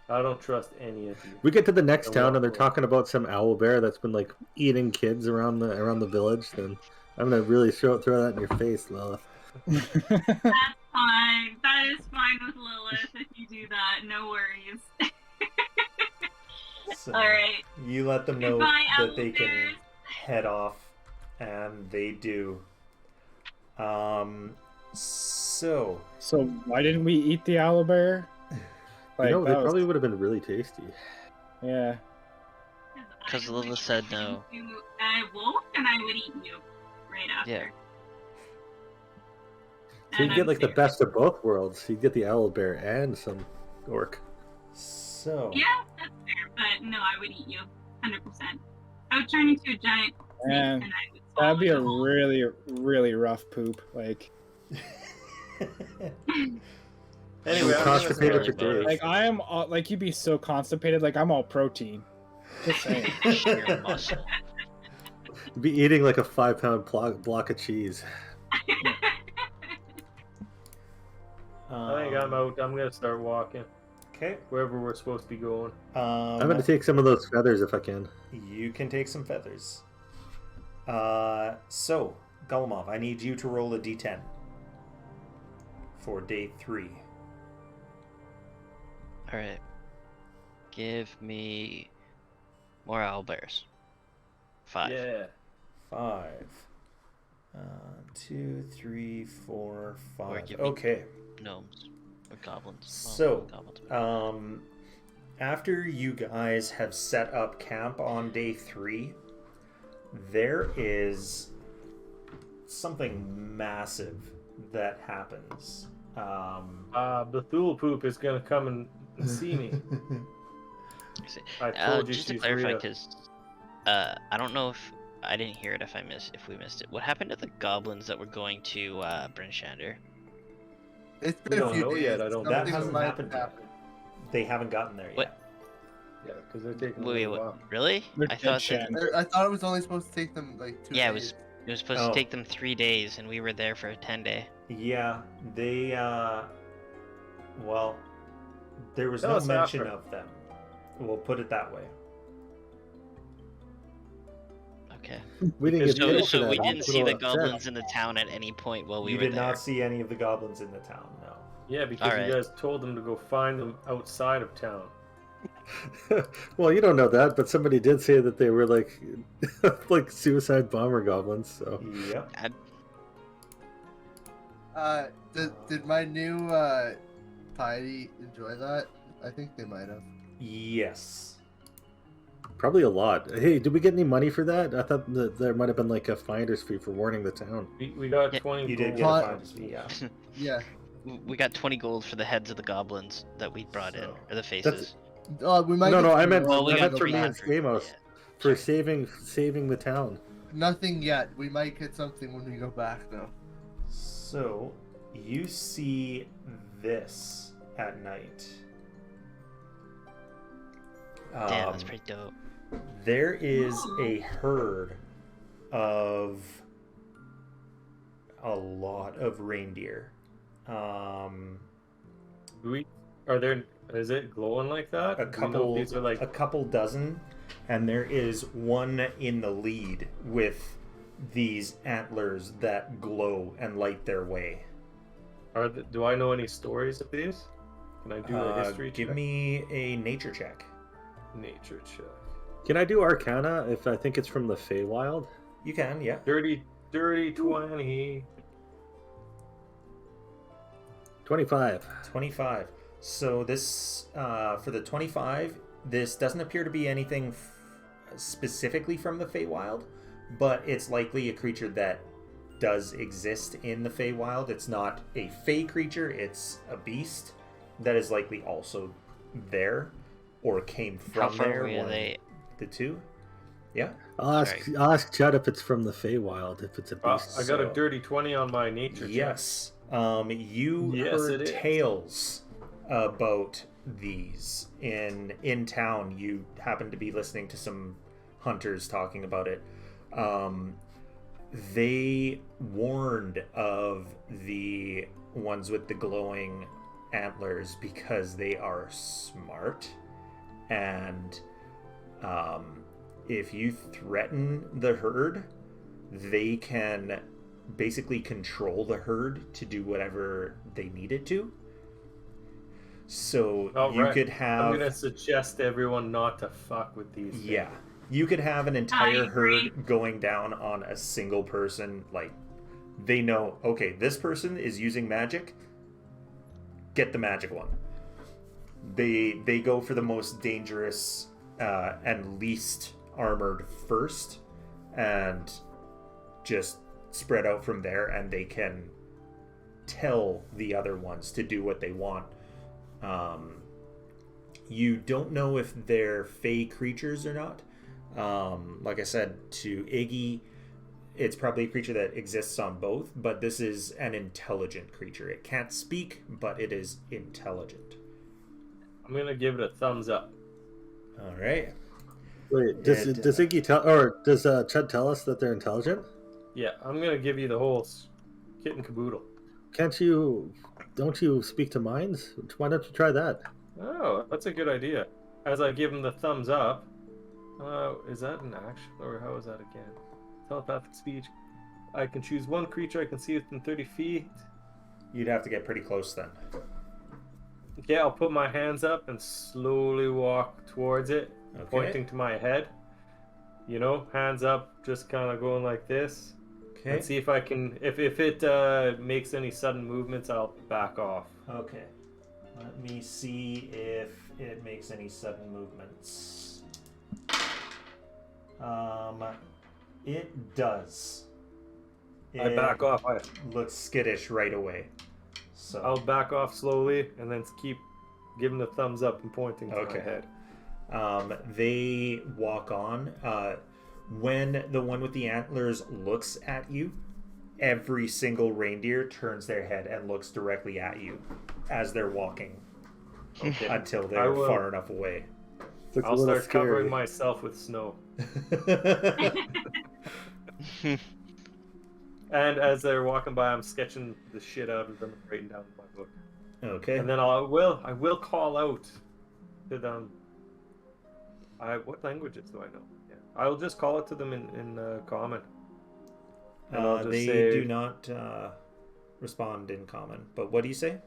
D: I don't trust any of you.
G: We get to the next
D: Oh,
G: town and they're
D: well.
G: talking about some owlbear that's been like eating kids around the village. Then I'm gonna really throw that in your face, Lilith.
H: That's fine. That is fine with Lilith if you do that. No worries.
B: So
H: Alright.
B: you let them know
H: Goodbye,
B: that they can
H: owlbears.
B: head off, and they do. So
E: So why didn't we eat the owlbear? Like,
G: You know, they
E: that was-
G: probably would have been really tasty.
E: Yeah.
C: Because
H: I
C: Lilith
H: would
C: said
H: turn
C: no.
H: into a wolf, and I would eat you right after.
C: Yeah.
G: So you
H: And
G: get
H: I'm
G: like the
H: serious.
G: best of both worlds. You get the owlbear and some orc.
B: so
H: Yeah, that's fair, but no, I would eat you. 100%. I would turn into a giant snake,
E: Man,
H: and I would swallow
E: That'd be a
H: you whole.
E: really, really rough poop. Like,
D: Anyway, I'm
G: Constipated
D: gonna
G: for
D: start-
G: days.
E: like I am, like you'd be so constipated. Like I'm all protein. Just saying.
C: Sheer muscle.
G: You'd be eating like a 5-pound block of cheese.
D: I think I'm out. I'm gonna start walking
B: Okay.
D: wherever we're supposed to be going.
G: I'm gonna take some of those feathers if I can.
B: You can take some feathers. So, Golemov, I need you to roll a d10 for day 3.
C: Alright. Give me more owlbears. 5.
D: Yeah.
B: 5. 2, 3, 4,
C: Or
B: 5.
C: give me-
B: Okay.
C: Gnomes. Or goblins.
B: So,
C: goblins.
B: After you guys have set up camp on day 3, there is something massive that happens.
D: Bethul Poop is gonna come and see me. I told you
C: just to
D: she's
C: clarify,
D: real.
C: because I don't know if I didn't hear it. If we missed it, what happened to the goblins that were going to Brinshander?
A: It's
D: We
A: been a
D: don't
A: few
D: know
A: days.
D: yet, I don't-
B: That
A: Something
B: hasn't
A: might
B: happened yet. They haven't gotten there yet.
C: What?
D: Yeah, because they're taking a
C: Wait,
D: little while.
C: what? Really?
E: They're
C: I
E: dead
C: thought
E: chat.
C: that,
A: I thought it was only supposed to take them like 2
C: Yeah, it
A: days.
C: it was supposed
B: Oh.
C: to take them 3 days, and we were there for a 10-day.
B: Yeah, they well, there was
D: Tell
B: no
D: us
B: mention
D: after.
B: of them. We'll put it that way.
C: Okay.
G: We didn't get
C: So,
G: paid for
C: so
G: that.
C: we
G: I'm
C: didn't see
G: a
C: the
G: little upset.
C: goblins in the town at any point while we
B: You
C: were
B: did
C: there.
B: not see any of the goblins in the town, no.
D: Yeah, because
C: Alright.
D: you guys told them to go find them outside of town.
G: Well, you don't know that, but somebody did say that they were like like suicide bomber goblins. So
B: Yep.
A: Did my new piety enjoy that? I think they might have.
B: Yes.
G: probably a lot. Hey, did we get any money for that? I thought that there might have been like a finder's fee for warning the town.
D: We got
C: Yeah,
D: 20
B: You did
D: gold.
B: get a
A: Pot-
B: finder's fee, yeah.
A: Yeah.
C: We got 20 gold for the heads of the goblins that we brought in,
B: So,
C: or the faces.
A: We might.
G: No,
A: get
G: no, I
A: some
G: meant,
A: more.
C: Well, we
G: I
C: got
G: meant for me and
C: 300.
G: Stamos
C: Yeah.
G: for saving the town.
A: Nothing yet. We might get something when we go back though.
B: So, you see this at night.
C: Damn, that's pretty dope.
B: There is a herd of a lot of reindeer.
D: Is it glowing like that?
B: A
D: Do we know if
B: couple,
D: these are like
B: a couple dozen, and there is one in the lead with these antlers that glow and light their way.
D: do I know any stories of these? Can I do a history
B: Give
D: check?
B: me a nature check.
D: Nature check.
G: Can I do Arcana if I think it's from the Feywild?
B: You can, yeah.
D: Dirty 20.
G: 25.
B: 25. So this, for the 25, this doesn't appear to be anything specifically from the Feywild, but it's likely a creature that does exist in the Feywild. It's not a Fey creature, it's a beast that is likely also there, or came
C: How
B: from
C: far
B: there.
C: away are
B: one of
C: they?
B: The two? Yeah.
G: I'll ask Chad if it's from the Feywild, if it's a beast.
D: I got a
B: So-
D: dirty 20 on my nature
B: Yes. You
D: Yes,
B: heard
D: it is.
B: tales about these in town. You happened to be listening to some hunters talking about it. They warned of the ones with the glowing antlers because they are smart, and if you threaten the herd, they can basically control the herd to do whatever they need it to. So
D: check.
B: you could
D: I'm
B: have
D: gonna suggest everyone not to fuck with these.
B: yeah, you could have an entire
H: agree.
B: herd going down on a single person. Like, they know, okay, this person is using magic, get the magic one. They go for the most dangerous and least armored first, and just spread out from there, and they can tell the other ones to do what they want. You don't know if they're fey creatures or not. Like I said to Iggy, it's probably a creature that exists on both, but this is an intelligent creature. It can't speak, but it is intelligent.
D: I'm gonna give it a thumbs up.
B: All right.
G: Wait, does Iggy tell, or does Chad tell us that they're intelligent?
D: Yeah, I'm gonna give you the whole kit and caboodle.
G: Don't you speak to minds? Why don't you try that?
D: Oh, that's a good idea. As I give him the thumbs up, is that an action or how is that again? Telepathic speech. I can choose one creature I can see within 30 feet.
B: You'd have to get pretty close then.
D: Okay, I'll put my hands up and slowly walk towards it,
B: Okay.
D: pointing to my head. You know, hands up, just kind of going like this.
B: Okay.
D: And see if I can, if it makes any sudden movements, I'll back off.
B: Okay. Let me see if it makes any sudden movements. It does.
D: I back off.
B: Looks skittish right away. So
D: I'll back off slowly and then keep giving the thumbs up and pointing to
B: Okay.
D: my head.
B: they walk on. When the one with the antlers looks at you, every single reindeer turns their head and looks directly at you as they're walking.
D: Okay.
B: until
D: I
B: they're
D: will.
B: far enough away.
G: Looks a
D: I'll
G: little
D: start covering
G: scary.
D: myself with snow. And as they're walking by, I'm sketching the shit out of them and writing down in my book.
B: Okay.
D: And then I will call out to them. What languages do I know? Yeah, I'll just call it to them in common. And I'll just
B: They
D: say,
B: do not respond in common. But what do you say?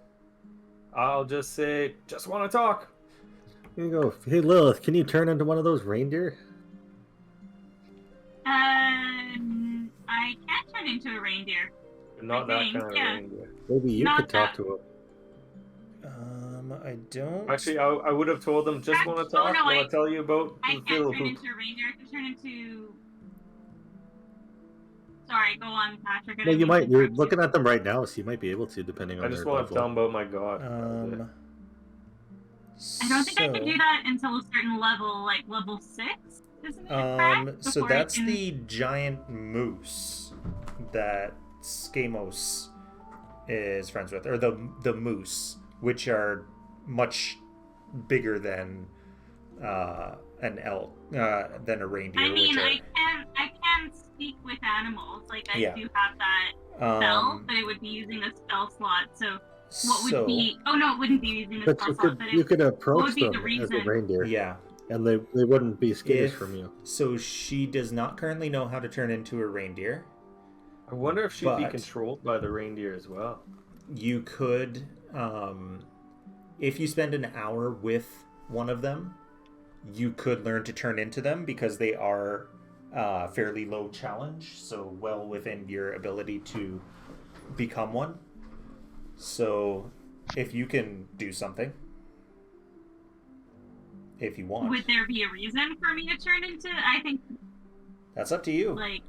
D: I'll just say, just want to talk.
G: Here you go. Hey Lilith, can you turn into one of those reindeer?
H: I can't turn into a reindeer.
D: Not that
H: think,
D: kind of
H: yeah.
D: reindeer.
G: Maybe you
H: Not
G: could talk
H: that.
G: to him.
B: I don't.
D: Actually, I would have told them, just want to talk.
H: no,
D: Will I tell you about
H: I
D: the
H: can't
D: fiddle
H: turn
D: poop?
H: into a reindeer. I can turn into. Sorry, go on, Patrick. I
G: Well,
H: didn't
G: you
H: mean to
G: might. You're
H: interrupt you.
G: looking at them right now, so you might be able to, depending on
D: I just
G: their
D: want to
G: level.
D: tell them about my god.
H: I don't think I can do that until a certain level, like level 6, isn't it? correct?
B: So
H: Before I
B: that's
H: can-
B: the giant moose that Skamos is friends with, or the moose, which are much bigger than an elk, than a reindeer.
H: I mean,
B: which are,
H: I can speak with animals. Like I
B: Yeah.
H: do have that spell, but it would be using a spell slot. So what would be? Oh no, it wouldn't be using a
G: But
H: spell
G: you
H: slot.
G: could
H: But
G: you
H: it,
G: could approach
H: would be
G: them
H: the
G: as a
H: reason?
G: reindeer,
B: Yeah.
G: and they wouldn't be skittish
B: If-
G: from you.
B: So she does not currently know how to turn into a reindeer.
D: I wonder if she'd be
B: But-
D: controlled by the reindeer as well.
B: You could, if you spend an hour with one of them, you could learn to turn into them because they are fairly low challenge, so well within your ability to become one. So if you can do something, if you want,
H: Would there be a reason for me to turn into? I think
B: that's up to you.
H: like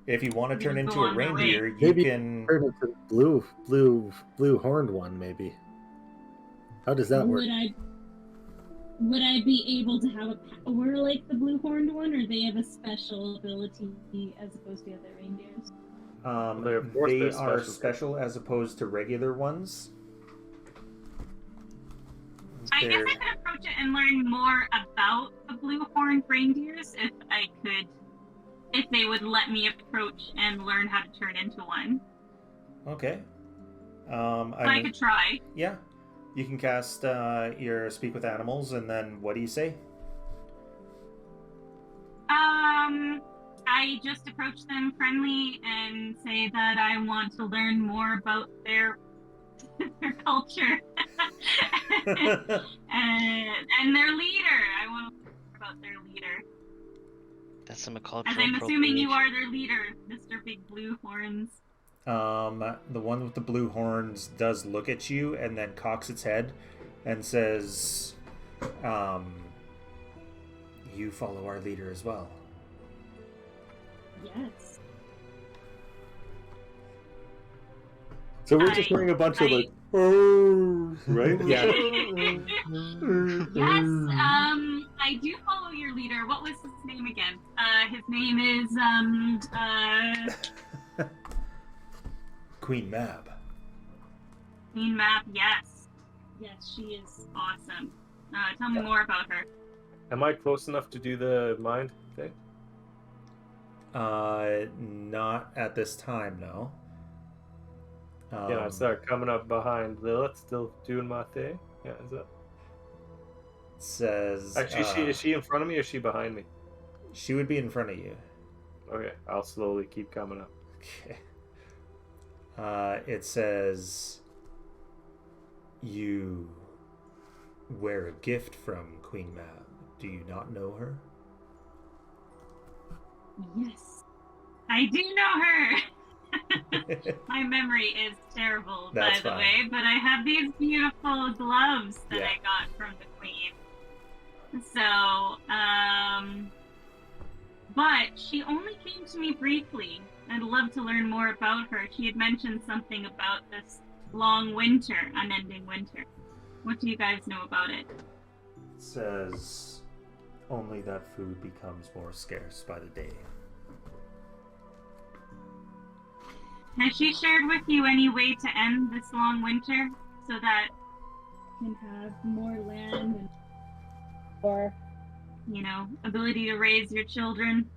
B: If you want to turn
H: go
B: into a
H: on my way.
B: reindeer, you
G: Maybe
B: can.
G: turn into blue horned one, maybe. How does that work?
F: Would I be able to have a power like the blue horned one, or they have a special ability as opposed to the other reindeers?
D: Of course
B: They
D: they're
B: are
D: special.
B: special as opposed to regular ones.
H: I guess
B: They're-
H: I could approach it and learn more about the blue horned reindeers if I could, if they would let me approach and learn how to turn into one.
B: Okay.
H: I could try.
B: Yeah. You can cast your Speak with Animals, and then what do you say?
H: I just approach them friendly and say that I want to learn more about their culture and their leader. I want to learn about their leader.
C: That's some cultural
H: As I'm assuming you
C: appropriation.
H: are their leader, Mr. Big Blue Horns.
B: The one with the blue horns does look at you and then cocks its head and says, you follow our leader as well.
F: Yes.
G: So we're just wearing a bunch of like, right?
B: Yeah.
H: Yes, I do follow your leader. What was his name again? His name is,
B: Queen Mab.
H: Queen Map, yes.
F: Yes, she is.
H: Awesome. Tell me more about her.
D: Am I close enough to do the mind thing?
B: Not at this time, no.
D: Yeah, I start coming up behind Lilith, still doing my thing. Yeah, is that?
B: Says
D: Actually, is she in front of me or is she behind me?
B: she would be in front of you.
D: Okay, I'll slowly keep coming up.
B: Okay. It says you wear a gift from Queen Mab. Do you not know her?
F: Yes.
H: I do know her. My memory is terrible,
B: That's
H: by the
B: fine.
H: way, but I have these beautiful gloves that
B: Yeah.
H: I got from the Queen. So, but she only came to me briefly. I'd love to learn more about her. She had mentioned something about this long winter, unending winter. What do you guys know about it?
B: It says only that food becomes more scarce by the day.
H: Has she shared with you any way to end this long winter so that
F: can have more land and more,
H: ability to raise your children.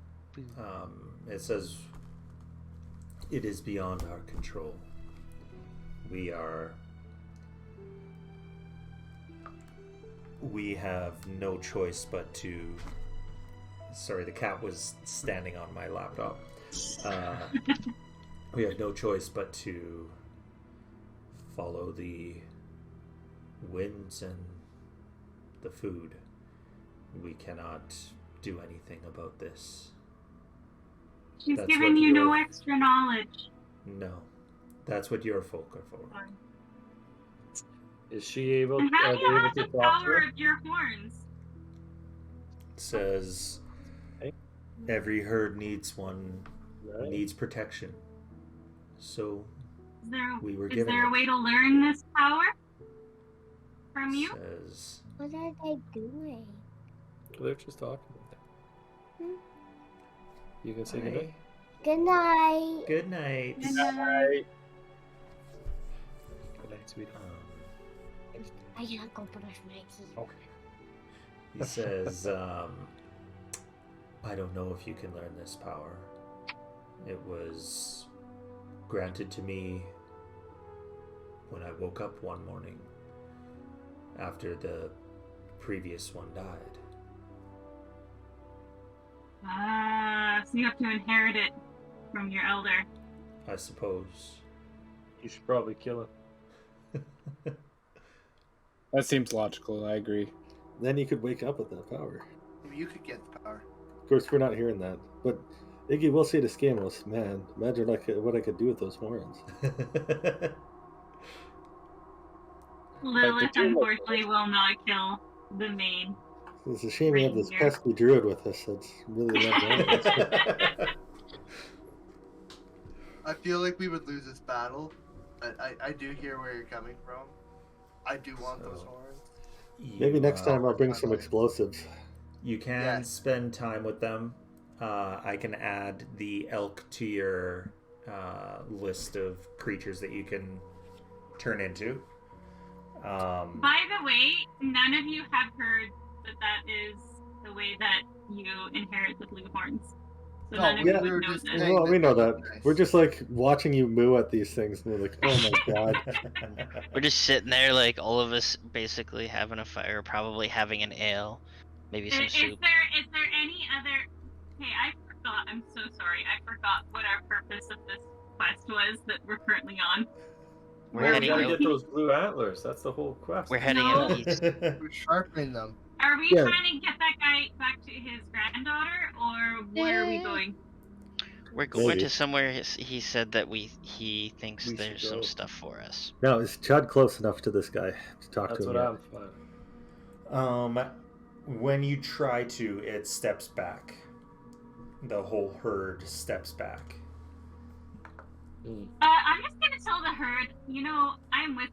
B: It says, it is beyond our control. We have no choice but to... Sorry, the cat was standing on my laptop. We have no choice but to follow the winds and the food. We cannot do anything about this.
H: She's
B: That's
H: given
B: what
H: you no
B: your-
H: extra knowledge.
B: No. That's what your folk are for.
D: Is she able,
H: And how do you have
D: to
H: the
D: talk to
H: power
D: her?
H: of your horns?
B: It says every herd needs one,
D: Right.
B: needs protection. So
H: Is there,
B: we were
H: is
B: given
H: there a
B: it.
H: way to learn this power from you?
B: Says
I: What are they doing?
D: They're just talking.
I: Hmm.
D: You can say
B: Hi.
D: goodnight.
I: Good night.
B: Good night.
H: Good night.
D: Good night, sweetie.
I: I gotta go brush my teeth.
D: Okay.
B: He says, I don't know if you can learn this power. It was granted to me when I woke up one morning after the previous one died.
H: So you have to inherit it from your elder.
B: I suppose.
D: You should probably kill him.
E: That seems logical. I agree.
G: Then you could wake up with that power.
A: Maybe you could get the power.
G: Of course, we're not hearing that. But Iggy will say to Scamos, man, imagine what I could do with those horns.
H: Lilith,
E: do look
H: unfortunately, will not kill the maid.
G: It's a shame we have this
H: Reindeer.
G: pesky druid with us. That's really not
A: I feel like we would lose this battle, but I do hear where you're coming from. I do want those
B: So-
A: horns.
G: Maybe next
B: You,
G: time I'll bring some explosives.
B: You can
A: Yes.
B: spend time with them. I can add the elk to your list of creatures that you can turn into.
H: By the way, none of you have heard that is the way that you inherit the blue horns. So
A: No,
H: none of
A: we
H: you
A: were
H: would know
A: just
H: this.
A: saying-
G: Well, we know that.
A: Nice.
G: We're just like watching you moo at these things, and we're like, oh my god.
C: We're just sitting there, like all of us, basically having a fire, probably having an ale, maybe some
H: Is
C: soup.
H: there any other? Hey, I forgot. I'm so sorry. I forgot what our purpose of this quest was that we're currently on.
C: We're
D: Well, we
C: heading
D: gotta
C: out.
D: get those blue antlers. That's the whole quest.
C: We're heading
H: No.
C: out east.
A: We're sharpening them.
H: Are we
G: Yeah.
H: trying to get that guy back to his granddaughter, or where are we going?
C: We're going
G: Maybe.
C: to somewhere. He said that he thinks
D: We should
C: there's some
D: go.
C: stuff for us.
G: Now, is Chud close enough to this guy to talk
D: That's
G: to him?
D: what
G: yet?
D: I'm finding.
B: When you try to, it steps back. The whole herd steps back.
H: I'm just gonna tell the herd. I'm with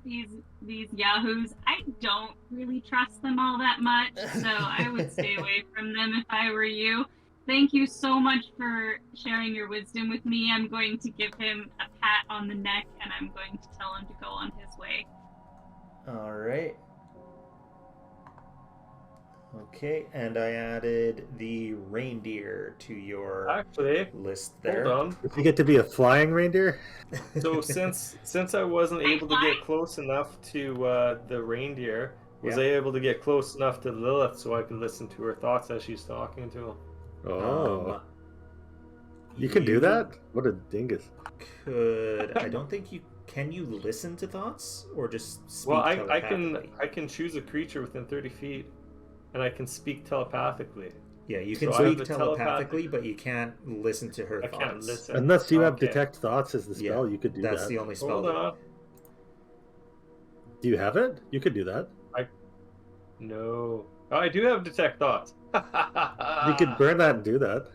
H: these yahoos. I don't really trust them all that much, so I would stay away from them if I were you. Thank you so much for sharing your wisdom with me. I'm going to give him a pat on the neck, and I'm going to tell him to go on his way.
B: All right. Okay, and I added the reindeer to your
D: Actually,
B: list there.
D: hold on.
G: Does he get to be a flying reindeer?
D: So since I wasn't able to get close enough to the reindeer, was
B: Yeah.
D: I able to get close enough to Lilith so I could listen to her thoughts as she's talking to him?
G: Oh, you can do that? What a dingus.
B: I don't think you can. You listen to thoughts or just speak
D: Well, I
B: telepathically?
D: can choose a creature within 30 feet, and I can speak telepathically.
B: Yeah, you can
D: So I have
B: speak
D: a
B: telepathically, but you can't listen to her
D: I
B: thoughts.
D: can't listen.
G: Unless you have
D: Okay.
G: detect thoughts as the spell,
B: Yeah,
G: you could do
B: That's
G: that.
B: the only spell.
D: Hold
B: that-
D: on.
G: Do you have it? You could do that.
D: No. Oh, I do have detect thoughts.
G: You could burn that and do that.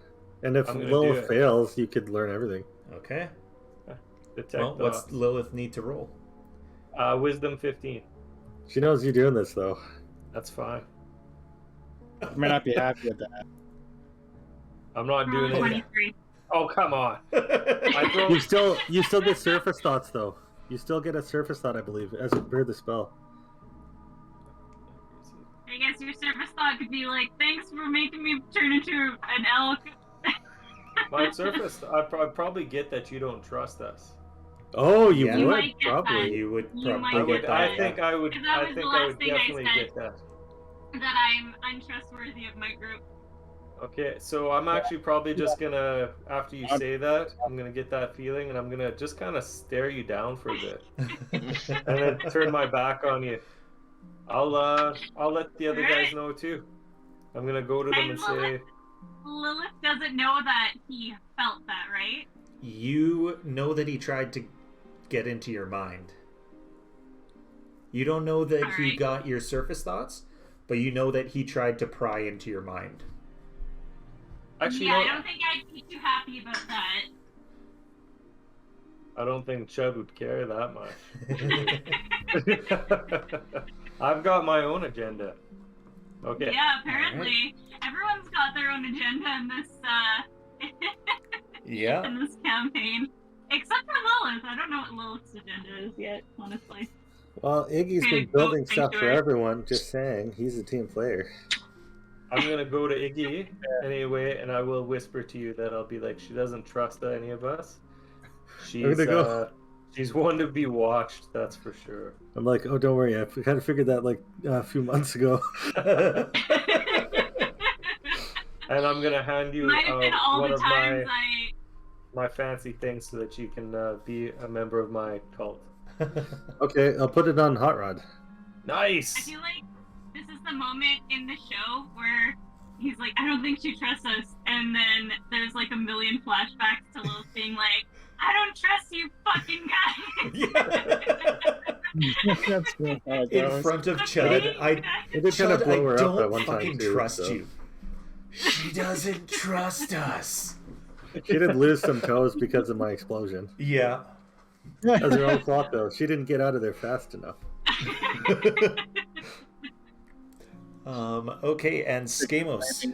G: And if
D: I'm gonna
G: Lil
D: do it.
G: fails, you could learn everything.
B: Okay.
D: Detect
B: Well, what's
D: thoughts.
B: Lilith need to roll?
D: Wisdom 15.
G: She knows you're doing this, though.
D: That's fine.
E: I may not be happy with that.
D: I'm not doing it.
H: 23.
D: Oh, come on. I throw...
G: You still get surface thoughts, though. You still get a surface thought, I believe, as you burn the spell.
H: I guess your service thought could be like, thanks for making me turn into an elk.
D: My surface, I'd probably get that you don't trust us.
G: Oh, you
B: Yeah.
H: You
G: would
H: might get
G: probably.
B: You would
H: You might
B: probably
H: get
B: get that.
D: I
H: that.
D: think I would.
H: Because that
D: I
H: was
D: think
H: the
D: I
H: last
D: would
H: thing I
D: definitely
H: said.
D: get that.
H: That I'm untrustworthy of my group.
D: Okay, so I'm actually probably just gonna, after you say that, I'm gonna get that feeling, and I'm gonna just kind of stare you down for a bit, and then turn my back on you. I'll let the other guys know too. I'm gonna go to them and say,
H: Lilith doesn't know that he felt that, right?
B: You know that he tried to get into your mind. You don't know that he
H: Alright.
B: got your surface thoughts, but you know that he tried to pry into your mind.
D: actually,
H: Yeah,
D: you
H: I
D: know,
H: don't think I'd be too happy about that.
D: I don't think Chud would care that much. I've got my own agenda. Okay.
H: Yeah, apparently. Everyone's got their own agenda in this
B: Yeah.
H: in this campaign. Except for Lilith. I don't know what Lilith's agenda is yet, honestly.
G: Well, Iggy's
H: Kinda
G: been building
H: goat
G: stuff for
H: sanctuary.
G: everyone. Just saying, he's a team player.
D: I'm gonna go to Iggy anyway, and I will whisper to you that I'll be like, she doesn't trust any of us. She's
G: gonna go.
D: She's one to be watched, that's for sure.
G: I'm like, oh, don't worry. I kind of figured that like a few months ago.
D: And I'm gonna hand you
H: Might have been all
D: one
H: the
D: of
H: times
D: my fancy things so that you can be a member of my cult.
G: Okay, I'll put it on Hot Rod.
H: I
D: Nice.
H: feel like this is the moment in the show where he's like, I don't think she trusts us. And then there's like a million flashbacks to Lilith being like, I don't trust you fucking guys.
E: That's good. How it
B: In
E: goes.
B: front of Chud, I
G: It did kind of
B: Chud,
G: blow her
B: I
G: up at
B: don't
G: one time
B: fucking
G: too.
B: trust
G: so.
B: you. She doesn't trust us.
G: She did lose some toes because of my explosion.
B: Yeah.
G: That's her own fault, though. She didn't get out of there fast enough.
B: Okay, and Skamos,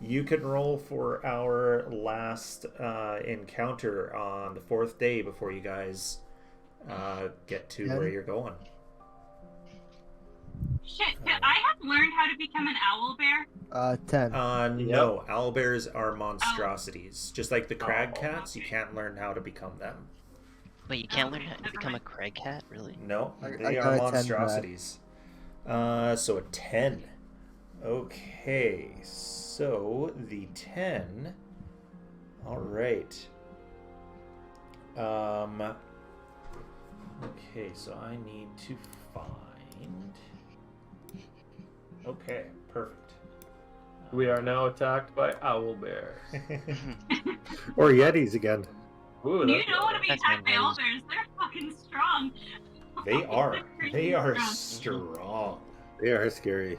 B: you can roll for our last encounter on the 4th day before you guys get to where you're going.
H: Shit, I have learned how to become an owl bear.
A: 10.
B: No, owlbears are monstrosities. Just like the crag cats, you can't learn how to become them.
C: Wait, you can't learn how to
H: Never
C: become a
H: mind.
C: crag cat, really?
B: No,
A: I
B: they
A: got
B: are
A: a 10
B: monstrosities. So a 10. Okay, so the 10. All right. Okay, so I need to find. Okay, perfect.
D: We are now attacked by owl bears.
G: Or Yetis again.
D: Ooh,
H: You
D: that's
H: don't want to be
C: That's
H: attacked by
C: my
H: owl
C: nose.
H: bears. They're fucking strong.
B: They are.
H: They're
B: They
H: crazy
B: are
H: strong.
B: strong.
G: They are scary.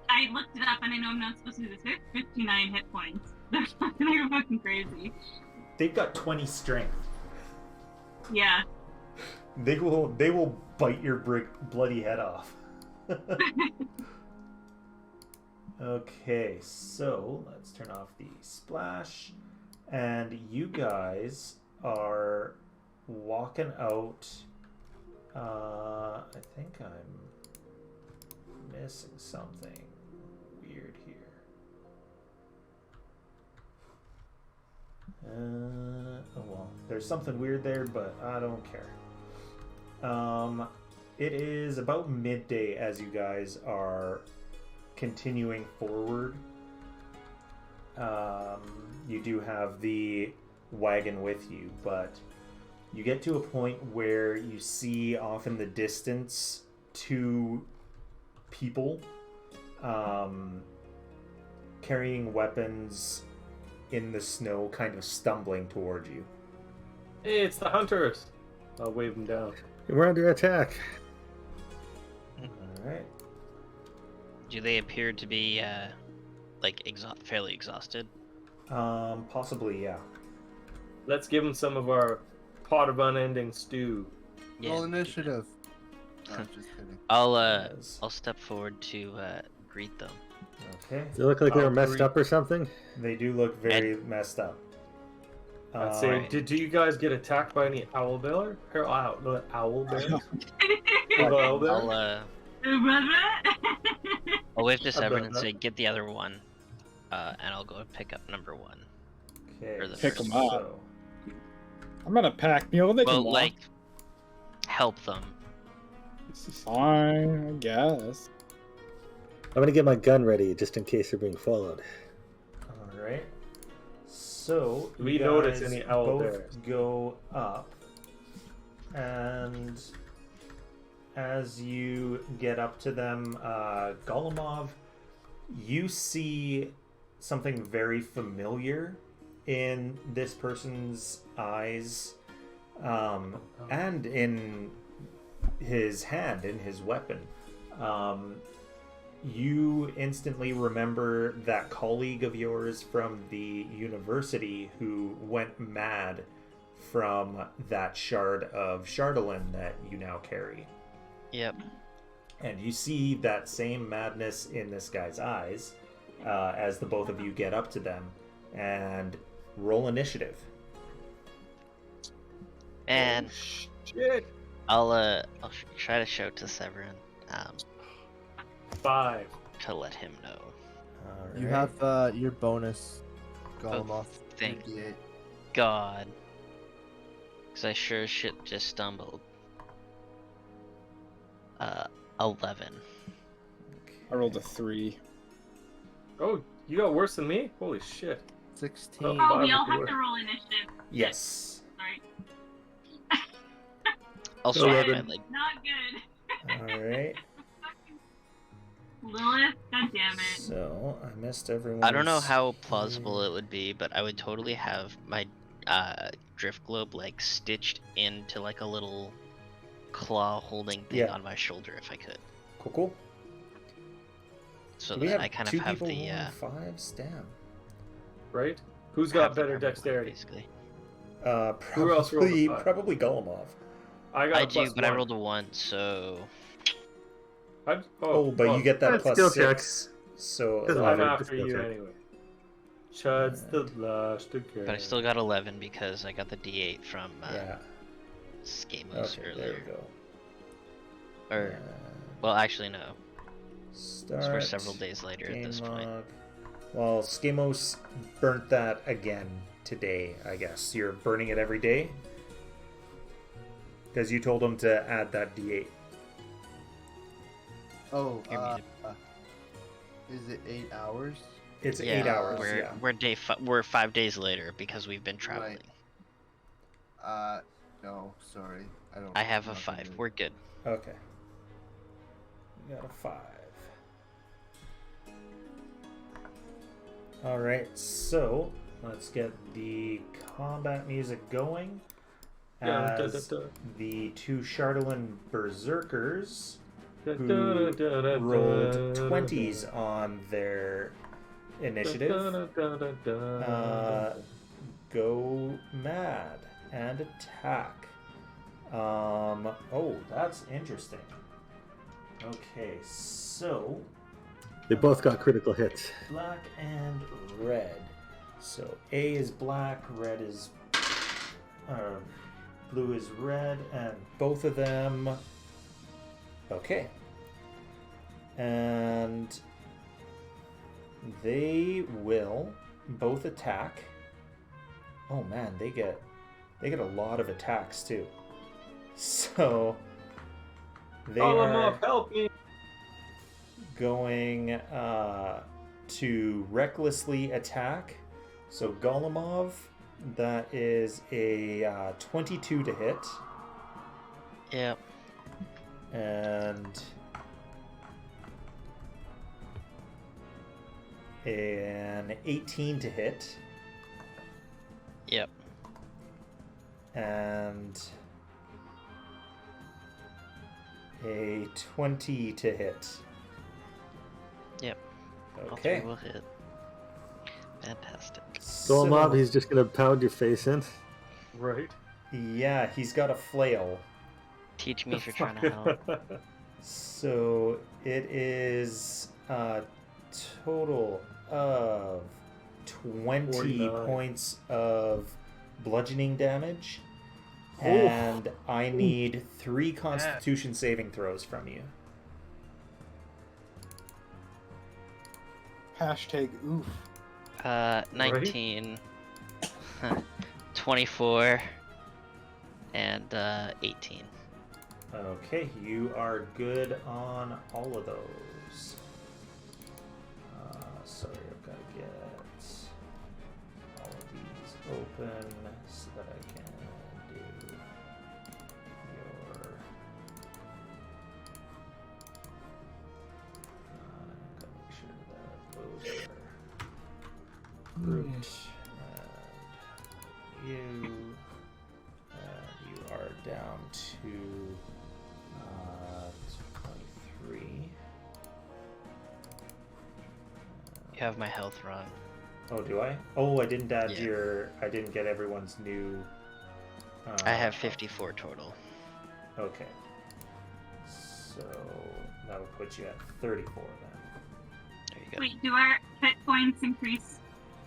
H: I looked it up and I know I'm not supposed to do this. They have 59 hit points. They're fucking crazy.
B: They've got 20 strength.
H: Yeah.
B: They will bite your bloody head off. Okay, so let's turn off the splash, and you guys are walking out. I think I'm missing something weird here. Oh well, there's something weird there, but I don't care. It is about midday as you guys are continuing forward. You do have the wagon with you, but you get to a point where you see off in the distance 2 people carrying weapons in the snow, kind of stumbling towards you.
D: Hey, it's the hunters. I'll wave them down.
G: We're under attack.
B: All right.
C: Do they appear to be like fairly exhausted?
B: Possibly, yeah.
D: Let's give them some of our pot of unending stew.
A: Roll initiative. No, I'm just kidding.
C: I'll step forward to greet them.
B: Okay.
G: They look like they were messed
D: Three.
G: up or something.
B: They do look very messed up.
D: I'd say,
C: Alright.
D: did you guys get attacked by any owl bear? Owl bears? Owl bears?
C: I'll I'll wave to
G: I've
C: Severin
G: done
C: and
G: that.
C: say, get the other one. And I'll go and pick up number 1.
B: Okay.
C: Or the
E: Pick
C: first
E: 'em up.
B: So,
E: I'm gonna pack mule. They can
C: Well,
E: walk.
C: like, help them.
E: Fine, I guess.
G: I'm gonna get my gun ready just in case they're being followed.
B: all right. So
D: Do we
B: you
D: notice
B: guys
D: any owl
B: both
D: bears?
B: go up, and as you get up to them, Golemov, you see something very familiar in this person's eyes, and in his hand, in his weapon. You instantly remember that colleague of yours from the university who went mad from that shard of Chardolin that you now carry.
C: Yep.
B: And you see that same madness in this guy's eyes as the both of you get up to them and roll initiative.
C: And
D: Shit.
C: I'll try to show it to Severin
D: 5.
C: to let him know.
B: All
A: You
B: right.
A: have your bonus Golem off
C: thank
A: 58.
C: God. Because I sure as shit just stumbled. 11.
E: I rolled a 3.
D: Oh, you got worse than me? Holy shit.
A: 16.
H: Oh, we
D: Five
H: all
D: if you
H: have
D: were.
H: to roll initiative.
B: Yes.
H: Sorry.
C: I'll swap my
G: 11.
C: leg.
H: Not good.
B: All right.
H: Lilith, god damn it.
B: So I missed everyone.
C: I don't know how plausible it would be, but I would totally have my drift globe like stitched into like a little claw holding thing
B: Yeah.
C: on my shoulder if I could.
B: Cool.
C: So
B: We
C: that
B: have
C: I kind
B: two
C: of have
B: people
C: the
B: rolling fives. Damn.
D: Right? Who's
C: have
D: got
C: the
D: better
C: number one,
D: dexterity?
C: basically.
D: Who else rolled a
B: Probably
D: five?
B: probably Golemov.
D: I got
C: I
D: a
C: do,
D: plus
C: but I
D: 1.
C: rolled a 1, so
B: Oh, but you get that
G: That's
B: plus
G: skill
B: 6.
G: checks.
B: So
G: Doesn't
D: I'm
G: matter,
D: after
G: just
D: you
G: go check.
D: anyway. Chud's the last again.
C: but I still got 11 because I got the D8 from
B: yeah.
C: Skamos
B: Okay, there
C: earlier.
B: we go.
C: Or
B: Uh,
C: well, actually no.
B: start.
C: We're several days later at this
B: game
C: point.
B: log. Well, Skamos burnt that again today, I guess. You're burning it every day? Because you told him to add that D8.
A: Oh,
C: Give me
A: is it 8 hours?
B: It's
C: Yeah,
B: 8 hours,
C: We're
B: yeah.
C: we're 5 days later because we've been traveling.
A: No, sorry. I don't.
C: I have a
A: not
C: 5.
A: gonna-
C: We're good.
B: Okay. You got a 5. Alright, so let's get the combat music going. As the two Chardolin Berserkers who rolled 20s on their initiative go mad and attack. Oh, that's interesting. Okay, so
G: They both got critical hits.
B: black and red. So A is black, red is blue is red, and both of them. Okay. And they will both attack. Oh man, they get a lot of attacks too. So they are
D: help me!
B: going to recklessly attack. So Golemov, that is a 22 to hit,
C: Yep.
B: and an 18 to hit,
C: Yep.
B: and a 20 to hit.
C: Yep. All
B: Okay.
C: three will hit. Fantastic.
G: Golemov, he's just gonna pound your face in.
D: Right?
B: Yeah, he's got a flail.
C: Teach me if you're trying to help.
B: So it is a total of 20
D: 49.
B: points of bludgeoning damage. And I need 3 constitution saving throws from you.
E: Hashtag oof.
C: 19, 24, and 18.
B: Okay, you are good on all of those. Sorry, I've got to get all of these open so that I can do your... I've got to make sure that those are grouped. And you are down to 23.
C: You have my health wrong.
B: Oh, do I? Oh, I didn't add I didn't get everyone's new...
C: I have 54 total.
B: Okay. So, that would put you at 34 then.
C: There you go.
H: Wait, do our hit points increase?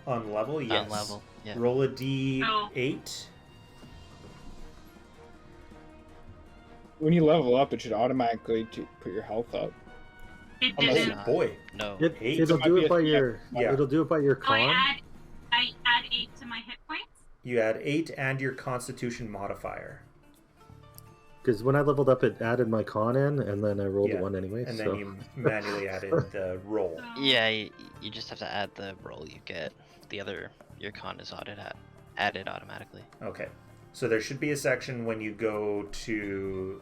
B: On level, yes.
C: On level, yeah.
B: Roll a d8.
E: When you level up, it should automatically put your health up.
H: It
E: Unless
H: didn't.
B: Oh boy.
C: No.
G: It'll do it by your.
B: Yeah.
G: It'll do it by your
H: So I
G: con.
H: add 8 to my hit points?
B: You add 8 and your Constitution modifier.
G: Because when I leveled up, it added my con in, and then I rolled
B: Yeah.
G: a 1 anyway.
B: And
G: so.
B: then you manually add in the roll.
H: So,
C: Yeah, you just have to add the roll you get. The other, your con is added automatically.
B: Okay. So there should be a section when you go to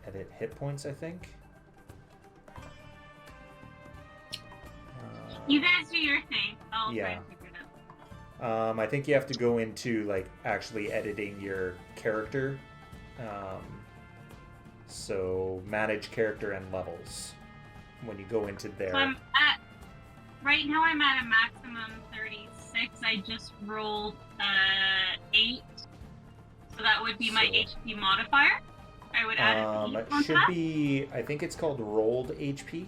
B: edit hit points, I think.
H: you guys do your thing. I'll try
B: Yeah.
H: and figure it out.
B: I think you have to go into like actually editing your character. So manage character and levels. When you go into there.
H: So right now I'm at a maximum 36. I just rolled 8. So that would be my HP modifier. I would add an 8
B: it
H: on
B: should
H: that.
B: be, I think it's called rolled HP.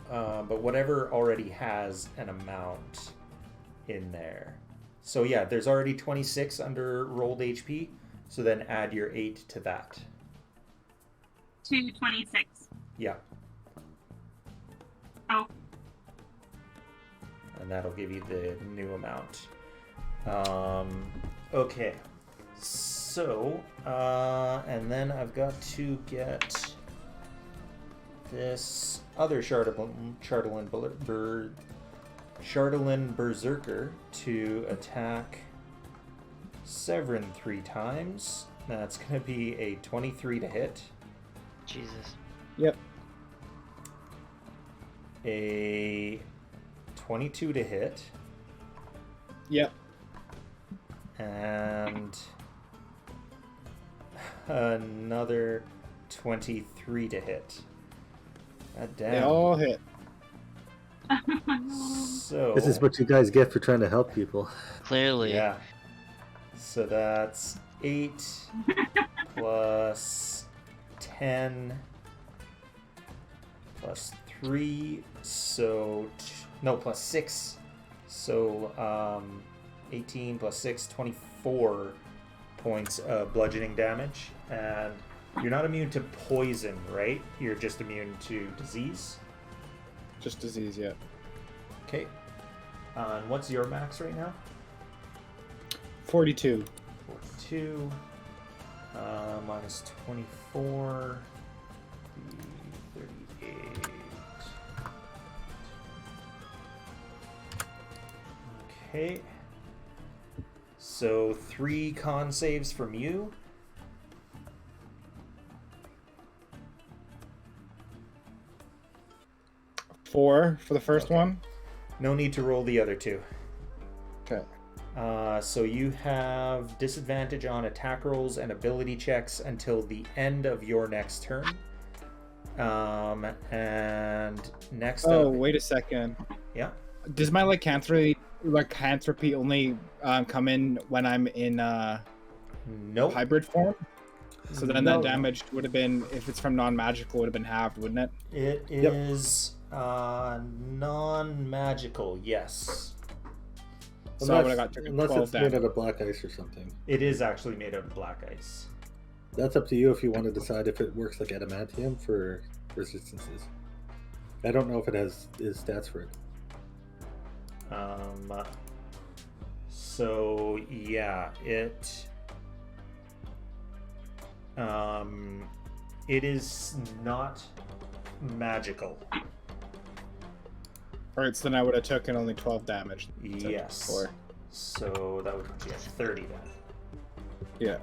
B: But whatever already has an amount in there. So yeah, there's already 26 under rolled HP. So then add your 8 to that.
H: To 26.
B: Yeah.
H: Oh.
B: And that'll give you the new amount. Okay. So, and then I've got to get this other Chardalyn Berserker to attack Severin 3 times. That's going to be a 23 to hit.
C: Jesus.
E: Yep.
B: A 22 to hit.
E: Yep.
B: And another 23 to hit. God damn.
E: They all hit.
B: So
G: This is what you guys get for trying to help people.
C: Clearly.
B: yeah. So that's 8 plus 10 plus 3, so no, plus 6. So 18 plus 6, 24 points of bludgeoning damage. And you're not immune to poison, right? You're just immune to disease.
E: Just disease, yeah.
B: Okay. And what's your max right now?
E: 42.
B: 42. Minus 24. 38. Okay. So 3 con saves from you.
E: Four for the first
B: Okay.
E: one.
B: No need to roll the other 2.
E: Okay.
B: So you have disadvantage on attack rolls and ability checks until the end of your next turn. And next
E: Oh,
B: up,
E: wait a second.
B: yeah.
E: Does my lycanthropy only come in when I'm in
B: Nope.
E: hybrid form? So then
B: No.
E: that damage would have been, if it's from non-magical, would have been halved, wouldn't it?
B: It is non-magical, yes.
E: So I would have got taken
G: Unless
E: 12
G: it's made
E: damage.
G: out of black ice or something.
B: It is actually made out of black ice.
G: That's up to you if you want to decide if it works like adamantium for resistances. I don't know if it has his stats for it.
B: So yeah, it is not magical.
E: Alright, so then I would have taken only 12 damage.
B: Yes.
E: Before.
B: So that would put you at 30 then.
E: Yeah.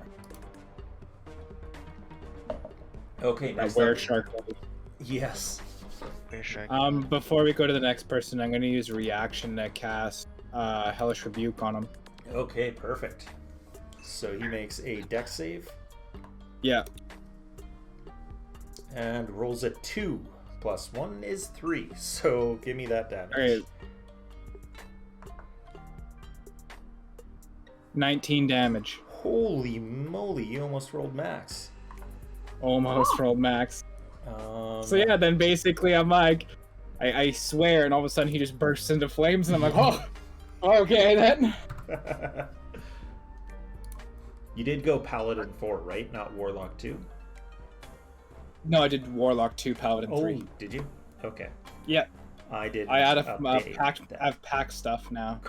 B: Okay,
E: Now
B: next
E: where
B: up-
E: shark was.
B: Yes.
C: Very shark.
E: Before we go to the next person, I'm going to use reaction to cast Hellish Rebuke on him.
B: Okay, perfect. So he makes a dex save
E: Yeah.
B: and rolls a 2. Plus 1 is 3. So give me that damage.
E: Alright. 19 damage.
B: Holy moly, you almost rolled max.
E: Almost rolled max.
B: So
E: So yeah, then basically I'm like, I swear, and all of a sudden he just bursts into flames, and I'm like, oh, okay then.
B: You did go Paladin 4, right? Not Warlock 2?
E: No, I did Warlock 2, Paladin 3.
B: Oh, did you? Okay.
E: Yeah.
B: I did.
E: I have
B: update
E: pack stuff now.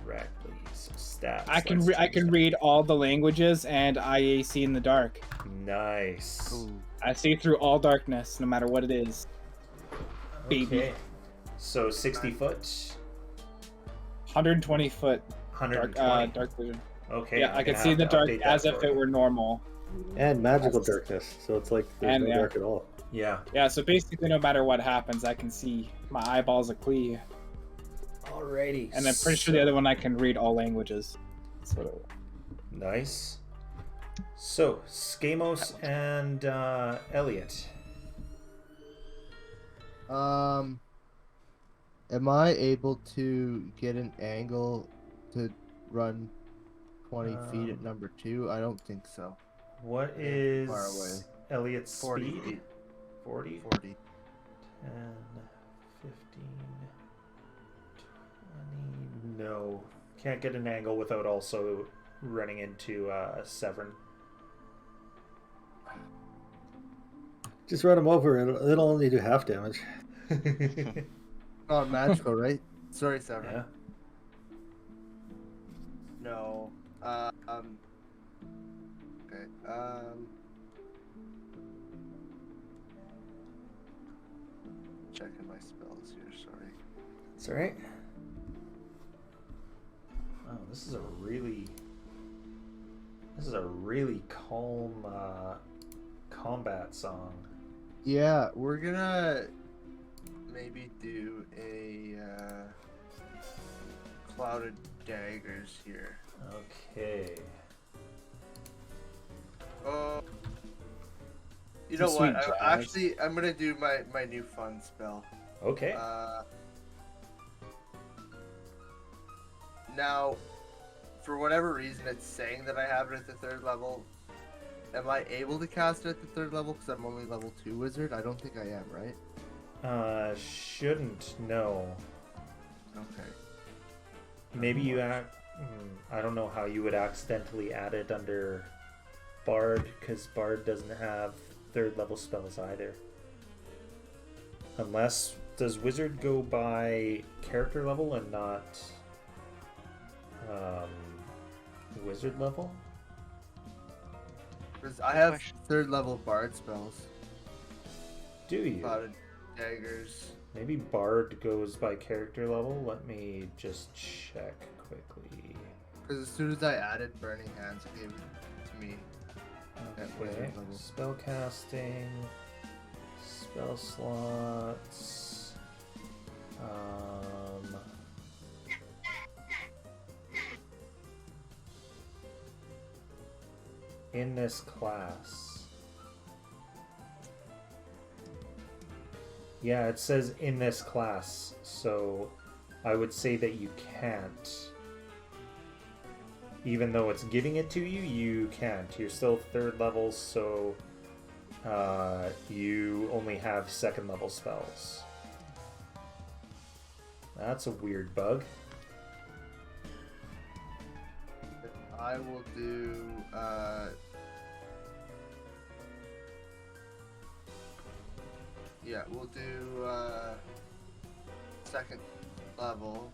B: correctly. Some stats.
E: I can
B: Let's do
E: read all the languages, and I see in the dark.
B: that. Nice.
C: Ooh.
E: I see through all darkness, no matter what it is. Baby.
B: Okay. So 60 foot,
E: 120 foot
B: 120.
E: dark vision.
B: Okay.
E: Yeah,
B: I'm
E: I can
B: gonna
E: see
B: have
E: the
B: to
E: dark
B: update that
E: as if
B: for
E: it
B: you.
E: were normal.
G: And magical darkness, so it's like there's
E: And,
G: no
E: yeah.
G: dark at all.
B: Yeah.
E: Yeah, so basically no matter what happens, I can see my eyeballs are clear.
B: Alrighty.
E: And I'm pretty sure the other one I can read all languages. That's what it
B: Nice. So, Skamos and Elliot.
A: Am I able to get an angle to run 20 feet at number 2? I don't think so.
B: What
A: Yeah,
B: is
A: far away.
B: Elliot's
A: 40
B: speed?
A: feet.
B: 40?
A: 40.
B: 10, 15, 20. No. Can't get an angle without also running into Severn.
G: Just run him over, it'll only do half damage.
A: Not magical, right? Sorry, Severin.
B: Yeah.
A: No. Okay. Checking my spells here. Sorry.
B: It's alright. Wow, this is a really calm combat song.
A: Yeah, we're gonna maybe do a clouded daggers here.
B: Okay.
A: Oh. You know
E: Some
A: what?
E: sweet
A: I,
E: jazz.
A: actually, I'm gonna do my new fun spell.
B: Okay.
A: Now, for whatever reason, it's saying that I have it at the 3rd level. Am I able to cast it at the 3rd level? Because I'm only level 2 wizard? I don't think I am, right?
B: Shouldn't know.
A: Okay.
B: Maybe you I don't know how you would accidentally add it under Bard, because Bard doesn't have 3rd level spells either. Unless, does Wizard go by character level and not Wizard level?
A: Because I have 3rd level bard spells.
B: Do you?
A: Clouded daggers.
B: Maybe Bard goes by character level. Let me just check quickly.
A: Because as soon as I added Burning Hands, it gave it to me. At
B: Okay.
A: wizard level.
B: Spell casting, spell slots. In this class. Yeah, it says in this class, so I would say that you can't. Even though it's giving it to you, you can't. You're still 3rd level, so you only have 2nd level spells. That's a weird bug.
A: I will do. Yeah, we'll do second level.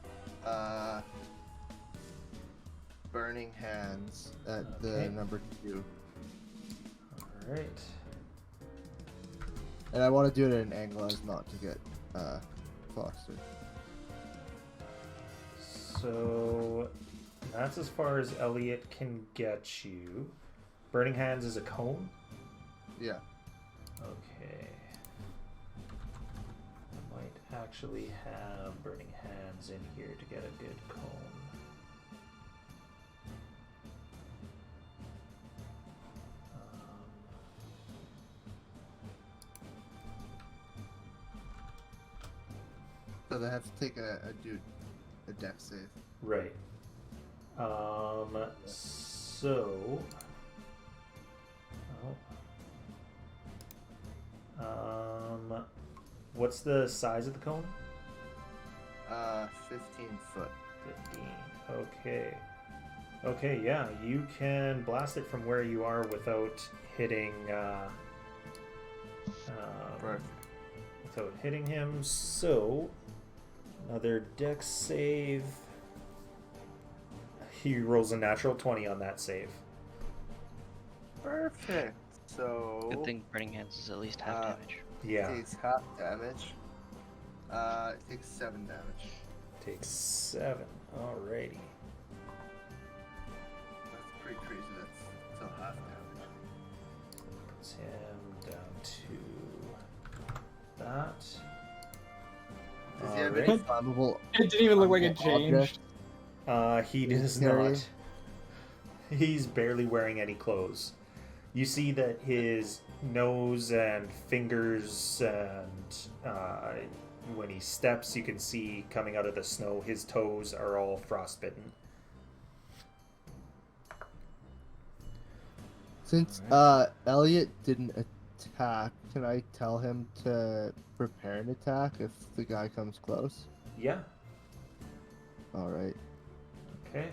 A: Burning Hands at the number 2.
B: All right.
A: And I want to do it at an angle as not to get flustered.
B: So that's as far as Elliot can get you. Burning Hands is a cone?
A: Yeah.
B: Okay. I might actually have Burning Hands in here to get a good cone.
A: So they have to take a deck save.
B: Right. So. What's the size of the cone?
A: 15 foot.
B: 15. Okay. Okay, yeah, you can blast it from where you are without hitting.
A: Perfect.
B: Without hitting him. So, another dex save. He rolls a natural 20 on that save.
A: Perfect. So.
C: Good thing Burning Hands is at least half damage.
B: Yeah.
A: It takes half damage. It takes 7 damage.
B: Takes 7. Alrighty.
A: That's pretty crazy. That's still half damage.
B: Puts him down to that.
A: Does he have any flammable?
E: It didn't even look like it changed.
B: He does not. He's barely wearing any clothes. You see that his nose and fingers and when he steps, you can see coming out of the snow, his toes are all frostbitten.
A: Since Elliot didn't attack, can I tell him to prepare an attack if the guy comes close?
B: Yeah.
A: Alright.
B: Okay.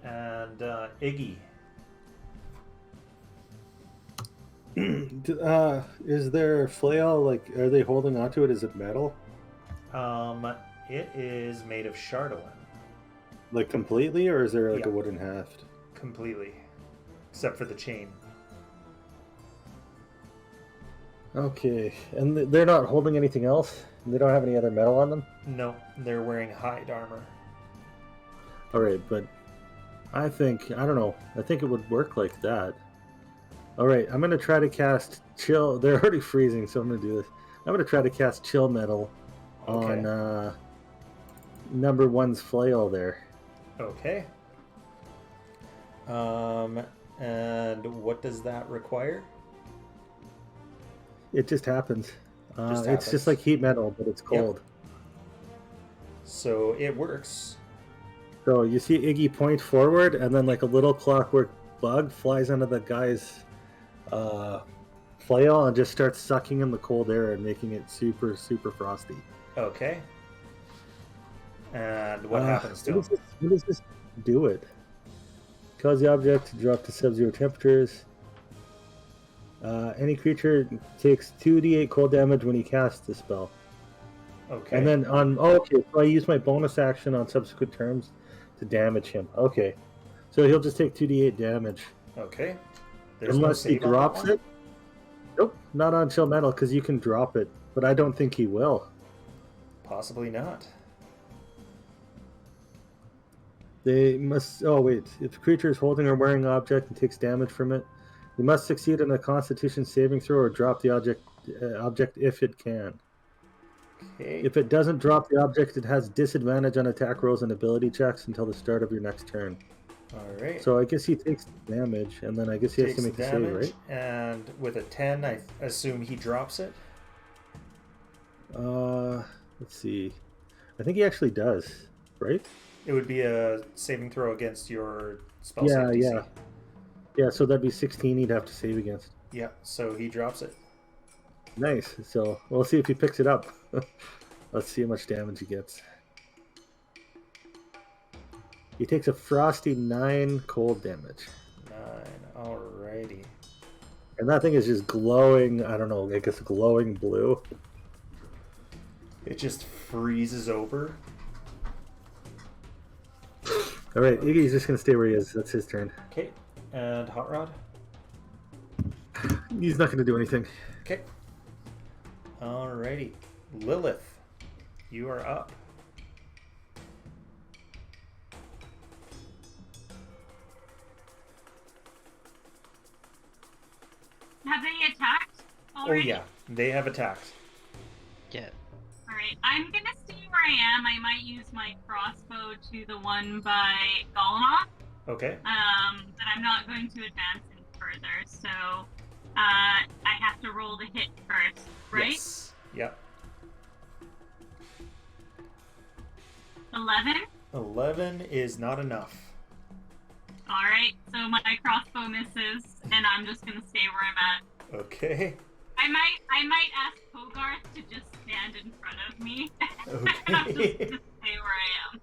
B: And Iggy.
G: Is their flail, like, are they holding onto it? Is it metal?
B: It is made of chardolin.
G: Like completely, or is there like
B: Yeah.
G: a wooden haft?
B: Completely. Except for the chain.
G: Okay, and they're not holding anything else? They don't have any other metal on them?
B: No, they're wearing hide armor.
G: Alright, but I think it would work like that. Alright, I'm going to try to cast Chill. They're already freezing, so I'm going to do this. I'm going to try to cast Chill Metal on number 1's flail there.
B: Okay. And what does that require?
G: It just happens.
B: Just
G: it's
B: happens.
G: just like heat metal, but it's cold.
B: So it works.
G: So you see Iggy point forward, and then like a little clockwork bug flies onto the guy's flail and just starts sucking in the cold air and making it super, super frosty.
B: Okay. And what happens to him?
G: What does this do it? Cause the object to drop to sub-zero temperatures. Any creature takes 2d8 cold damage when he casts the spell.
B: Okay.
G: And then so I use my bonus action on subsequent turns to damage him. Okay. So he'll just take 2d8 damage.
B: Okay.
G: Unless he
B: save on that
G: drops
B: one?
G: it. Nope, not on chill metal because you can drop it, but I don't think he will.
B: Possibly not.
G: They must. Oh wait, if the creature is holding or wearing an object and takes damage from it, they must succeed in a Constitution saving throw or drop the object if it can.
B: Okay.
G: If it doesn't drop the object, it has disadvantage on attack rolls and ability checks until the start of your next turn.
B: All right.
G: So I guess he takes damage, and then I guess he has to make the save, right?
B: And with a 10, I assume he drops it.
G: Let's see. I think he actually does, right?
B: It would be a saving throw against your spell
G: Yeah,
B: save DC.
G: yeah. Yeah, so that'd be 16 he'd have to save against.
B: Yeah, so he drops it.
G: Nice. So we'll see if he picks it up. Let's see how much damage he gets. He takes a frosty 9 cold damage.
B: 9. Alrighty.
G: And that thing is just glowing, I don't know, I guess glowing blue.
B: It just freezes over.
G: Alright, Iggy's just gonna stay where he is. That's his turn.
B: Okay, and Hot Rod.
G: He's not gonna do anything.
B: Okay. Alrighty. Lilith, you are up.
H: Have they attacked
B: Oh
H: already?
B: yeah, they have attacked.
C: Yeah.
H: Alright, I'm gonna stay where I am. I might use my crossbow to the one by Golmoth.
B: Okay.
H: But I'm not going to advance any further, so I have to roll the hit first, right?
B: Yes. Yep.
H: 11.
B: 11 is not enough.
H: Alright, so my crossbow misses, and I'm just gonna stay where I'm at.
B: Okay.
H: I might ask Hogarth to just stand in front of me. I'm just
B: Okay.
H: gonna stay where I am.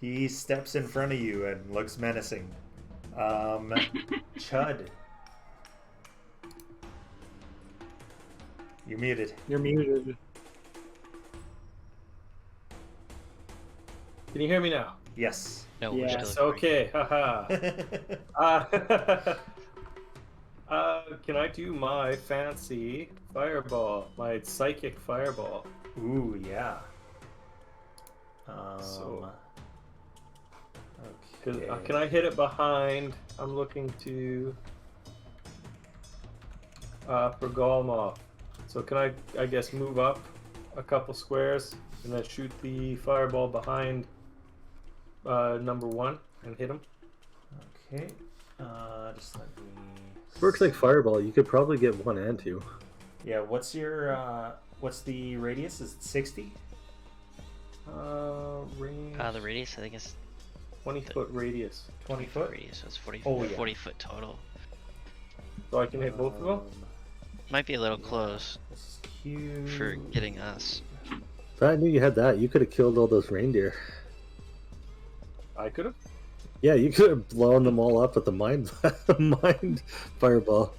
B: He steps in front of you and looks menacing. Chud. You're muted.
E: You're muted.
D: Can you hear me now?
B: Yes.
C: No,
E: Yes.
C: we're still
D: Okay, haha. Can I do my fancy fireball, my psychic fireball?
B: Ooh, yeah.
D: So-
B: Okay.
D: Can I hit it behind? I'm looking to for Golmoth. So can I guess move up a couple squares and then shoot the fireball behind number 1 and hit him?
B: Okay. Just let me.
G: Works like fireball. You could probably get 1 and 2.
B: Yeah. What's your what's the radius? Is it 60?
D: Range.
C: the radius, I think it's
D: 20-foot radius.
B: 20 foot?
C: radius, so it's 40,
B: Oh, yeah.
C: 40 foot total.
D: So I can hit both of them?
C: Might be a little close
B: This is cute.
C: for getting us.
G: If I knew you had that, you could have killed all those reindeer.
D: I could have.
G: Yeah, you could have blown them all up with the mind fireball.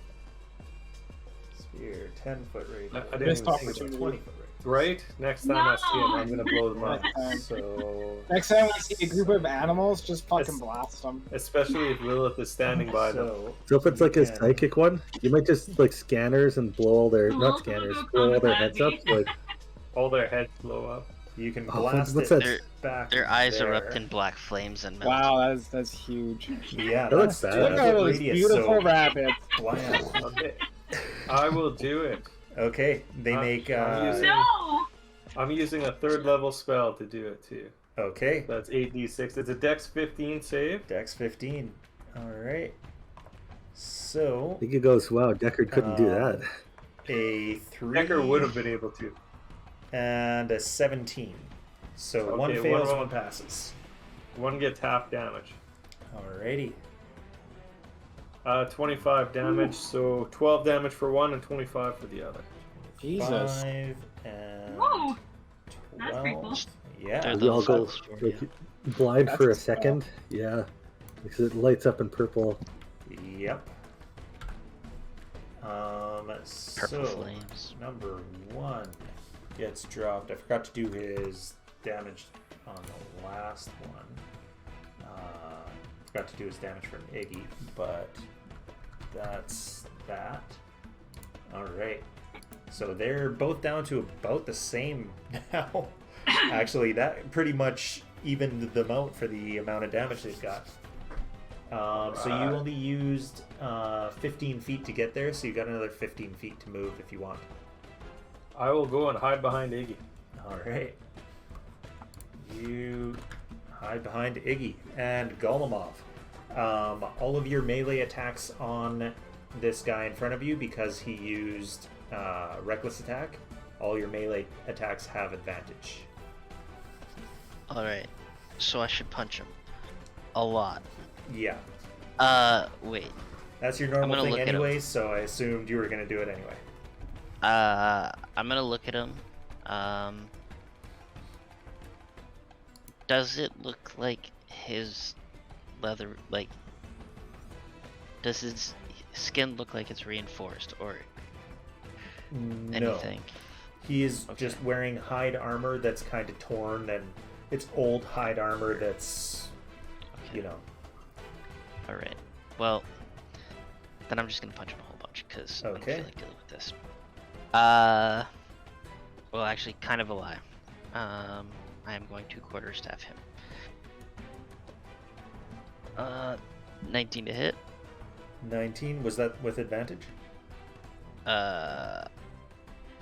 B: Spear, 10-foot radius.
D: I didn't
E: Missed
D: even think
E: opportunity.
B: 20-foot radius.
D: Right? Next time I see him, I'm gonna blow them up.
B: So.
E: Next time we see a group of animals, just fucking
D: It's-
E: blast them.
D: Especially if Lilith is standing by them.
G: So if it's
B: you
G: like a
B: can-
G: psychic one, you might just like scanners and blow all their not scanners, blow all their heads up. Like
D: All their heads blow up.
B: You can
G: Oh,
B: blast
G: what's
B: it
G: that?
B: back.
C: Their eyes
B: there.
C: erupt in black flames and melt.
E: Wow, that's huge.
B: Yeah,
G: That looks
B: that's
G: bad.
E: Look at
B: 10-foot
E: those
B: radius,
E: beautiful
B: so
E: rabbits.
B: blam.
D: Okay. I will do it.
B: Okay, they make.
D: I'm using-
H: No!
D: I'm using a 3rd level spell to do it too.
B: Okay,
D: That's 8d6. It's a Dex 15 save.
B: Dex 15. All right. So
G: I think it goes, wow, Deckard couldn't do that.
B: a 3
D: Decker would have been able to.
B: and a 17. So one
D: Okay,
B: fails,
D: one-
B: one passes.
D: 1 gets half damage.
B: Alrighty.
D: 25 damage, so 12 damage for one and 25 for the other.
E: Jesus.
B: 5 and
H: Whoa! That's pretty
B: 12.
H: cool.
B: Yeah.
C: They're
G: We all go
C: levels for
G: like,
C: you.
G: blind
E: That's
G: for a
E: a spell.
G: second. Yeah. Because it lights up in purple.
B: Yep.
C: Purple
B: So
C: flames.
B: number 1 gets dropped. I forgot to do his damage on the last one. Forgot to do his damage from Iggy, but that's that. Alright. So they're both down to about the same now. Actually, that pretty much evened them out for the amount of damage they've got. So you
D: Right.
B: only used 15 feet to get there, so you got another 15 feet to move if you want.
D: I will go and hide behind Iggy.
B: Alright. You hide behind Iggy and Golemov. All of your melee attacks on this guy in front of you, because he used reckless attack, all your melee attacks have advantage.
C: Alright. So I should punch him. A lot.
B: Yeah.
C: Wait.
B: That's your
C: I'm
B: normal
C: gonna
B: thing
C: look at him.
B: anyway, so I assumed you were going to do it anyway.
C: I'm gonna look at him. Does it look like his leather, like, does his skin look like it's reinforced or
B: No.
C: anything?
B: He is
C: Okay.
B: just wearing hide armor that's kind of torn, and it's old hide armor that's,
C: Okay.
B: you know.
C: All right. Well, then I'm just gonna punch him a whole bunch because I don't
B: Okay.
C: feel like dealing with this. Well, actually, kind of a lie. I am going to quarterstaff him. 19 to hit.
B: 19, was that with advantage?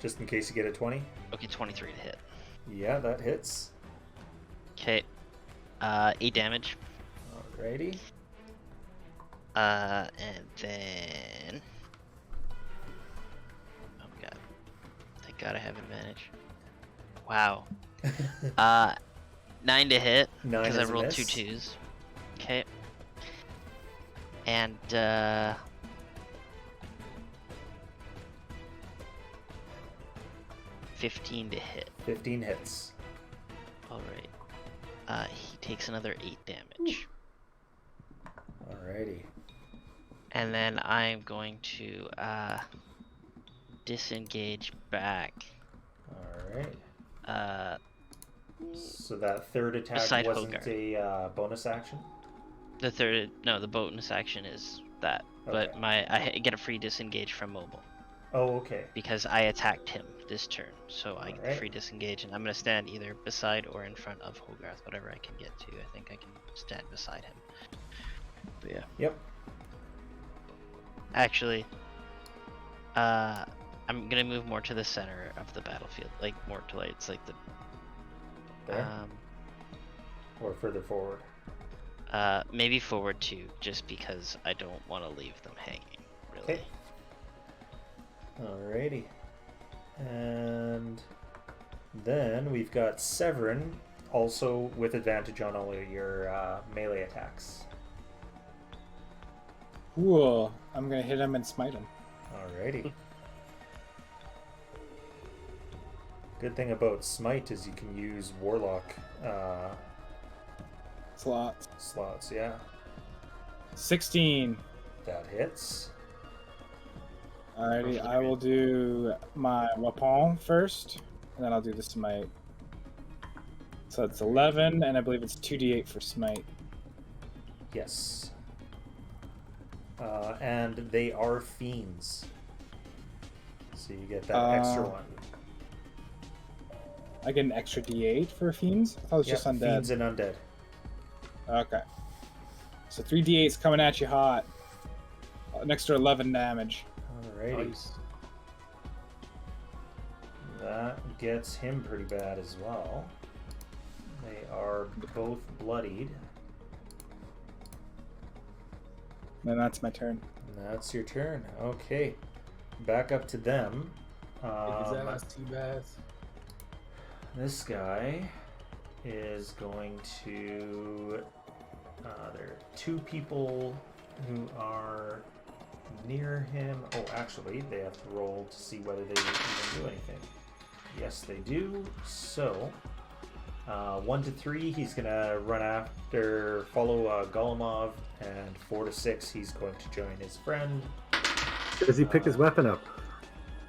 B: Just in case you get a 20?
C: Okay, 23 to hit.
B: Yeah, that hits.
C: Okay. 8 damage.
B: Alrighty.
C: And then... Oh god. Thank god I have advantage. Wow. 9 to hit,
B: 9
C: because I
B: is a
C: rolled
B: miss.
C: 2 2s. Okay. And, 15 to hit.
B: 15 hits.
C: Alright. He takes another 8 damage.
B: Alrighty.
C: And then I'm going to disengage back.
B: Alright. So that third attack
C: Beside
B: wasn't
C: Hogarth.
B: a bonus action?
C: The bonus action is that, but
B: Okay.
C: I get a free disengage from mobile
B: Oh, okay.
C: because I attacked him this turn, so I get the
B: Alright.
C: free disengage, and I'm gonna stand either beside or in front of Hogarth, whatever I can get to. I think I can stand beside him. But yeah.
B: Yep.
C: Actually, I'm gonna move more to the center of the battlefield, like more to like it's like the
B: There? Or further forward?
C: maybe forward too, just because I don't want to leave them hanging. Really.
B: Okay. Alrighty. And then we've got Severin, also with advantage on all of your melee attacks.
E: Cool. I'm gonna hit him and smite him.
B: Alrighty. Good thing about Smite is you can use Warlock slots, yeah.
E: 16.
B: That hits.
E: Alrighty, I will do my weapon first, and then I'll do the smite. So it's 11, and I believe it's 2d8 for smite.
B: Yes. And they are fiends. So you get that extra one.
E: I get an extra d8 for fiends? I thought it was just undead.
B: Fiends and undead.
E: Okay. So 3d8's coming at you hot. An extra 11 damage.
B: Alrighty.
D: Nice.
B: That gets him pretty bad as well. They are both bloodied.
E: And that's my turn.
B: And that's your turn. Okay. Back up to them.
D: Is that us too bad?
B: This guy is going to... there are 2 people who are near him. Oh, actually, they have to roll to see whether they even do anything. Yes, they do. So, 1 to 3, he's going to run after, follow Golemov, and 4 to 6, he's going to join his friend.
G: Does he pick his weapon up?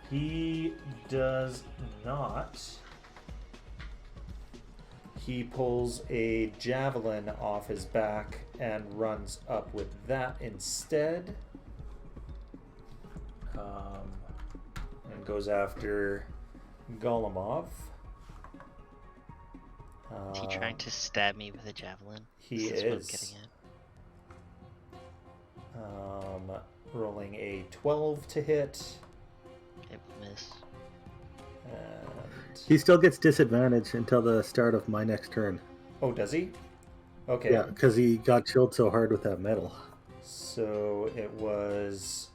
B: He does not. He pulls a javelin off his back and runs up with that instead. And goes after Golemov.
C: Is he trying to stab me with a javelin?
B: He
C: This what I'm
B: is.
C: getting at.
B: Rolling a 12 to hit.
C: Okay, miss.
B: And...
G: He still gets disadvantage until the start of my next turn.
B: Oh, does he? Okay.
G: Yeah, because he got chilled so hard with that metal.
B: So it was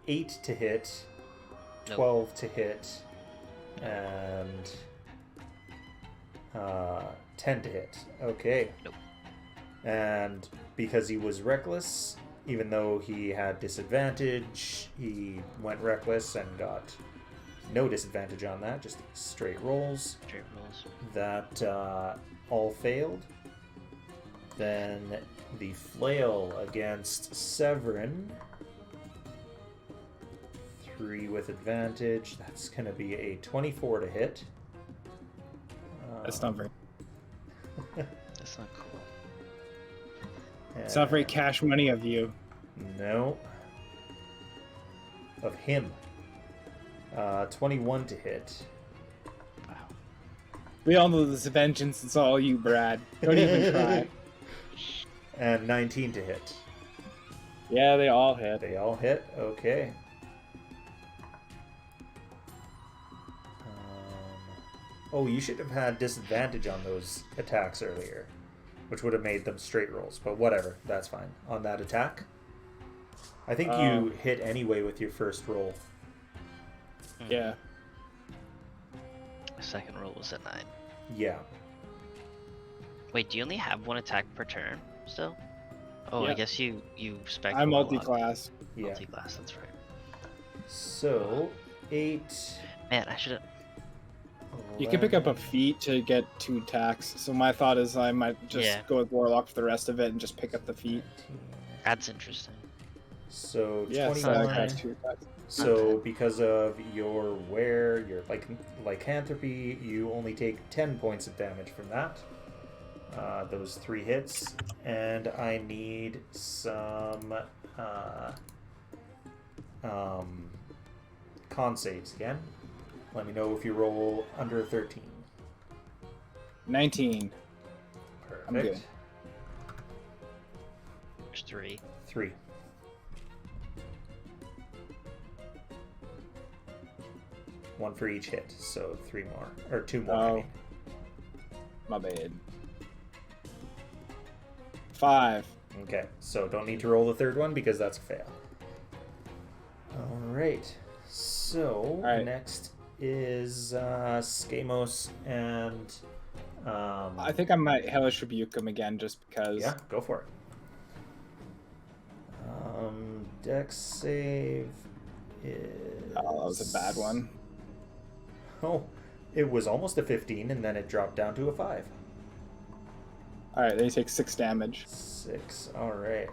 B: 8 to hit,
C: Nope.
B: 12 to hit, and 10 to hit. Okay.
C: Nope.
B: And because he was reckless, even though he had disadvantage, he went reckless and got no disadvantage on that, just straight rolls.
C: Straight rolls.
B: That all failed. Then the flail against Severin 3 with advantage. That's going to be a 24 to hit.
E: That's not very.
C: That's not cool.
E: It's not very cash money of you.
B: No. Of him. 21 to hit.
C: Wow.
E: We all know this vengeance. It's all you, Brad. Don't even try.
B: And 19 to hit.
E: Yeah, they all hit.
B: They all hit? Okay. Oh, you should have had disadvantage on those attacks earlier, which would have made them straight rolls, but whatever, that's fine. On that attack, I think you hit anyway with your first roll.
E: Yeah.
C: The second roll was a 9.
B: Yeah.
C: Wait, do you only have one attack per turn still? Oh, I
E: Yeah.
C: guess you spec.
E: I'm
C: Warlock.
E: multi-class.
B: Yeah.
C: Multi-class, that's right.
B: So, 8.
C: Man, I should have.
E: You can pick up a feat to get 2 attacks. So my thought is I might just go with Warlock for the rest of it and just pick up the feat.
C: That's interesting.
B: So,
E: Yeah,
B: 21.
E: so that's 2 attacks.
B: So, because of your wear, your lycanthropy, you only take 10 points of damage from that. Those 3 hits. And I need some con saves again. Let me know if you roll under 13.
E: 19.
B: Perfect.
E: I'm good.
C: There's 3.
B: 3. One for each hit, so 3 more. Or 2 more. I
E: Oh.
B: mean.
E: My bad. 5.
B: Okay, so don't need to roll the third one because that's a fail. Alright, so next is Skamos and...
E: I think I might Hellish Rebuke him again just because.
B: Yeah, go for it. Dex save is...
E: Oh, that was a bad one.
B: Oh, it was almost a 15 and then it dropped down to a 5.
E: Alright, then he takes 6 damage.
B: 6, alright.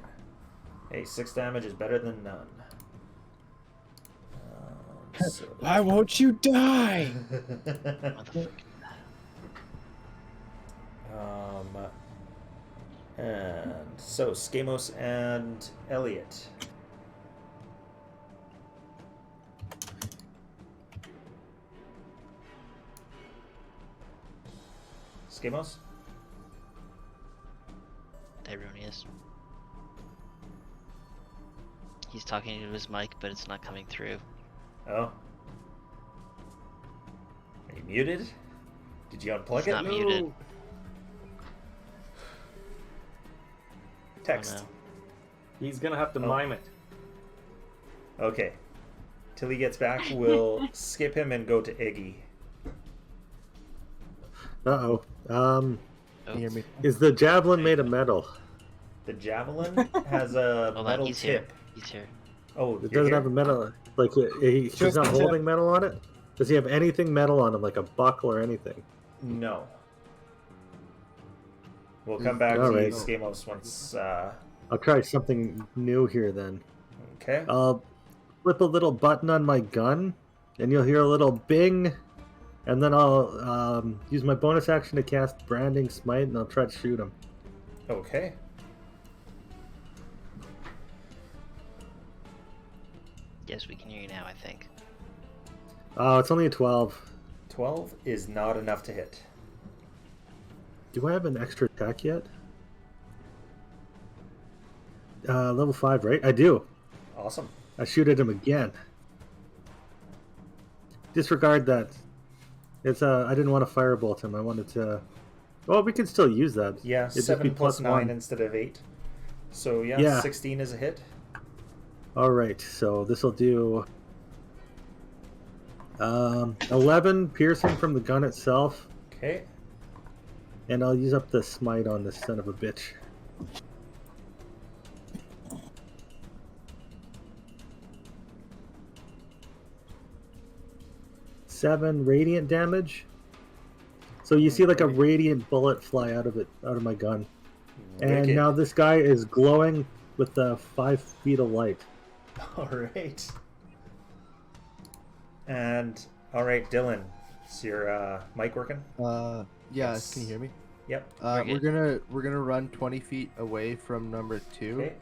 B: Hey, 6 damage is better than none. So...
E: Why won't you die?
B: And so Skamos and Elliot. Skamos?
C: Ironious. He's talking into his mic, but it's not coming through.
B: Oh. Are you muted? Did you unplug
C: He's
B: it?
C: not muted.
B: Text.
C: Oh, no.
D: He's gonna have to mime it.
B: Okay. Till he gets back, we'll skip him and go to Iggy.
G: Uh-oh.
C: Oh.
G: Is the javelin made of metal?
B: The javelin has a
C: Hold
B: metal
C: on, he's
B: tip.
C: here. He's here.
B: Oh,
G: It
B: you're
G: doesn't
B: here?
G: have a metal. Like he's
E: Just
G: not
E: the tip.
G: holding metal on it. Does he have anything metal on him, like a buckle or anything?
B: No. We'll come back to
G: Alright.
B: you, Skamos, once.
G: I'll try something new here then.
B: Okay.
G: I'll flip a little button on my gun, and you'll hear a little bing, and then I'll use my bonus action to cast Branding Smite, and I'll try to shoot him.
B: Okay.
C: Yes, we can hear you now, I think.
G: Oh, it's only a 12.
B: 12 is not enough to hit.
G: Do I have an extra attack yet? Level 5, right? I do.
B: Awesome.
G: I shoot at him again. Disregard that. It's I didn't want to firebolt him. I wanted to. Well, we can still use that.
B: Yeah,
G: It'd just
B: 7
G: be
B: plus 9
G: 1.
B: instead of 8. So,
G: Yeah.
B: 16 is a hit.
G: All right, so this will do 11 piercing from the gun itself,
B: Okay.
G: and I'll use up the smite on this son of a bitch. Seven radiant damage. So you see like a radiant bullet fly out of my gun, and
B: Wicked.
G: now this guy is glowing with the 5 feet of light.
B: All right. And all right, Dylan, is your mic working?
J: Yeah.
B: Yes.
J: Can you hear me?
B: Yep.
J: We're gonna run 20 feet away from number 2,
B: Okay.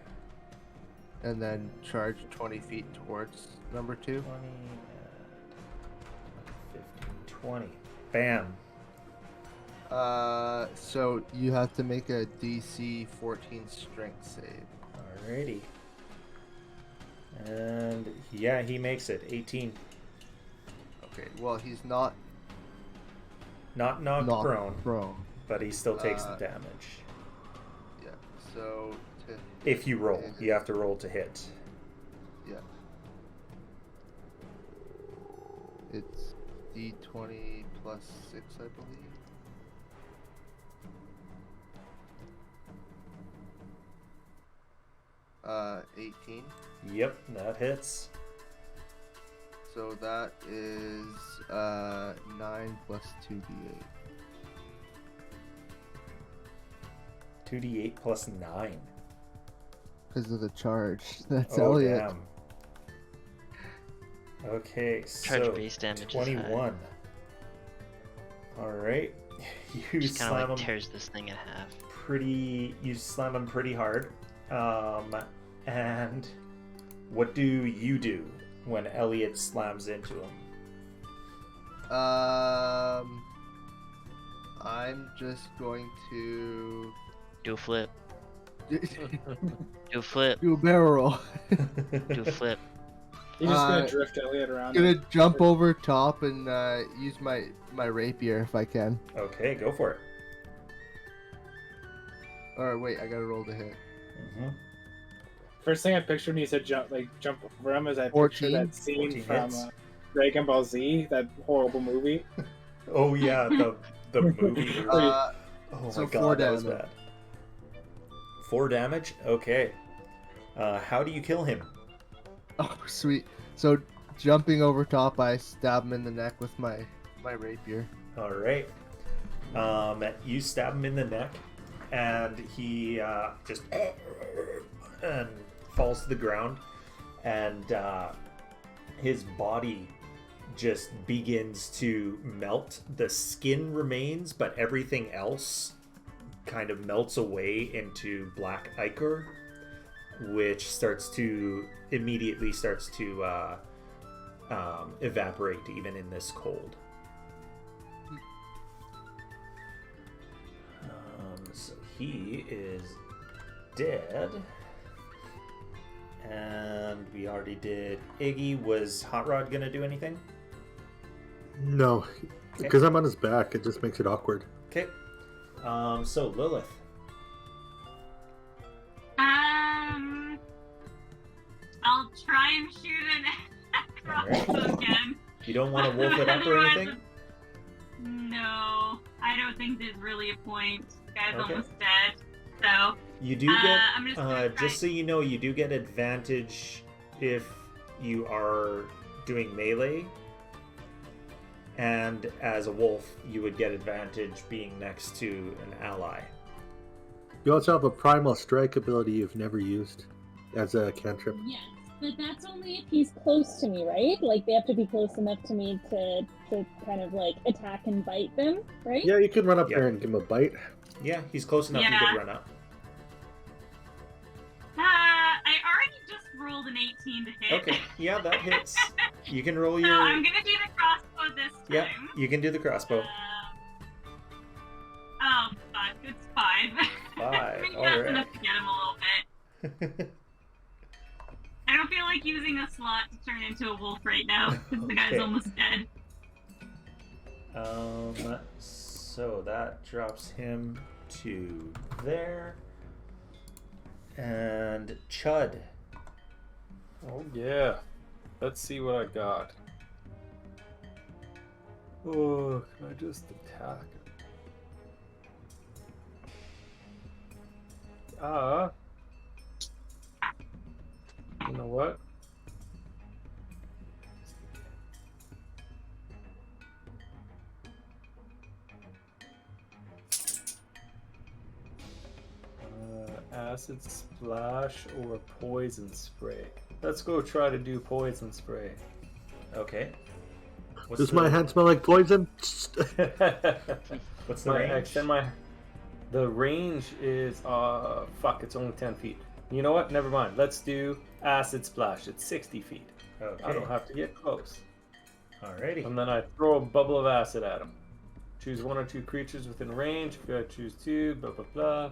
J: and then charge 20 feet towards number 2.
B: 20, 15, 20. Bam.
J: So you have to make a DC 14 strength save.
B: Alrighty. And yeah, he makes it. 18.
J: Okay. Well, he's not
B: Not knocked
J: knocked
B: prone, but he still takes the damage.
J: Yeah. So
B: If you roll, you have to roll to hit.
J: yeah. It's D20 plus 6, I believe. Uh, 18.
B: Yep, that hits.
J: So that is 9 plus 2d8.
B: 2d8 plus 9.
J: Because of the charge. That's
B: Oh,
J: Elliot.
B: damn. Okay,
C: Charge
B: so
C: base damage
B: 21. Alright. You
C: Just kind
B: slam
C: of like
B: him
C: tears this thing in half.
B: you slam him pretty hard. And what do you do when Elliot slams into him?
J: I'm just going to
C: Do a flip.
J: do
C: Do a flip.
J: a barrel roll.
C: Do a flip.
E: He's just gonna
J: Uh,
E: drift Elliot around.
J: Gonna jump over top and use my rapier if I can.
B: Okay, go for it.
J: Or wait, I gotta roll to hit.
B: Mm-hmm.
E: First thing I pictured when you said jump over him is I
J: 14?
E: pictured that scene
B: 14
E: from
B: hits.
E: Dragon Ball Z, that horrible movie.
B: Oh yeah, the movie. Oh
J: so
B: my
J: 4
B: god, that was
J: damage.
B: bad. 4 damage? Okay. How do you kill him?
J: Oh, sweet. So jumping over top, I stab him in the neck with my rapier.
B: Alright. You stab him in the neck, and he just and falls to the ground, and his body just begins to melt. The skin remains, but everything else kind of melts away into black ichor, which immediately starts to evaporate even in this cold. So he is dead. And we already did Iggy. Was Hot Rod gonna do anything?
G: No, because I'm on his back. It just makes it awkward.
B: Okay. So Lilith.
H: I'll try and shoot an crossbow again.
B: You don't want to wolf it up or anything?
H: No, I don't think there's really a point. The guy's
B: Okay.
H: almost dead. So
B: You do get,
H: I'm just gonna try-
B: just so you know, you do get advantage if you are doing melee. And as a wolf, you would get advantage being next to an ally.
G: You also have a primal strike ability you've never used as a cantrip.
F: Yes, but that's only if he's close to me, right? Like, they have to be close enough to me to kind of, like, attack and bite them, right?
G: Yeah, you can run up
B: Yeah.
G: there and give him a bite.
B: Yeah, he's close enough. You
H: Yeah.
B: could run up.
H: I already just rolled an 18 to hit.
B: Okay, yeah, that hits. You can roll
H: So
B: your.
H: I'm gonna do the crossbow this time.
B: Yeah, you can do the crossbow.
H: Oh fuck, it's 5.
B: 5,
H: I think
B: alright.
H: that's enough to get him a little bit. I don't feel like using a slot to turn into a wolf right now because the guy's
B: Okay.
H: almost dead.
B: So that drops him to there. And Chud.
D: Oh yeah. Let's see what I got. Oh, can I just attack him? You know what? Acid splash or poison spray. Let's go try to do poison spray.
B: Okay.
G: Does my hand smell like poison?
B: What's the range?
D: The range is it's only 10 feet. You know what? Never mind. Let's do acid splash. It's 60 feet.
B: Okay.
D: I don't have to get close.
B: Alrighty.
D: And then I throw a bubble of acid at him. Choose 1 or 2 creatures within range. If I choose 2, blah blah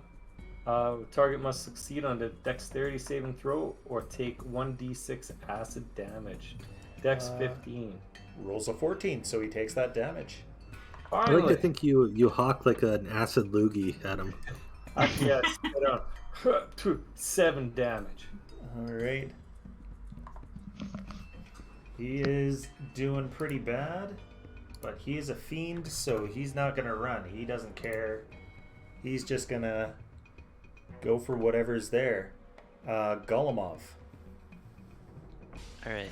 D: blah. Target must succeed on a dexterity saving throw or take 1d6 acid damage. Dex 15.
B: Rolls a 14, so he takes that damage.
G: I like to think you hawk like an acid loogie at him.
D: Yes. 7 damage.
B: Alright. He is doing pretty bad, but he is a fiend, so he's not going to run. He doesn't care. He's just going to go for whatever's there. Golemov.
C: Alright.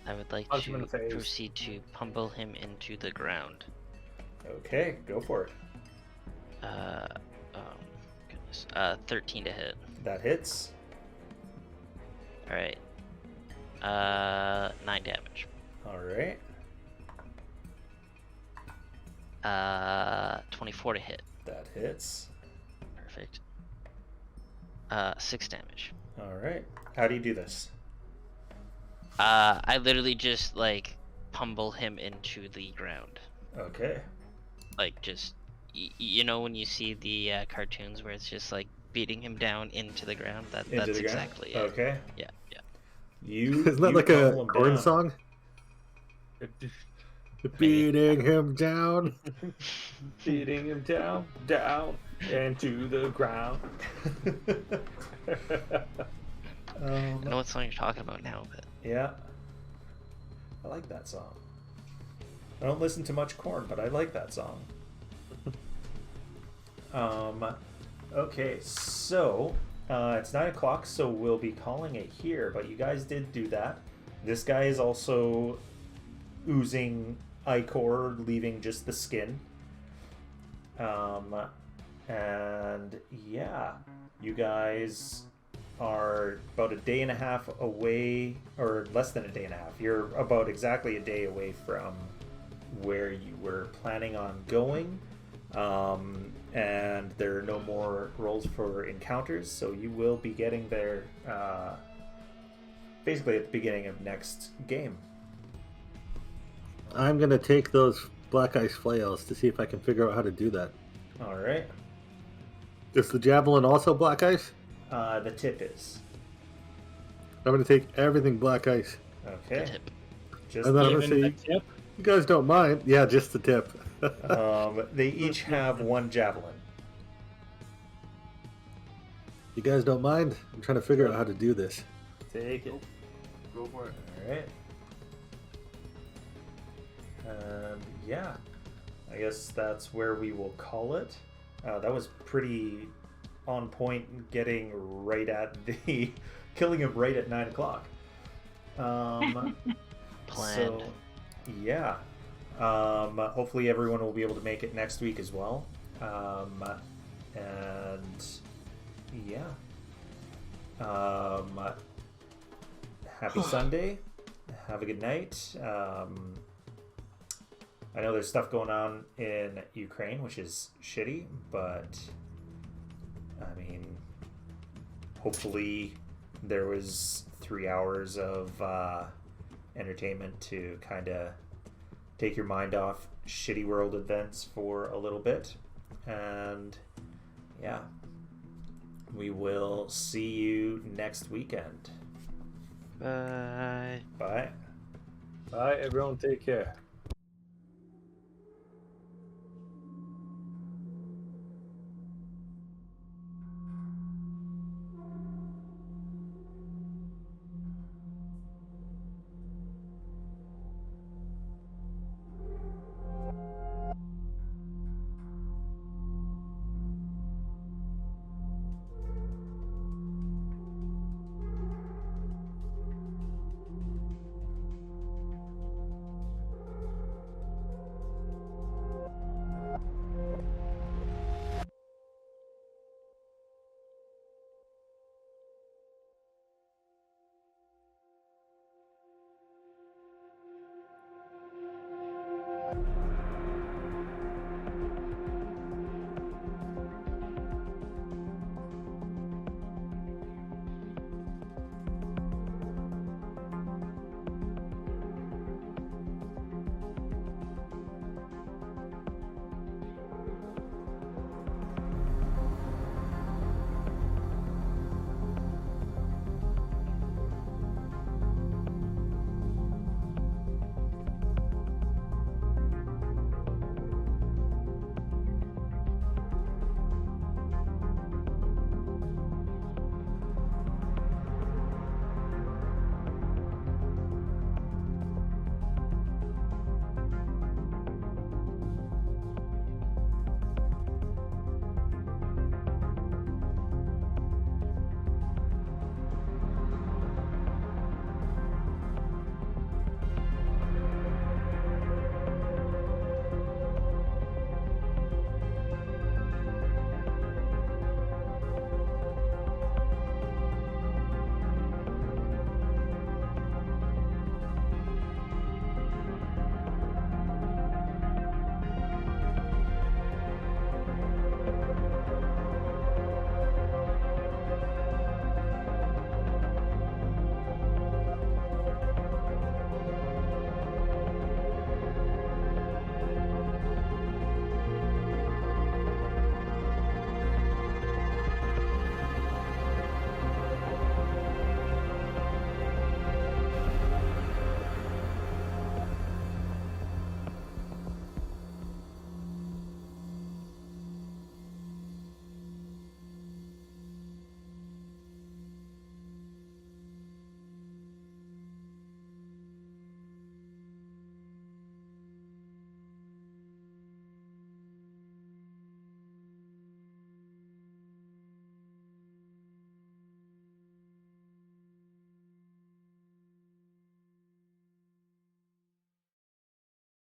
C: I would like to proceed to pummel him into the ground.
B: Okay, go for it.
C: Oh, goodness. 13 to hit.
B: That hits.
C: Alright. 9 damage.
B: Alright.
C: 24 to hit.
B: That hits.
C: Perfect. 6 damage.
B: Alright. How do you do this?
C: I literally just, like, pummel him into the ground.
B: Okay.
C: Like, just, you know when you see the cartoons where it's just, like, beating him down into the ground? That's exactly it.
B: Okay.
C: Yeah.
G: Isn't that like a corn song? Beating him down.
D: Beating him down, and to the ground.
C: I know what song you're talking about now, but...
B: Yeah. I like that song. I don't listen to much Korn, but I like that song. Okay, so it's 9 o'clock, so we'll be calling it here, but you guys did do that. This guy is also oozing ichor, leaving just the skin. And yeah, you guys are about a day and a half away, or less than a day and a half. You're about exactly a day away from where you were planning on going. And there are no more rolls for encounters, so you will be getting there basically at the beginning of next game.
G: I'm gonna take those black ice flails to see if I can figure out how to do that.
B: All right.
G: Is the javelin also black ice?
B: The tip is.
G: I'm gonna take everything black ice.
B: Okay. Just
G: and then I'm gonna say,
E: tip?
G: you guys don't mind? Yeah, just the tip.
B: They each have 1 javelin.
G: You guys don't mind? I'm trying to figure out how to do this.
D: Take it.
A: Go for it.
B: Alright. Yeah. I guess that's where we will call it. That was pretty on point, getting right at the... killing him right at 9 o'clock.
C: Planned.
B: So, yeah. Hopefully everyone will be able to make it next week as well. And yeah. Happy Sunday. Have a good night. I know there's stuff going on in Ukraine, which is shitty, but I mean, hopefully there was 3 hours of entertainment to kind of take your mind off shitty world events for a little bit. And yeah, we will see you next weekend.
C: Bye.
B: Bye.
D: Bye, everyone. Take care.